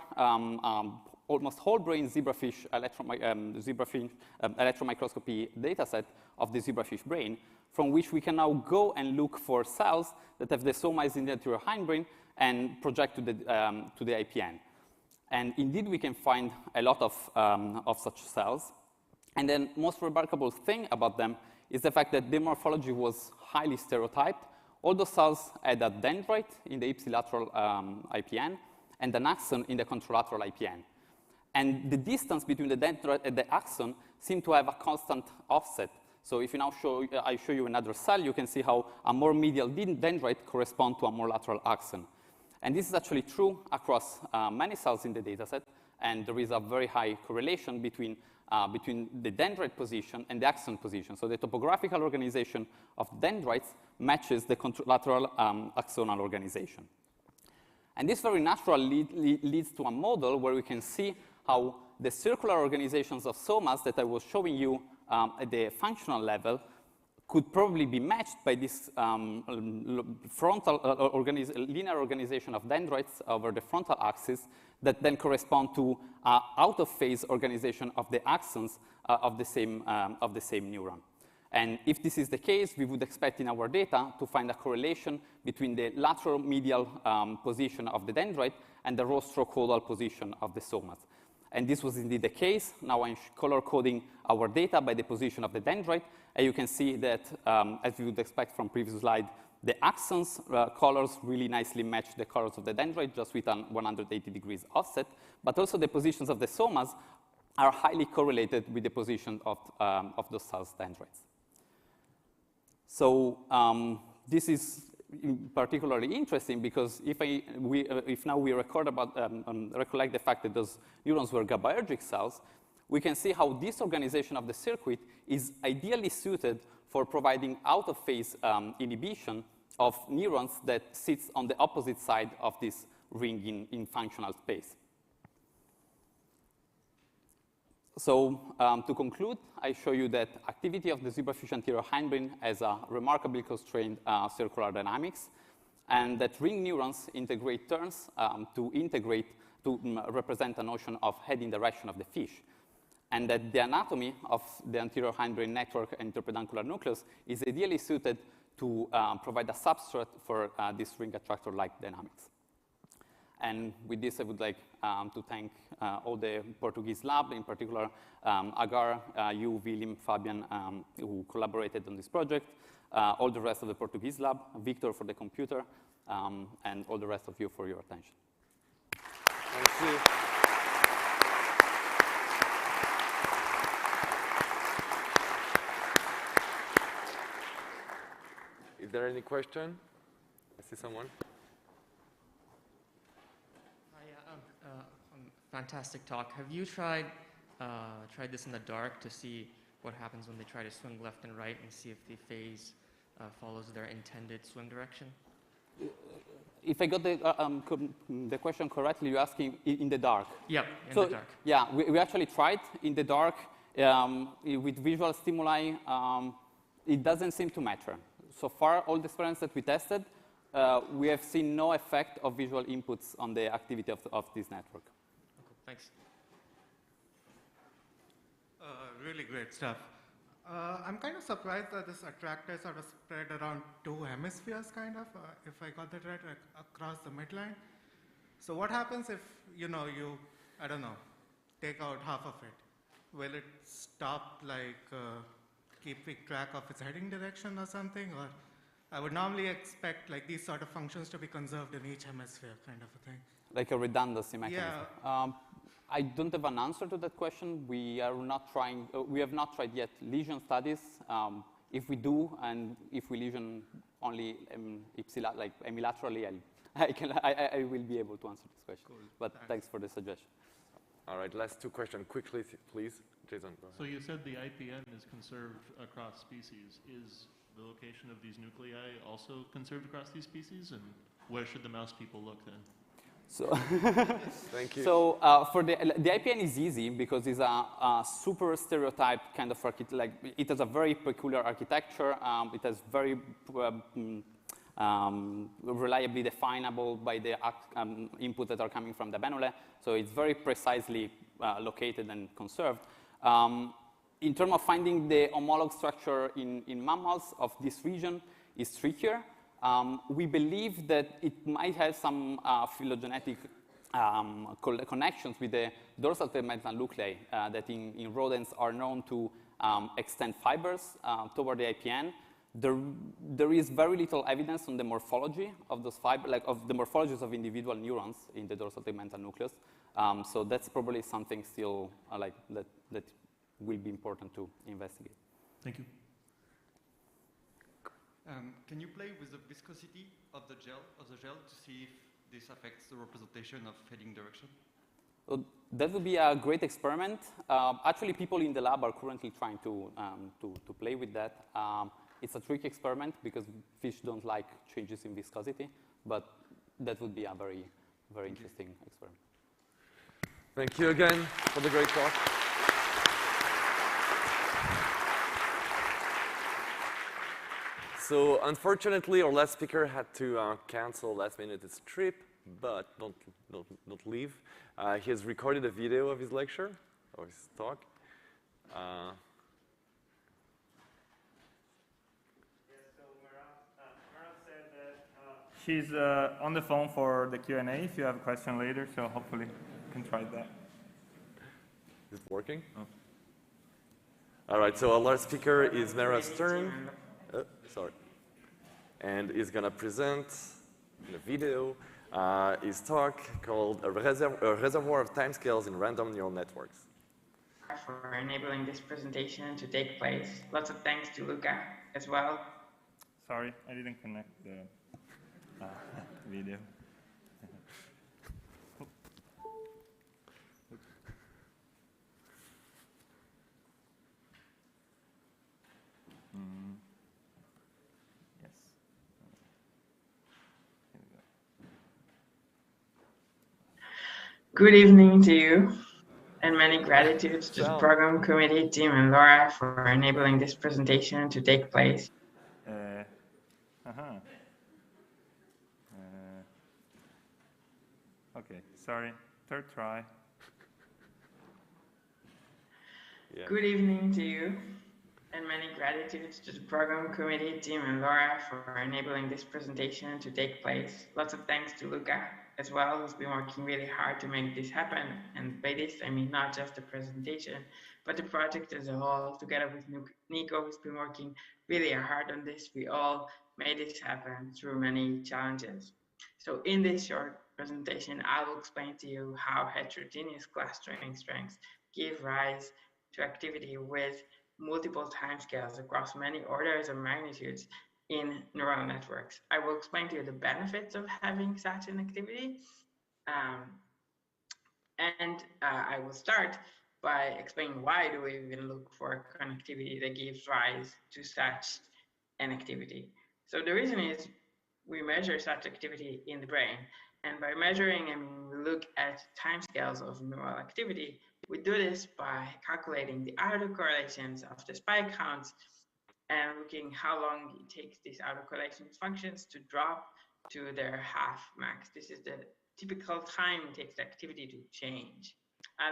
almost whole brain zebrafish electromicroscopy dataset of the zebrafish brain, from which we can now go and look for cells that have the somas in the anterior hindbrain and project to the IPN. And indeed, we can find a lot of such cells. And then most remarkable thing about them is the fact that their morphology was highly stereotyped. All those cells had a dendrite in the ipsilateral IPN and an axon in the contralateral IPN. And the distance between the dendrite and the axon seemed to have a constant offset. So if you now I show you another cell, you can see how a more medial dendrite corresponds to a more lateral axon. And this is actually true across many cells in the dataset, and there is a very high correlation between the dendrite position and the axon position. So the topographical organization of dendrites matches the contralateral axonal organization. And this very naturally leads to a model where we can see how the circular organizations of somas that I was showing you at the functional level could probably be matched by this frontal linear organization of dendrites over the frontal axis that then correspond to out-of-phase organization of the axons of the same neuron. And if this is the case, we would expect in our data to find a correlation between the lateral medial position of the dendrite and the rostro-caudal position of the somas. And this was indeed the case. Now I'm color-coding our data by the position of the dendrite. And you can see that, as you would expect from previous slide, The axons colors really nicely match the colors of the dendrite, just with a 180 degrees offset, but also the positions of the somas are highly correlated with the position of those cells' dendrites. So this is particularly interesting because if now we recollect the fact that those neurons were GABAergic cells, we can see how this organization of the circuit is ideally suited for providing out-of-phase inhibition of neurons that sits on the opposite side of this ring in functional space. So to conclude, I show you that activity of the zebrafish anterior hindbrain has a remarkably constrained circular dynamics, and that ring neurons integrate turns to represent a notion of heading direction of the fish, and that the anatomy of the anterior hindbrain network and interpeduncular nucleus is ideally suited to provide a substrate for this ring attractor-like dynamics. And with this, I would like to thank all the Portuguese lab, in particular Hagar, you, Vilim, Fabian, who collaborated on this project, all the rest of the Portuguese lab, Victor for the computer, and all the rest of you for your attention. Thank you. Is there any question? I see someone. Fantastic talk. Have you tried this in the dark to see what happens when they try to swing left and right and see if the phase follows their intended swing direction? If I got the question correctly, you're asking in the dark. Yep, in the dark. Yeah, we actually tried in the dark with visual stimuli. It doesn't seem to matter. So far, all the experiments that we tested, we have seen no effect of visual inputs on the activity of this network. Okay, thanks. Really great stuff. I'm kind of surprised that this attractor sort of spread around 2 hemispheres, kind of, if I got that right, across the midline. So what happens if, you I don't know, take out half of it? Will it stop, keeping track of its heading direction or something? Or I would normally expect, these sort of functions to be conserved in each hemisphere, kind of a thing. Like a redundancy mechanism. Yeah. I don't have an answer to that question. We have not tried yet lesion studies. If we do, and if we lesion only hemilaterally, I will be able to answer this question. Cool. But thanks for the suggestion. All right, last 2 questions quickly, please. Jason. So you said the IPN is conserved across species. Is the location of these nuclei also conserved across these species? And where should the mouse people look then? So, thank you. So for the IPN is easy because it's a super stereotyped kind of it has a very peculiar architecture. It has very reliably definable by the inputs that are coming from the benule. So it's very precisely located and conserved. In terms of finding the homolog structure in mammals of this region is trickier. We believe that it might have some phylogenetic connections with the dorsal tegmental nuclei that in rodents are known to extend fibers toward the IPN. There is very little evidence on the morphology of those fibers, of the morphologies of individual neurons in the dorsal tegmental nucleus. So that's probably something still that will be important to investigate. Thank you. Can you play with the viscosity of the gel to see if this affects the representation of heading direction? That would be a great experiment. Actually, people in the lab are currently trying to play with that. It's a tricky experiment because fish don't like changes in viscosity, but that would be a very, very interesting experiment. Thank you again for the great talk. So unfortunately, our last speaker had to cancel last minute his trip, but don't leave. He has recorded a video of his lecture, or his talk. She's on the phone for the Q&A if you have a question later, so hopefully you can try that. Is it working? Oh. All right, so our last speaker is Mara Stern. Sorry. and he's going to present in a video his talk called A Reservoir of Timescales in Random Neural Networks. For enabling this presentation to take place. Lots of thanks to Luca as well. Sorry, I didn't connect the video. Yes. Here we go. Good evening to you, and many gratitudes to the program committee, Tim and Laura for enabling this presentation to take place. Okay, sorry, third try. Yeah. Good evening to you, and many gratitudes to the program committee, Tim and Laura for enabling this presentation to take place. Lots of thanks to Luca as well, who's been working really hard to make this happen. And by this, I mean not just the presentation, but the project as a whole, together with Nico, who's been working really hard on this. We all made this happen through many challenges. So in this short presentation, I will explain to you how heterogeneous clustering strengths give rise to activity with multiple timescales across many orders of magnitudes in neural networks. I will explain to you the benefits of having such an activity. I will start by explaining why do we even look for connectivity that gives rise to such an activity. So the reason is we measure such activity in the brain. And by measuring, I mean, we look at timescales of neural activity. We do this by calculating the autocorrelations of the spike counts and looking how long it takes these autocorrelation functions to drop to their half max. This is the typical time it takes the activity to change.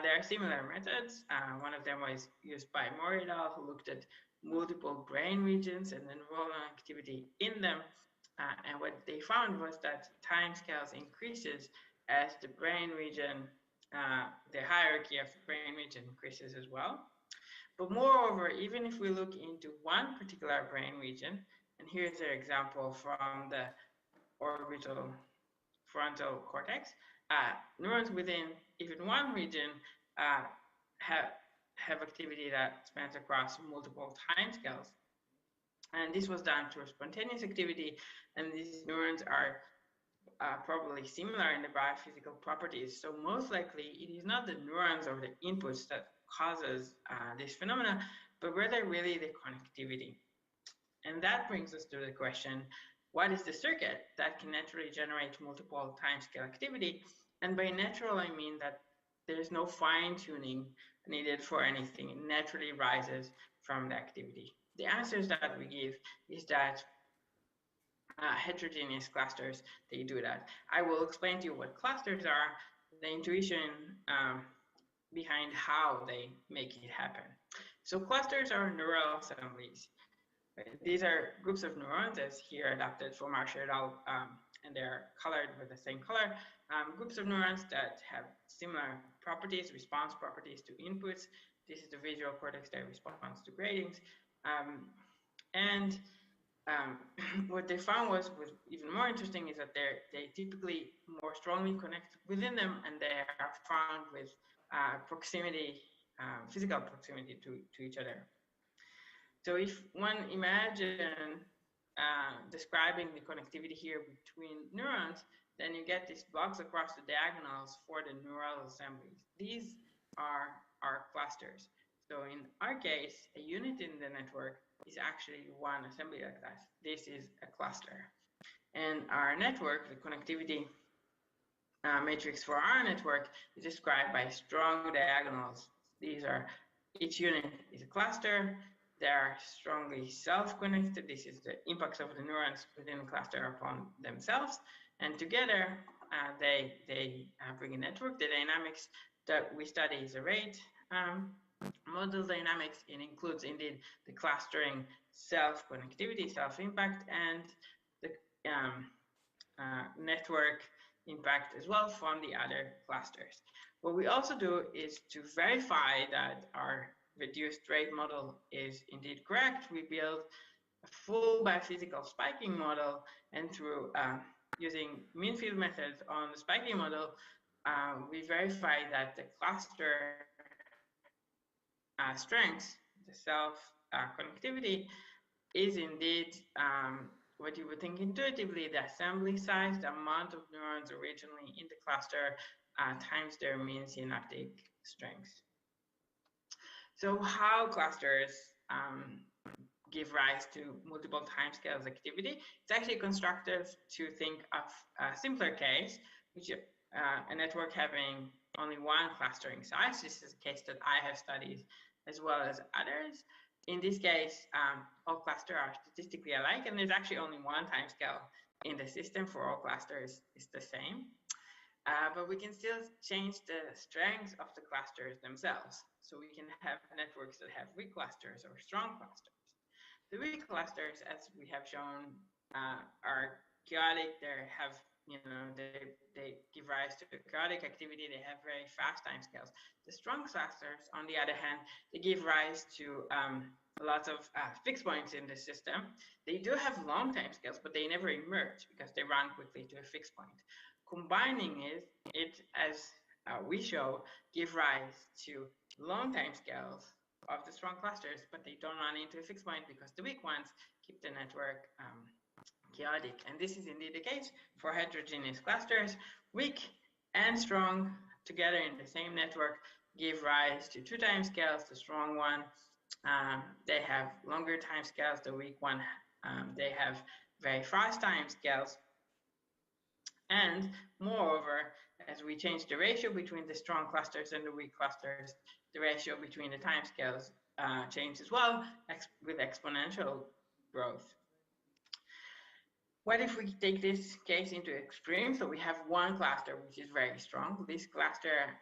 There are similar methods. One of them was used by Mori et al., who looked at multiple brain regions and the neuronal activity in them. And what they found was that timescales increases as the brain region, the hierarchy of the brain region increases as well. But moreover, even if we look into one particular brain region, and here's an example from the orbital frontal cortex, neurons within even one region have activity that spans across multiple timescales. And this was done through spontaneous activity, and these neurons are probably similar in the biophysical properties. So most likely, it is not the neurons or the inputs that causes this phenomena, but rather really the connectivity. And that brings us to the question, what is the circuit that can naturally generate multiple timescale activity? And by natural, I mean that there's no fine-tuning needed for anything. It naturally rises from the activity. The answers that we give is that heterogeneous clusters, they do that. I will explain to you what clusters are, the intuition behind how they make it happen. So clusters are neural assemblies. These are groups of neurons, as here adapted from Asya Rolls, and they're colored with the same color. Groups of neurons that have similar properties, response properties to inputs. This is the visual cortex that responds to gratings. What they found was even more interesting is that they typically more strongly connect within them, and they are found with proximity, physical proximity to each other. So if one imagine describing the connectivity here between neurons, then you get these blocks across the diagonals for the neural assemblies. These are our clusters. So in our case, a unit in the network is actually one assembly like that. This is a cluster. And our network, the connectivity matrix for our network, is described by strong diagonals. These are, each unit is a cluster. They are strongly self-connected. This is the impacts of the neurons within the cluster upon themselves. And together, they bring a network. The dynamics that we study is a rate model dynamics. It includes indeed the clustering self-connectivity, self-impact, and the network impact as well from the other clusters. What we also do is to verify that our reduced rate model is indeed correct. We build a full biophysical spiking model, and through using mean field methods on the spiking model, we verify that the cluster strength, the self-connectivity, is indeed what you would think intuitively, the assembly size, the amount of neurons originally in the cluster times their mean synaptic strength. So how clusters give rise to multiple timescales activity? It's actually constructive to think of a simpler case, which a network having only one clustering size. This is a case that I have studied as well as others. In this case, all clusters are statistically alike, and there's actually only one timescale in the system for all clusters. It's the same. But we can still change the strengths of the clusters themselves. So we can have networks that have weak clusters or strong clusters. The weak clusters, as we have shown, are chaotic. They have, they give rise to chaotic activity. They have very fast timescales. The strong clusters, on the other hand, they give rise to lots of fixed points in the system. They do have long timescales, but they never emerge because they run quickly to a fixed point. Combining it, as we show, give rise to long timescales of the strong clusters, but they don't run into a fixed point because the weak ones keep the network chaotic. And this is indeed the case for heterogeneous clusters. Weak and strong together in the same network give rise to two timescales. The strong one, they have longer timescales. The weak one, they have very fast timescales. And moreover, as we change the ratio between the strong clusters and the weak clusters, the ratio between the timescales changes as well with exponential growth. What if we take this case into extreme? So we have one cluster which is very strong. This cluster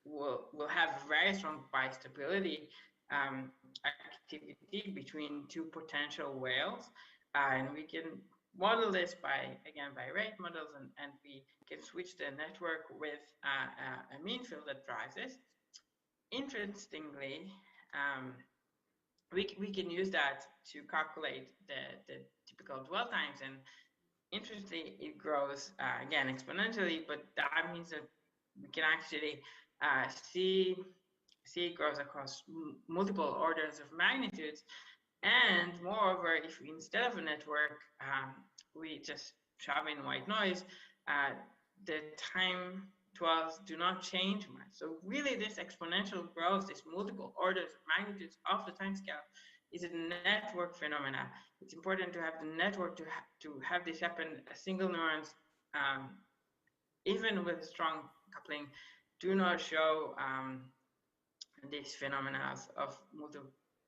will have very strong bistability activity between two potential whales, and we can model this by rate models, and we can switch the network with a mean field that drives this. Interestingly, we can use that to calculate the typical dwell times, and interestingly, it grows again exponentially, but that means that we can actually see it grows across multiple orders of magnitudes. And moreover, if instead of a network, we just shove in white noise, the time dwells do not change much. So really this exponential growth, this multiple orders of magnitudes of the time scale, is a network phenomena. It's important to have the network to have this happen. A single neurons, even with strong coupling, do not show these phenomena of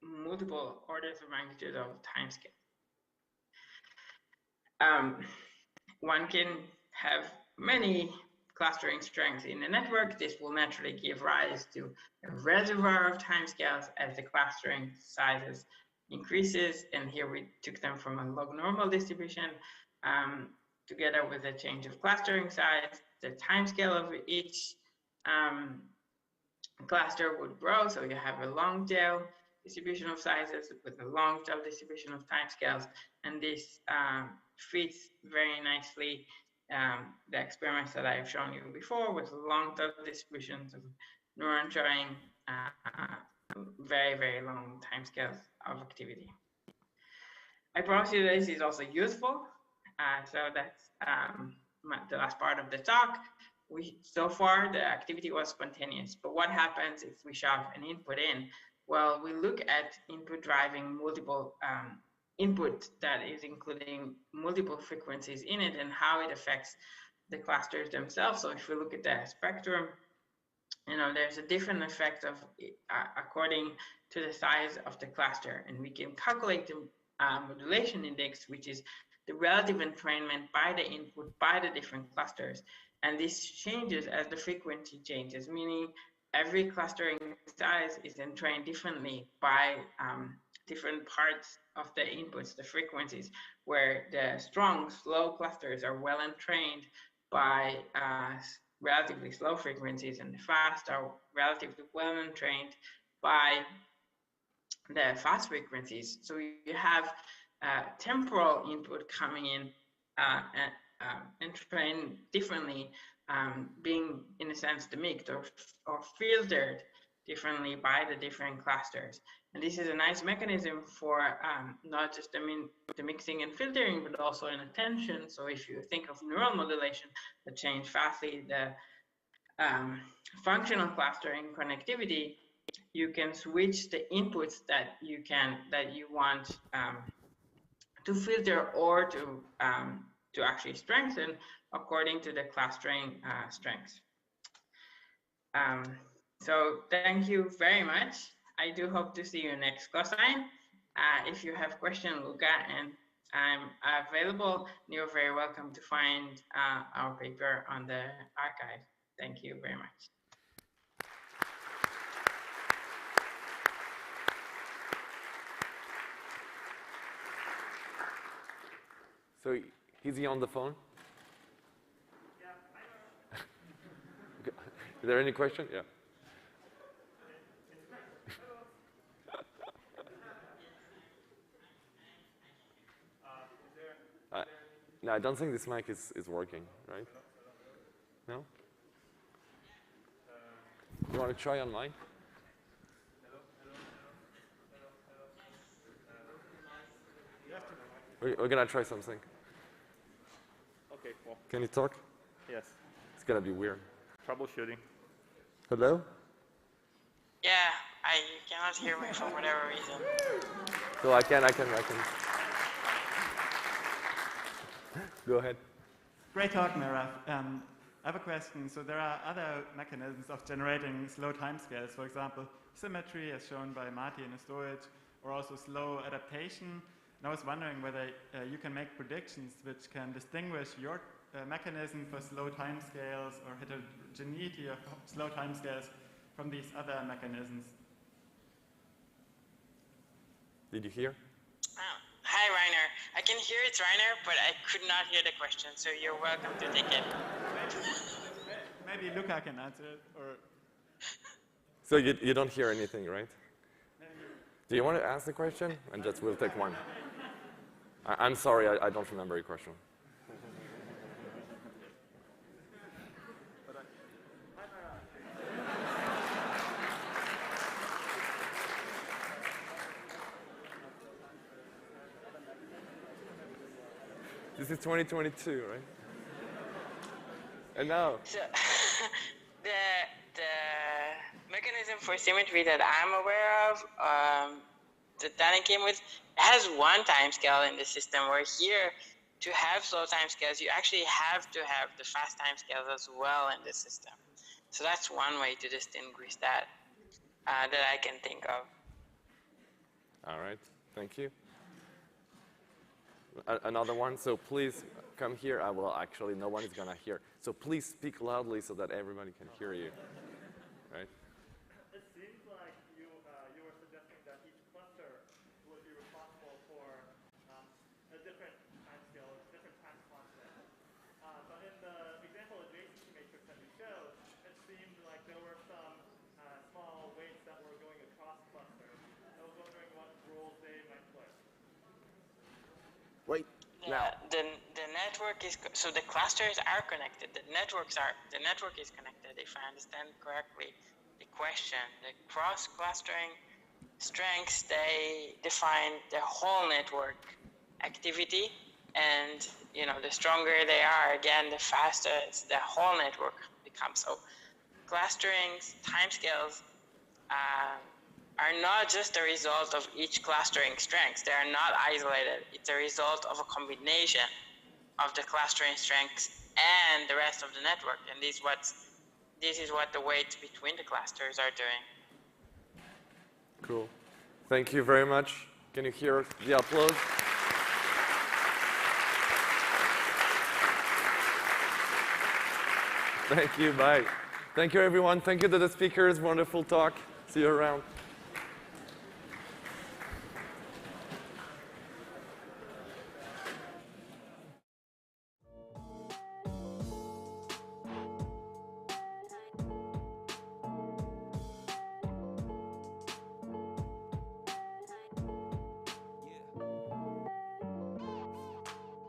multiple orders of magnitude of time scale. One can have many clustering strengths in the network. This will naturally give rise to a reservoir of timescales as the clustering sizes increases. And here we took them from a log normal distribution together with a change of clustering size. The timescale of each cluster would grow. So you have a long tail distribution of sizes with a long tail distribution of timescales, and this fits very nicely the experiments that I've shown you before with long tail distributions of neurons showing very, very long timescales of activity. I promise you this is also useful. So that's the last part of the talk. So far, the activity was spontaneous, but what happens if we shove an input in? Well, we look at input driving multiple input that is including multiple frequencies in it and how it affects the clusters themselves. So if we look at the spectrum, there's a different effect of according to the size of the cluster, and we can calculate the modulation index, which is the relative entrainment by the input by the different clusters. And this changes as the frequency changes, meaning every clustering size is entrained differently by different parts of the inputs, the frequencies, where the strong, slow clusters are well entrained by relatively slow frequencies, and the fast are relatively well entrained by the fast frequencies. So you have temporal input coming in and trained differently, being in a sense mimicked or filtered differently by the different clusters. And this is a nice mechanism for not just the mixing and filtering, but also in attention. So if you think of neural modulation that change fastly the functional clustering connectivity, you can switch the inputs that you want to filter or to actually strengthen according to the clustering strengths. So thank you very much. I do hope to see you next Cosyne. If you have questions, Luca, and I'm available. You're very welcome to find our paper on the archive. Thank you very much. So is he on the phone? Yeah. Is there any question? Yeah. No, I don't think this mic is working, right? No? You want to try on mine? We're going to try something. Okay, well. Can you talk? Yes. It's going to be weird. Troubleshooting. Hello? Yeah, you cannot hear me for whatever reason. So I can. Go ahead. Great talk, Mira. I have a question. So there are other mechanisms of generating slow timescales, for example, symmetry as shown by Marty in the storage, or also slow adaptation. And I was wondering whether you can make predictions which can distinguish your mechanism for slow timescales or heterogeneity of slow timescales from these other mechanisms. Did you hear? Hi, Rainer. I can hear it's Rainer, but I could not hear the question, so you're welcome to take it. Maybe Luca can answer it, or... So you don't hear anything, right? Do you want to ask the question? And just we'll take one. I'm sorry, I don't remember your question. This is 2022, right? And now? So, the mechanism for symmetry that I'm aware of, that Danny came with, has one timescale in the system, where here, to have slow timescales, you actually have to have the fast timescales as well in the system. So that's one way to distinguish that, that I can think of. All right, thank you. Another one, so please come here. Actually, no one is gonna hear. So please speak loudly so that everybody can hear you, right? It seems like you were suggesting that each cluster would be responsible for a different timescale, different time constant. But in the example adjacency matrix that you showed, it seemed like there were some small weights that were going across clusters. I was wondering what roles they might play. Wait. The network is, so the clusters are connected. The network is connected, if I understand correctly the question. The cross-clustering strengths, they define the whole network activity, and the stronger they are, again, the faster the whole network becomes. So clusterings, timescales, are not just a result of each clustering strengths. They are not isolated. It's a result of a combination of the clustering strengths and the rest of the network. And this is what the weights between the clusters are doing. Cool. Thank you very much. Can you hear the applause? Thank you. Bye. Thank you, everyone. Thank you to the speakers. Wonderful talk. See you around.